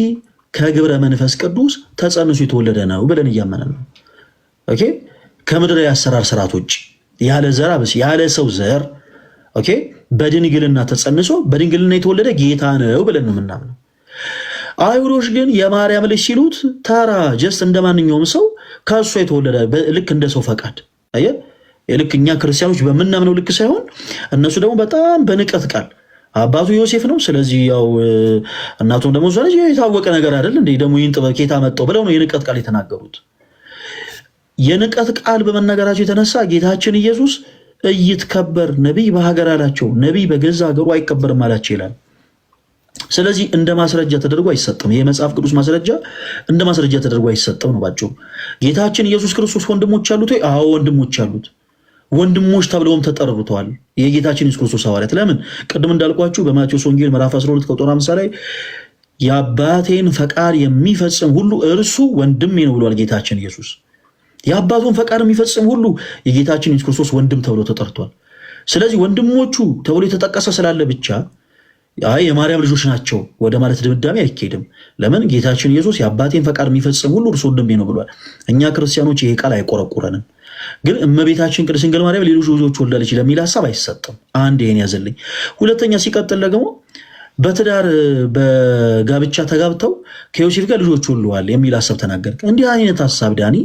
ከግብረ መንፈስ ቅዱስ ተጸንሶ የተወለደ ነው ብለን እያመንን ነው። ኦኬ፣ ከምድራዊ አሰራር ስርዓቶች ያለ ዘር ብእሲ ያለ ሰው ዘር ኦኬ፣ በድንግልና ተጸንሶ በድንግልና የተወለደ ጌታ ነው ብለን ነው የምናምነው። አይሁዶች ግን የማርያም ልጅ ሲሉት ተራ ጀስት እንደማንኛውም ሰው ከእሷ የተወለደ ልክ እንደ ሰው ፈቃድ አየህ፣ ልክ እኛ ክርስቲያኖች በምናምነው ልክ ሳይሆን እነሱ ደግሞ በጣም በንቀት ቃል አባቱ ዮሴፍ ነው፣ ስለዚህ ያው እናቱም ደግሞ እሷ ልጅ የታወቀ ነገር አይደል እንዴ ደግሞ ይህን ጥበብ ከየት አመጣው ብለው ነው የንቀት ቃል የተናገሩት። የንቀት ቃል በመናገራቸው የተነሳ ጌታችን ኢየሱስ እይትከበር ነቢይ በሀገር አላቸው፣ ነቢይ በገዛ ሀገሩ አይከበርም አላቸው ይላል። ስለዚህ እንደ ማስረጃ ተደርጎ አይሰጥም። ይሄ መጽሐፍ ቅዱስ ማስረጃ እንደ ማስረጃ ተደርጎ አይሰጥም ነው ባጭሩ። ጌታችን ኢየሱስ ክርስቶስ ወንድሞች አሉት ወይ? አዎ ወንድሞች አሉት። ወንድሞች ተብለውም ተጠርተዋል የጌታችን ኢየሱስ ክርስቶስ ሐዋርያት። ለምን? ቅድም እንዳልኳችሁ በማቴዎስ ወንጌል ምዕራፍ 12 ቁጥር 50 ላይ የአባቴን ፈቃድ የሚፈጽም ሁሉ እርሱ ወንድሜ ነው ብሏል ጌታችን ኢየሱስ። የአባቱን ፈቃድ የሚፈጽም ሁሉ የጌታችን ኢየሱስ ክርስቶስ ወንድም ተብሎ ተጠርቷል። ስለዚህ ወንድሞቹ ተብሎ የተጠቀሰ ስላለ ብቻ አይ የማርያም ልጆች ናቸው ወደ ማለት ድምዳሜ አይኬድም። ለምን ጌታችን ኢየሱስ የአባቴን ፈቃድ የሚፈጽም ሁሉ እርሱ ወንድሜ ነው ብሏል። እኛ ክርስቲያኖች ይሄ ቃል አይቆረቁረንም። ግን እመቤታችን ቅድስት ድንግል ማርያም ሌሎች ልጆች ወልዳለች ለሚል ሐሳብ አይሰጥም። አንድ ይሄን ያዘልኝ። ሁለተኛ ሲቀጥል ደግሞ በትዳር በጋብቻ ተጋብተው ከዮሴፍ ጋር ልጆች ወልደዋል የሚል ሐሳብ ተናገር። እንዲህ አይነት ሐሳብ ዳኒ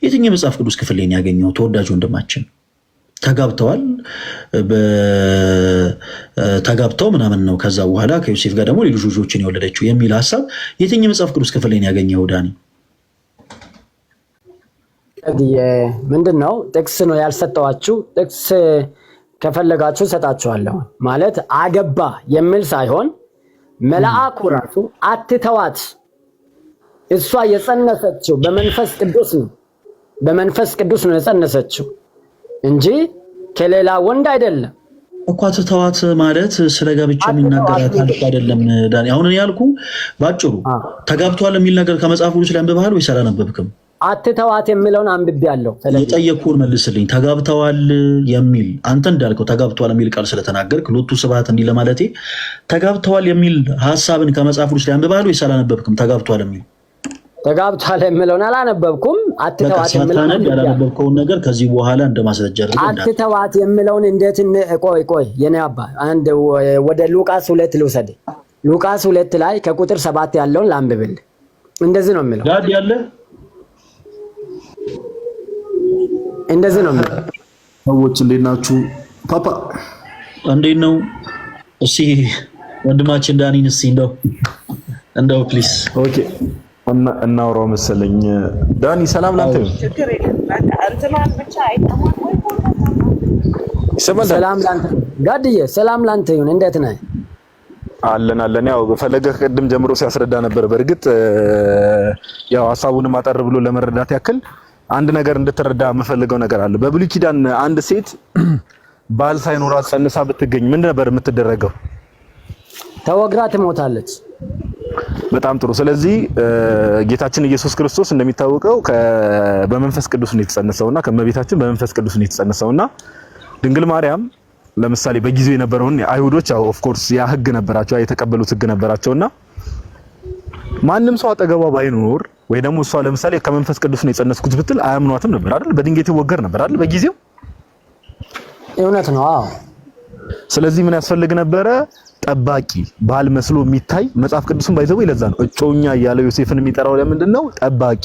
የትኛው መጽሐፍ ቅዱስ ክፍል ላይ ያገኘው? ተወዳጅ ወንድማችን ተጋብተዋል ተጋብተው ምናምን ነው ከዛ በኋላ ከዮሴፍ ጋር ደግሞ ሌሎች ልጆችን የወለደችው የሚል ሐሳብ የትኛው መጽሐፍ ቅዱስ ክፍል ላይ ያገኘው ዳኒ? ምንድነው ጥቅስ ነው ያልሰጠዋችሁ? ጥቅስ ከፈለጋችሁ ሰጣችኋለሁ። ማለት አገባ የሚል ሳይሆን መልአኩ ራሱ አትተዋት፣ እሷ የጸነሰችው በመንፈስ ቅዱስ ነው፣ በመንፈስ ቅዱስ ነው የጸነሰችው እንጂ ከሌላ ወንድ አይደለም እኮ። አትተዋት ማለት ስለ ጋብቻ የሚናገራት አይደለም ዳኒ። አሁን እኔ ያልኩ ባጭሩ ተጋብቷል የሚል ነገር ከመጽሐፍ ቅዱስ ላይ አንብበሃል ወይስ አላነበብክም? አትተዋት የሚለውን አንብቤያለሁ። የጠየቅኩህን መልስልኝ። ተጋብተዋል የሚል አንተ እንዳልከው ተጋብተዋል የሚል ቃል ስለተናገርክ ሎቱ ስብሐት እንዲህ ለማለቴ ተጋብተዋል የሚል ሐሳብን ከመጽሐፍ ቅዱስ ላይ አንብበሃል ወይስ አላነበብክም? ተጋብተዋል የሚል ተጋብቷል የሚለውን አላነበብኩም። አትተዋት የሚለውን ያላነበብከውን ነገር ከዚህ በኋላ እንደማስረጃ አድርገህ አትተዋት የሚለውን እንዴት ቆይ የኔ አባ አንድ ወደ ሉቃስ 2 ልውሰድ። ሉቃስ 2 ላይ ከቁጥር 7 ያለውን ላንብብል። እንደዚህ ነው የሚለው ጋድ ያለ እንደዚህ ነው የሚለው። ሰዎች እንዴት ናችሁ? ፓፓ እንዴት ነው? እሺ ወንድማችን ዳኒን እስኪ እንደው ፕሊስ ኦኬ እናውራው መሰለኝ። ዳኒ ሰላም ላንተ ይሁን። ሰላም ላንተ ጋድዬ፣ ሰላም ላንተ ይሁን። እንዴት ነህ? አለን። ያው ፈለገ ቅድም ጀምሮ ሲያስረዳ ነበር። በእርግጥ ያው ሐሳቡንም አጠር ብሎ ለመረዳት ያክል አንድ ነገር እንድትረዳ የምፈልገው ነገር አለ። በብሉይ ኪዳን አንድ ሴት ባል ሳይኖራት ጸንሳ ብትገኝ ምን ነበር የምትደረገው? ተወግራ ትሞታለች። በጣም ጥሩ። ስለዚህ ጌታችን ኢየሱስ ክርስቶስ እንደሚታወቀው በመንፈስ ቅዱስ ነው የተጸነሰውና ከመቤታችን በመንፈስ ቅዱስ ነው የተጸነሰውና ድንግል ማርያም ለምሳሌ በጊዜው የነበረውን አይሁዶች ያው ኦፍ ኮርስ ያ ህግ ነበራቸው፣ የተቀበሉት ህግ ነበራቸውና ማንም ሰው አጠገቧ ባይኖር ወይ ደግሞ እሷ ለምሳሌ ከመንፈስ ቅዱስ ነው የጸነስኩት ብትል አያምኗትም ነበር አይደል? በድንጋይ ትወገር ነበር አይደል? በጊዜው እውነት ነው። አዎ። ስለዚህ ምን ያስፈልግ ነበረ? ጠባቂ ባል መስሎ የሚታይ መጽሐፍ ቅዱስን ባይዘው ይለዛ ነው እጮኛ እያለ ዮሴፍን የሚጠራው ለምንድን ነው? ጠባቂ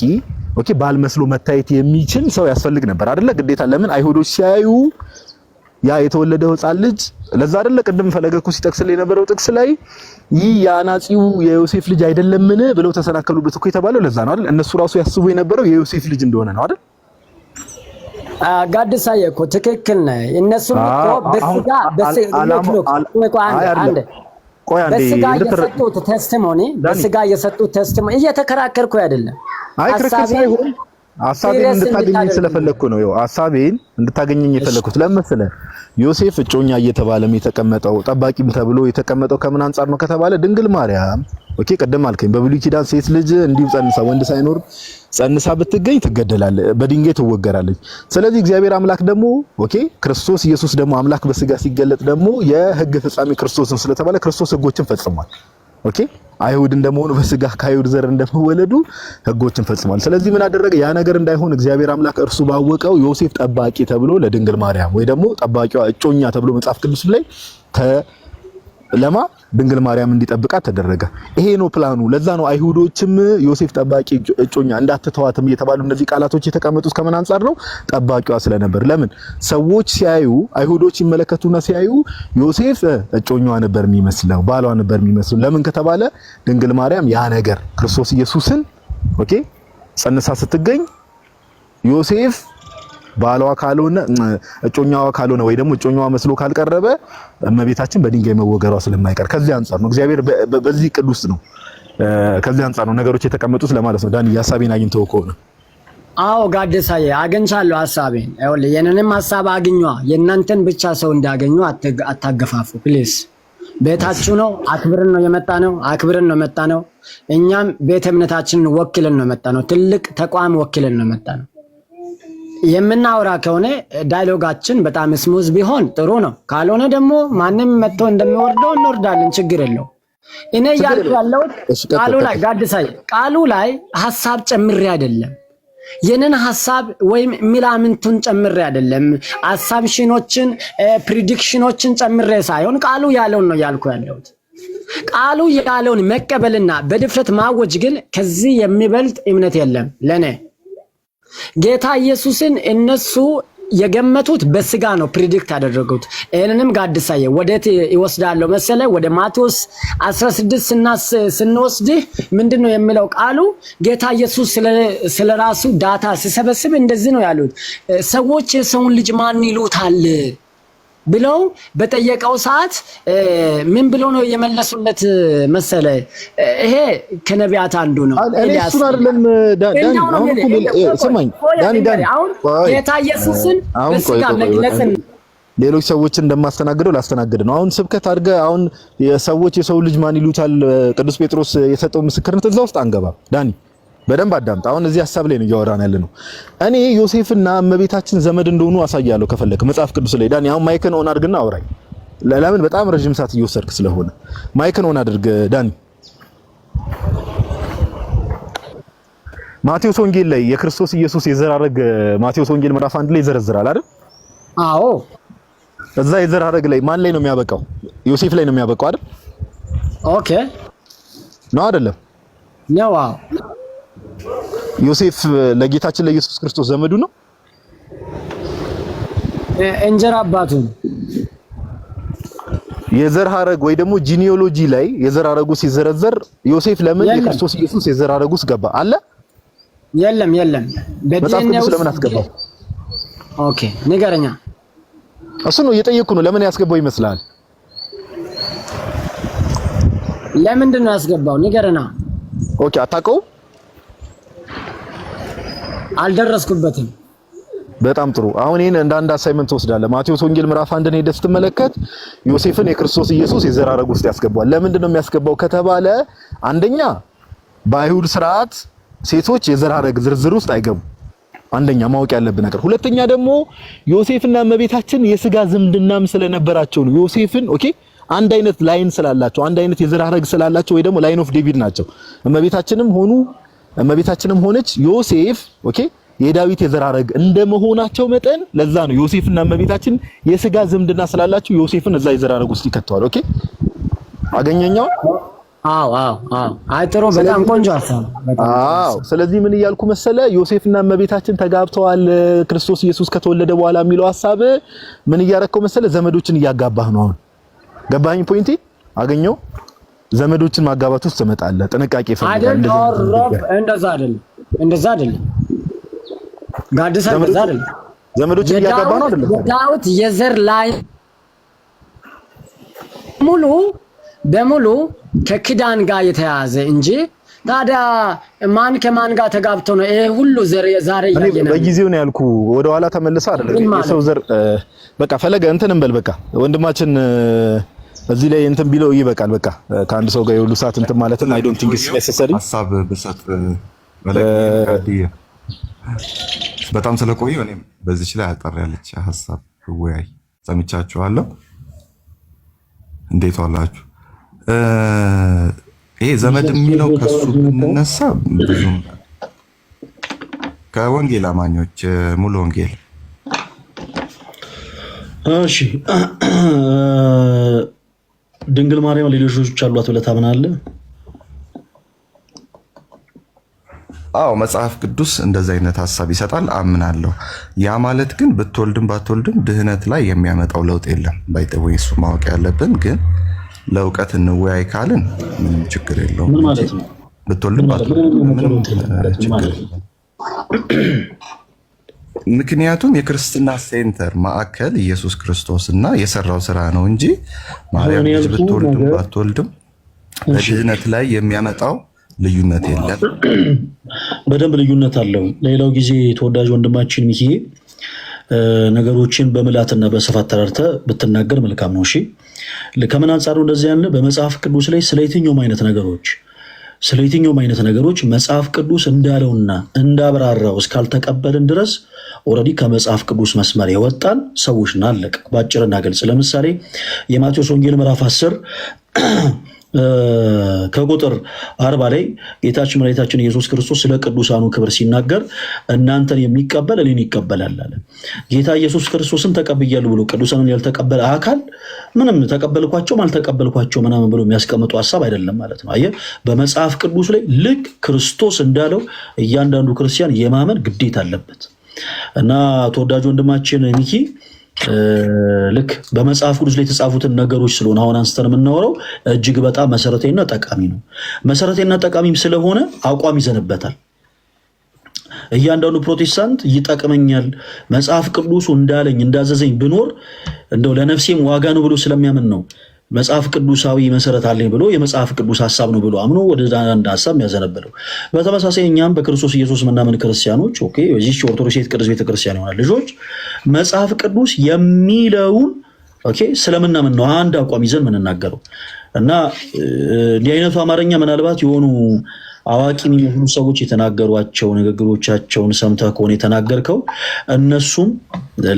ኦኬ፣ ባል መስሎ መታየት የሚችል ሰው ያስፈልግ ነበር አይደለ? ግዴታ። ለምን አይሁዶች ሲያዩ ያ የተወለደው ሕፃን ልጅ ለዛ አይደለ? ቅድም ፈለገኩ ሲጠቅስልኝ የነበረው ጥቅስ ላይ ይህ የአናጺው የዮሴፍ ልጅ አይደለምን ብለው ተሰናከሉበት እኮ የተባለው ለዛ ነው አይደል? እነሱ ራሱ ያስቡ የነበረው የዮሴፍ ልጅ እንደሆነ ነው አይደል? ጋድሳዬ እኮ ትክክል ነህ። እነሱም እኮ በስጋ በስጋ የሰጡት ቴስቲሞኒ እየተከራከርኩ አይደለም። አይ ክርክር ሳይሆን ሐሳቤን እንድታገኘኝ ስለፈለኩ ነው። ያው ሐሳቤን እንድታገኘኝ የፈለኩት ለምን መሰለህ? ዮሴፍ እጮኛ እየተባለም የተቀመጠው ጠባቂም ተብሎ የተቀመጠው ከምን አንፃር ነው ከተባለ ድንግል ማርያም ኦኬ፣ ቀደም አልከኝ በብሉይ ኪዳን ሴት ልጅ እንዲሁ ጸንሳ ወንድ ሳይኖር ጸንሳ ብትገኝ ትገደላለች፣ በድንጋይ ትወገራለች። ስለዚህ እግዚአብሔር አምላክ ደግሞ ኦኬ፣ ክርስቶስ ኢየሱስ ደግሞ አምላክ በስጋ ሲገለጥ ደግሞ የሕግ ፍጻሜ ክርስቶስ ነው ስለተባለ ክርስቶስ ሕጎችን ፈጽሟል። ኦኬ፣ አይሁድ እንደመሆኑ በስጋ ከአይሁድ ዘር እንደመወለዱ ሕጎችን ፈጽሟል። ስለዚህ ምን አደረገ? ያ ነገር እንዳይሆን እግዚአብሔር አምላክ እርሱ ባወቀው ዮሴፍ ጠባቂ ተብሎ ለድንግል ማርያም ወይ ደግሞ ጠባቂዋ እጮኛ ተብሎ መጽሐፍ ቅዱስ ላይ ለማ ድንግል ማርያም እንዲጠብቃት ተደረገ። ይሄ ነው ፕላኑ። ለዛ ነው አይሁዶችም ዮሴፍ ጠባቂ እጮኛ እንዳትተዋትም እየተባሉ እነዚህ ቃላቶች የተቀመጡት ከምን አንፃር ነው? ጠባቂዋ ስለነበር። ለምን ሰዎች ሲያዩ አይሁዶች ይመለከቱና ሲያዩ ዮሴፍ እጮኛዋ ነበር የሚመስለው፣ ባሏ ነበር የሚመስለው። ለምን ከተባለ ድንግል ማርያም ያ ነገር ክርስቶስ ኢየሱስን ኦኬ ጸንሳ ስትገኝ ዮሴፍ ባሏ ካልሆነ እጮኛዋ ካልሆነ ወይ ደግሞ እጮኛዋ መስሎ ካልቀረበ እመቤታችን በድንጋይ መወገሯ ስለማይቀር ከዚህ አንፃር ነው እግዚአብሔር በዚህ ቅዱስ ነው። ከዚህ አንፃር ነው ነገሮች የተቀመጡት ለማለት ነው። ዳኒ ሐሳቤን አግኝተው ከሆነ አዎ ጋደሳዬ አገኝቻለሁ ሐሳቤን። ይኸውልህ የኔንም ሐሳብ አግኟ፣ የእናንተን ብቻ ሰው እንዳገኙ አታገፋፉ ፕሊዝ። ቤታችሁ ነው፣ አክብርን ነው የመጣ ነው፣ አክብርን ነው የመጣ ነው። እኛም ቤተ እምነታችንን ወክልን ነው የመጣ ነው። ትልቅ ተቋም ወክልን ነው የመጣ ነው። የምናወራ ከሆነ ዳያሎጋችን በጣም ስሙዝ ቢሆን ጥሩ ነው። ካልሆነ ደግሞ ማንም መጥቶ እንደሚወርደው እንወርዳለን፣ ችግር የለው። እኔ እያልኩ ያለሁት ቃሉ ላይ ጋድሳይ ቃሉ ላይ ሐሳብ ጨምሬ አይደለም፣ የነን ሐሳብ ወይም ሚላምንቱን ጨምሬ አይደለም፣ አሳምፕሽኖችን ፕሪዲክሽኖችን ጨምሬ ሳይሆን ቃሉ ያለውን ነው ያልኩ ያለሁት። ቃሉ ያለውን መቀበልና በድፍረት ማወጅ ግን ከዚህ የሚበልጥ እምነት የለም ለኔ። ጌታ ኢየሱስን እነሱ የገመቱት በስጋ ነው ፕሪዲክት ያደረጉት። ይሄንንም ጋድሳዬ ወዴት ይወስዳለው መሰለ? ወደ ማቴዎስ 16 ስንወስድህ ምንድነው የሚለው ቃሉ? ጌታ ኢየሱስ ስለራሱ ዳታ ሲሰበስብ እንደዚህ ነው ያሉት፣ ሰዎች የሰውን ልጅ ማን ይሉታል ብለው በጠየቀው ሰዓት ምን ብሎ ነው የመለሱለት መሰለ? ይሄ ከነቢያት አንዱ ነው። ኤልያስ ጌታ ኢየሱስን በስጋ መግለጽን ሌሎች ሰዎችን እንደማስተናግደው ላስተናግድ ነው። አሁን ስብከት አድርገህ አሁን የሰዎች የሰው ልጅ ማን ይሉታል ቅዱስ ጴጥሮስ የሰጠው ምስክርነት እዛ ውስጥ አንገባም። ዳኒ በደንብ አዳምጥ። አሁን እዚህ ሐሳብ ላይ ነው እያወራን ያለ ነው። እኔ ዮሴፍና እመቤታችን ዘመድ እንደሆኑ አሳያለሁ ከፈለክ መጽሐፍ ቅዱስ ላይ። ዳኒ አሁን ማይክን ኦን አድርግና አውራኝ። ለምን በጣም ረጅም ሰዓት እየወሰድክ ስለሆነ ማይክን ኦን አድርግ ዳኒ። ማቴዎስ ወንጌል ላይ የክርስቶስ ኢየሱስ የዘር ሐረግ ማቴዎስ ወንጌል ምዕራፍ 1 ላይ ይዘረዝራል አይደል? አዎ። እዛ የዘር ሐረግ ላይ ማን ላይ ነው የሚያበቃው? ዮሴፍ ላይ ነው የሚያበቃው አይደል? ኦኬ ነው አይደለም? ነው። ዮሴፍ ለጌታችን ለኢየሱስ ክርስቶስ ዘመዱ ነው? እንጀራ አባቱ። የዘር ሐረግ ወይ ደግሞ ጂኒኦሎጂ ላይ የዘር ሐረጉ ሲዘረዘር ዮሴፍ ለምን የክርስቶስ ኢየሱስ የዘር ሐረግ ውስጥ ገባ አለ? የለም። መጽሐፍ ቅዱስ ለምን አስገባው? ኦኬ ንገረኛ። እሱ ነው እየጠየቅኩ ነው። ለምን ያስገባው ይመስላል? ለምንድን ነው ያስገባው? ንገረና። ኦኬ አታውቀውም? አልደረስኩበትም። በጣም ጥሩ። አሁን ይሄን እንደ አንድ አሳይመንት ወስዳለህ። ማቴዎስ ወንጌል ምዕራፍ 1 ሄደህ ስትመለከት ዮሴፍን የክርስቶስ ኢየሱስ የዘር ሐረግ ውስጥ ያስገባዋል። ለምንድን ነው የሚያስገባው ከተባለ አንደኛ በአይሁድ ስርዓት ሴቶች የዘር ሐረግ ዝርዝር ውስጥ አይገቡም። አንደኛ ማወቅ ያለብን ነገር። ሁለተኛ ደግሞ ዮሴፍና እመቤታችን የስጋ ዝምድናም ስለነበራቸው ነው። ዮሴፍን ኦኬ አንድ አይነት ላይን ስላላቸው አንድ አይነት የዘር ሐረግ ስላላቸው ወይ ደግሞ ላይን ኦፍ ዴቪድ ናቸው። እመቤታችንም ሆነች ዮሴፍ ኦኬ የዳዊት የዘር ሐረግ እንደመሆናቸው መጠን ለዛ ነው ዮሴፍና እመቤታችን የስጋ ዝምድና ስላላቸው ዮሴፍን እዛ የዘር ሐረግ ውስጥ ይከተዋል። ኦኬ አገኘኛው? አዎ አይጥሩ በጣም ቆንጆ ሐሳብ። አዎ ስለዚህ ምን እያልኩ መሰለ ዮሴፍና እመቤታችን ተጋብተዋል ክርስቶስ ኢየሱስ ከተወለደ በኋላ የሚለው ሐሳብ ምን እያረከው መሰለ ዘመዶችን እያጋባህ ነው። አሁን ገባኝ ፖይንቴ? አገኘው? ዘመዶችን ማጋባት ውስጥ ትመጣለህ። ጥንቃቄ ይፈልጋል። እንደዛ አይደለም ጋድሳ እንደዛ አይደለም። ዘመዶችን እያጋባ ነው አይደለም? ዳዊት የዘር ላይ በሙሉ ከኪዳን ጋር የተያዘ እንጂ ታዲያ ማን ከማን ጋር ተጋብቶ ነው ይሄ ሁሉ ዘር ዛሬ ያየነው? በጊዜው ነው ያልኩ። ወደ ኋላ ተመልሳ አይደለም የሰው ዘር በቃ ፈለገ እንትን እንበል በቃ ወንድማችን እዚህ ላይ እንትን ቢለው ይበቃል። በቃ ከአንድ ሰው ጋር የሁሉ ሰዓት እንትን ማለትን አይ ዶንት ቲንክ ኢትስ ኔሰሰሪ። ሐሳብ በሰጥ በጣም ስለቆየው እኔም በዚህ ላይ አጠር ያለች ሐሳብ ወይ ሰምቻችኋለሁ። እንዴት ዋላችሁ? ይሄ ዘመድ የሚለው ከሱ ብንነሳ ብዙም ከወንጌል አማኞች ሙሉ ወንጌል እሺ ድንግል ማርያም ሌሎች ልጆች አሏት ብለህ ታምናለህ? አዎ መጽሐፍ ቅዱስ እንደዚህ አይነት ሐሳብ ይሰጣል፣ አምናለሁ። ያ ማለት ግን ብትወልድም ባትወልድም ድህነት ላይ የሚያመጣው ለውጥ የለም። ባይተወይ እሱ ማወቅ ያለብን ግን ለእውቀት እንወያይ ካልን ምንም ችግር የለውም። ምን ማለት ነው? ብትወልድም ባትወልድም ምንም ችግር የለም። ምክንያቱም የክርስትና ሴንተር ማዕከል ኢየሱስ ክርስቶስ እና የሰራው ስራ ነው እንጂ ማርያም ልጅ ብትወልድም ባትወልድም በድህነት ላይ የሚያመጣው ልዩነት የለም። በደንብ ልዩነት አለው። ሌላው ጊዜ ተወዳጅ ወንድማችን ሚኪ ነገሮችን በምላትና በስፋት ተረድተህ ብትናገር መልካም ነው። እሺ ከምን አንጻር ነው እንደዚህ ያለ? በመጽሐፍ ቅዱስ ላይ ስለ የትኛውም አይነት ነገሮች ስለ የትኛውም አይነት ነገሮች መጽሐፍ ቅዱስ እንዳለውና እንዳብራራው እስካልተቀበልን ድረስ ኦልሬዲ ከመጽሐፍ ቅዱስ መስመር የወጣን ሰዎች ናለቅ። በአጭርና ግልጽ ለምሳሌ የማቴዎስ ወንጌል ምዕራፍ 10 ከቁጥር 40 ላይ ጌታችን መድኃኒታችን ኢየሱስ ክርስቶስ ስለ ቅዱሳኑ ክብር ሲናገር እናንተን የሚቀበል እኔን ይቀበላል አለ። ጌታ ኢየሱስ ክርስቶስን ተቀብያለሁ ብሎ ቅዱሳኑን ያልተቀበለ አካል ምንም ተቀበልኳቸውም አልተቀበልኳቸው ምናምን ብሎ የሚያስቀምጡ ሀሳብ አይደለም ማለት ነው። አየህ፣ በመጽሐፍ ቅዱስ ላይ ልክ ክርስቶስ እንዳለው እያንዳንዱ ክርስቲያን የማመን ግዴታ አለበት እና ተወዳጅ ወንድማችን ሚኪ ልክ በመጽሐፍ ቅዱስ ላይ የተጻፉትን ነገሮች ስለሆነ አሁን አንስተን የምናወራው እጅግ በጣም መሰረታዊና ጠቃሚ ነው። መሰረታዊና ጠቃሚም ስለሆነ አቋም ይዘንበታል። እያንዳንዱ ፕሮቴስታንት ይጠቅመኛል መጽሐፍ ቅዱሱ እንዳለኝ እንዳዘዘኝ ብኖር እንደው ለነፍሴም ዋጋ ነው ብሎ ስለሚያምን ነው መጽሐፍ ቅዱሳዊ መሰረት አለኝ ብሎ የመጽሐፍ ቅዱስ ሐሳብ ነው ብሎ አምኖ ወደ አንድ ሐሳብ የሚያዘነበለው። በተመሳሳይ እኛም በክርስቶስ ኢየሱስ ምናምን ክርስቲያኖች ኦኬ እዚህ ኦርቶዶክስ ቅዱስ ቤተክርስቲያን ይሆናል ልጆች መጽሐፍ ቅዱስ የሚለውን ኦኬ ስለምናምን ነው አንድ አቋም ይዘን የምንናገረው እና እንዲህ አይነቱ አማርኛ ምናልባት የሆኑ አዋቂ የሚሆኑ ሰዎች የተናገሯቸው ንግግሮቻቸውን ሰምተህ ከሆነ የተናገርከው እነሱም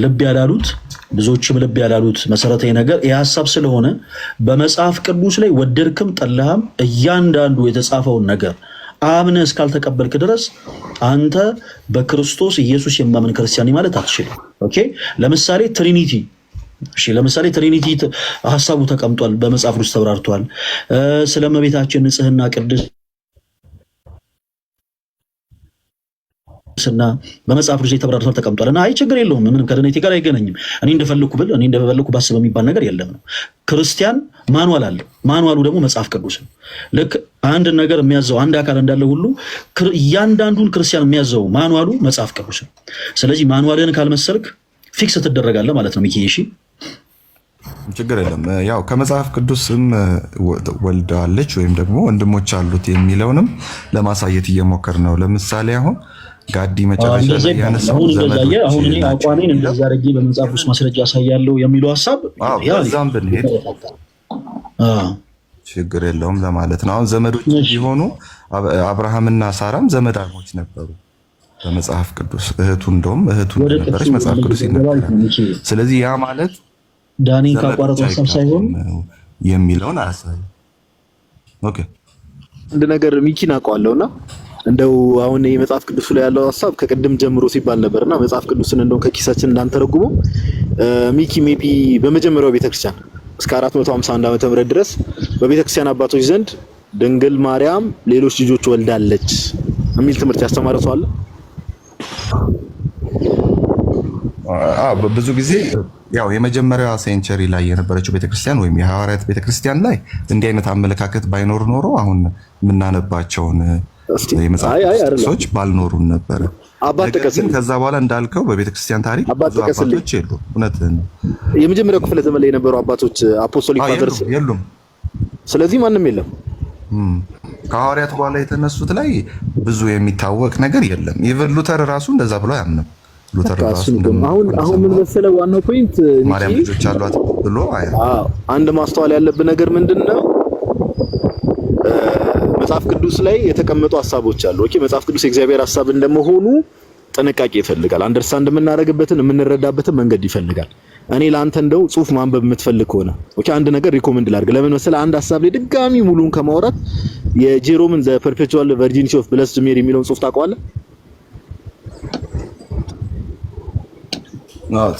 ልብ ያላሉት ብዙዎችም ልብ ያላሉት መሰረታዊ ነገር ይህ ሐሳብ ስለሆነ በመጽሐፍ ቅዱስ ላይ ወደድክም ጠላህም እያንዳንዱ የተጻፈውን ነገር አምነህ እስካልተቀበልክ ድረስ አንተ በክርስቶስ ኢየሱስ የማምን ክርስቲያን ማለት አትችልም። ኦኬ ለምሳሌ ትሪኒቲ ለምሳሌ ትሪኒቲ ሐሳቡ ተቀምጧል፣ በመጽሐፍ ቅዱስ ተብራርቷል። ስለ እመቤታችን ንጽህና ቅድስና በመጽሐፍ ቅዱስ ተብራርቷል ተቀምጧል እና አይ ችግር የለውም ምንም ከድነቴ ጋር አይገናኝም እኔ እንደፈለኩ ብል እኔ እንደፈለኩ ባስብ የሚባል ነገር የለም ነው። ክርስቲያን ማኑዋል አለው። ማኑዋሉ ደግሞ መጽሐፍ ቅዱስ ነው። ልክ አንድ ነገር የሚያዘው አንድ አካል እንዳለ ሁሉ እያንዳንዱን ክርስቲያን የሚያዘው ማኑዋሉ መጽሐፍ ቅዱስ ነው። ስለዚህ ማኑዋልን ካልመሰልክ ፊክስ ትደረጋለህ ማለት ነው። ሚኪ እሺ ችግር የለም። ያው ከመጽሐፍ ቅዱስም ወልዳለች ወይም ደግሞ ወንድሞች አሉት የሚለውንም ለማሳየት እየሞከር ነው። ለምሳሌ አሁን ጋዲ መጨረሻ ላይ ያነሳው አሁን እኔ አቋሜን እንደዛ አድርጌ በመጽሐፍ ውስጥ ማስረጃ ያሳያለው የሚለው ሐሳብ ያዛም ብንሄድ ችግር የለውም ለማለት ነው። አሁን ዘመዶች ቢሆኑ አብርሃምና ሳራም ዘመዳሞች ነበሩ በመጽሐፍ ቅዱስ። እህቱ እንደውም እህቱ ነበረች መጽሐፍ ቅዱስ ይናገራል። ስለዚህ ያ ማለት ዳኒን ካቋረጠው ሐሳብ ሳይሆን የሚለውን አሳይ። ኦኬ አንድ ነገር ሚኪን አውቀዋለሁና እንደው አሁን የመጽሐፍ ቅዱስ ላይ ያለው ሐሳብ ከቀደም ጀምሮ ሲባል ነበርና መጽሐፍ ቅዱስን እንደው ከኪሳችን እንዳንተረጉመው ሚኪ ሜቢ በመጀመሪያው ቤተክርስቲያን እስከ 451 ዓመተ ምህረት ድረስ በቤተክርስቲያን አባቶች ዘንድ ድንግል ማርያም ሌሎች ልጆች ወልዳለች የሚል ትምህርት ያስተማረ ሰው አለ? ብዙ ጊዜ ያው የመጀመሪያዋ ሴንቸሪ ላይ የነበረችው ቤተክርስቲያን ወይም የሐዋርያት ቤተክርስቲያን ላይ እንዲህ አይነት አመለካከት ባይኖር ኖሮ አሁን የምናነባቸውን የመጽሐፎች ባልኖሩን ነበረ። ግን ከዛ በኋላ እንዳልከው በቤተክርስቲያን ታሪክ ብዙ አባቶች የሉም። እውነትህን ነው። የመጀመሪያው ክፍለ ዘመን ላይ የነበሩ አባቶች አፖስቶሊክ ፋዘርስ የሉም። ስለዚህ ማንም የለም። ከሐዋርያት በኋላ የተነሱት ላይ ብዙ የሚታወቅ ነገር የለም። ኢቭን ሉተር ራሱ እንደዛ ብሎ አያምንም። ሉተር ራሱ አሁን ምን መሰለህ ዋናው ፖይንት ማርያም ልጆች አሏት ብሎ አንድ ማስተዋል ያለብን ነገር ምንድነው? መጽሐፍ ቅዱስ ላይ የተቀመጡ ሐሳቦች አሉ። ኦኬ መጽሐፍ ቅዱስ የእግዚአብሔር ሐሳብ እንደመሆኑ ጥንቃቄ ይፈልጋል። አንደርስታንድ የምናደርግበትን የምንረዳበትን መንገድ ይፈልጋል። እኔ ለአንተ እንደው ጽሁፍ ማንበብ የምትፈልግ ከሆነ ኦኬ አንድ ነገር ሪኮመንድ ላድርግ። ለምን መሰለህ አንድ ሐሳብ ላይ ድጋሚ ሙሉን ከማውራት የጄሮምን ዘ ፐርፔቹዋል ቨርጂኒቲ ኦፍ ብለስድ ሜሪ የሚለውን ጽሁፍ ታውቀዋለህ?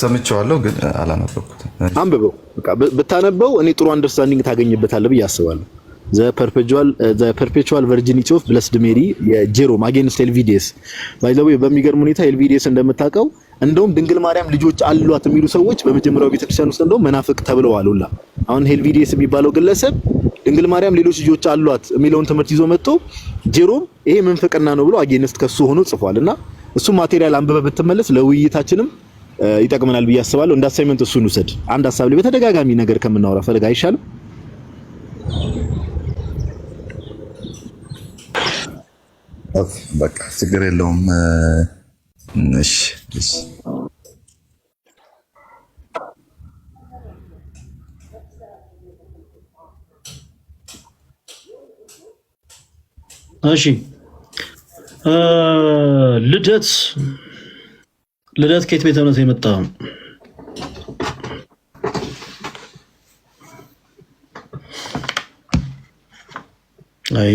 ሰምቼዋለሁ ግን አላነበብኩትም። አንብበው። በቃ ብታነበው እኔ ጥሩ አንደርስታንዲንግ ታገኝበታለህ ብዬ አስባለሁ። ዘ ፐርፔቹዋል ቨርጂኒቲ ኦፍ ብለስድ ሜሪ የጄሮም አጌንስት ኤልቪዲኤስ ባይ ዘ ዌይ በሚገርም ሁኔታ ኤልቪዲኤስ እንደምታውቀው እንደውም ድንግል ማርያም ልጆች አሏት የሚሉ ሰዎች በመጀመሪያው ቤተክርስቲያን ውስጥ እንደውም መናፍቅ ተብለዋል ሁላ። አሁን ኤልቪዲኤስ የሚባለው ግለሰብ ድንግል ማርያም ሌሎች ልጆች አሏት የሚለውን ትምህርት ይዞ መጥቶ ጄሮም ይሄ ምንፍቅና ነው ብሎ አጌንስት ከሱ ሆኖ ጽፏልና እሱ ማቴሪያል አንብበህ ብትመለስ ለውይይታችንም ይጠቅመናል ብዬ አስባለሁ። እንደ አሳይመንት እሱን ውሰድ። አንድ ሐሳብ ላይ በተደጋጋሚ ነገር ከምናወራ ፈልግ አይሻልም? በቃ ችግር የለውም። እሺ እሺ ልደት ከየት ቤተ እምነት የመጣ ነው? አይ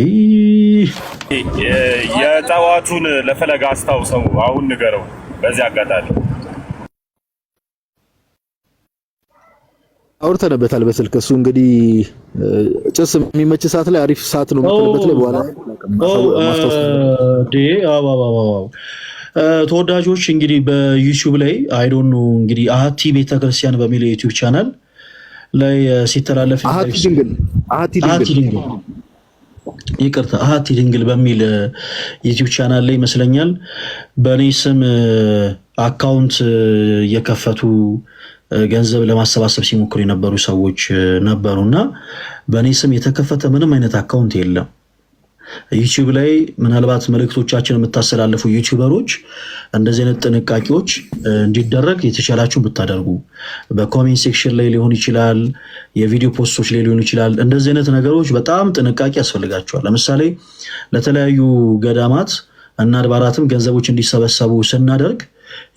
የጠዋቱን ለፈለገ አስታውሰው አሁን ንገረው። በዚህ አጋጣሚ አውርተንበታል በስልክ። እሱ እንግዲህ ጭስ የሚመች ሰዓት ላይ አሪፍ ሰዓት ነው የምትልበት ላይ በኋላ ተወዳጆች እንግዲህ በዩቲዩብ ላይ አይ ዶንት ኖ እንግዲህ አሃቲ ቤተክርስቲያን በሚል የዩቲዩብ ቻናል ላይ ሲተላለፍ አሃቲ ድንግል በሚል ዩቲዩብ ቻናል ላይ ይመስለኛል በእኔ ስም አካውንት እየከፈቱ ገንዘብ ለማሰባሰብ ሲሞክሩ የነበሩ ሰዎች ነበሩና በእኔ ስም የተከፈተ ምንም አይነት አካውንት የለም። ዩቲዩብ ላይ ምናልባት መልእክቶቻችን የምታስተላልፉ ዩቲዩበሮች እንደዚህ አይነት ጥንቃቄዎች እንዲደረግ የተቻላችሁ ብታደርጉ፣ በኮሜንት ሴክሽን ላይ ሊሆን ይችላል፣ የቪዲዮ ፖስቶች ላይ ሊሆን ይችላል። እንደዚህ አይነት ነገሮች በጣም ጥንቃቄ ያስፈልጋቸዋል። ለምሳሌ ለተለያዩ ገዳማት እና አድባራትም ገንዘቦች እንዲሰበሰቡ ስናደርግ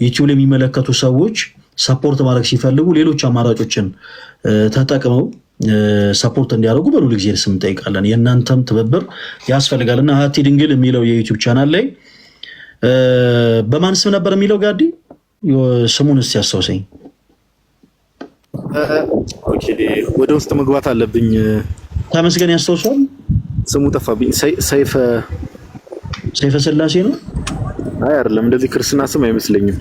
ዩቲዩብ ላይ የሚመለከቱ ሰዎች ሰፖርት ማድረግ ሲፈልጉ ሌሎች አማራጮችን ተጠቅመው ሰፖርት እንዲያደርጉ በሁሉ ጊዜ ስም እንጠይቃለን። የእናንተም ትብብር ያስፈልጋልና አሃቲ ድንግል የሚለው የዩቲዩብ ቻናል ላይ በማን ስም ነበር የሚለው? ጋዲ ስሙን እስቲ ያስታውሰኝ። ኦኬ ወደ ውስጥ መግባት አለብኝ። ተመስገን ያስታውሷል። ስሙ ጠፋብኝ። ሰይፈ ስላሴ ነው? አይ አይደለም፣ እንደዚህ ክርስትና ስም አይመስለኝም።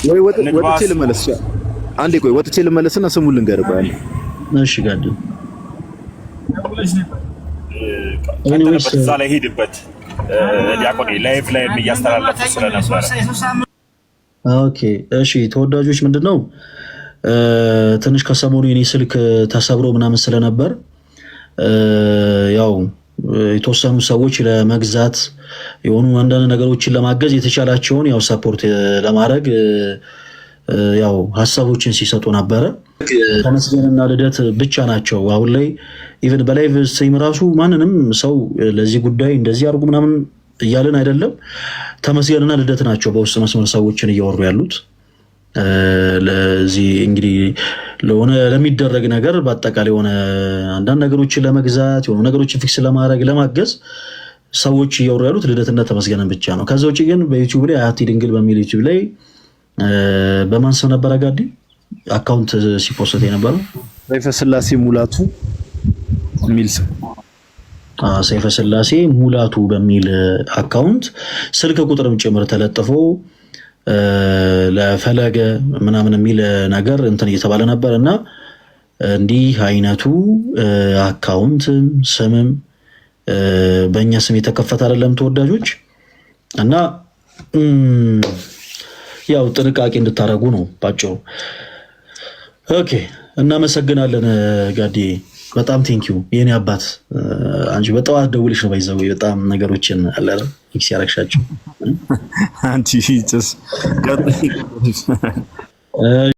ወይ ወጥቼ ልመለስ። አንዴ ቆይ ወጥቼ ልመለስና ስሙን ልንገርህ። ባል እሺ ጋዲ እዛ ላይ ሄድበት ዲያቆን ላይቭ ላይ እያስተላለፉ ስለነበረ። ኦኬ እሺ ተወዳጆች፣ ምንድነው ትንሽ ከሰሞኑ የኔ ስልክ ተሰብሮ ምናምን ስለነበር ያው የተወሰኑ ሰዎች ለመግዛት የሆኑ አንዳንድ ነገሮችን ለማገዝ የተቻላቸውን ያው ሰፖርት ለማድረግ ያው ሀሳቦችን ሲሰጡ ነበረ። ተመስገንና ልደት ብቻ ናቸው አሁን ላይ ኢቭን በላይቭ ስትሪም ራሱ ማንንም ሰው ለዚህ ጉዳይ እንደዚህ አድርጉ ምናምን እያልን አይደለም። ተመስገንና ልደት ናቸው በውስጥ መስመር ሰዎችን እያወሩ ያሉት። ለዚህ እንግዲህ ለሆነ ለሚደረግ ነገር በአጠቃላይ የሆነ አንዳንድ ነገሮችን ለመግዛት የሆኑ ነገሮችን ፊክስ ለማድረግ ለማገዝ ሰዎች እያወሩ ያሉት ልደትና ተመስገንን ብቻ ነው። ከዛ ውጭ ግን በዩቲዩብ ላይ አሃቲ ድንግል በሚል ዩቲዩብ ላይ በማን ስም ነበር ጋዲ አካውንት ሲፖስት የነበረው? ሰይፈ ስላሴ ሙላቱ የሚል ስም። ሰይፈ ስላሴ ሙላቱ በሚል አካውንት ስልክ ቁጥርም ጭምር ተለጥፎ ለፈለገ ምናምን የሚል ነገር እንትን እየተባለ ነበር እና እንዲህ አይነቱ አካውንትም ስምም በእኛ ስም የተከፈተ አይደለም ተወዳጆች፣ እና ያው ጥንቃቄ እንድታደርጉ ነው ባጭሩ። ኦኬ እናመሰግናለን ጋዲ፣ በጣም ቴንኪዩ የኔ አባት። አንቺ በጠዋት ደውልሽ ነው ባይዘው በጣም ነገሮችን አላለ ፊክስ ያረግሻቸው አንቺ ጭስ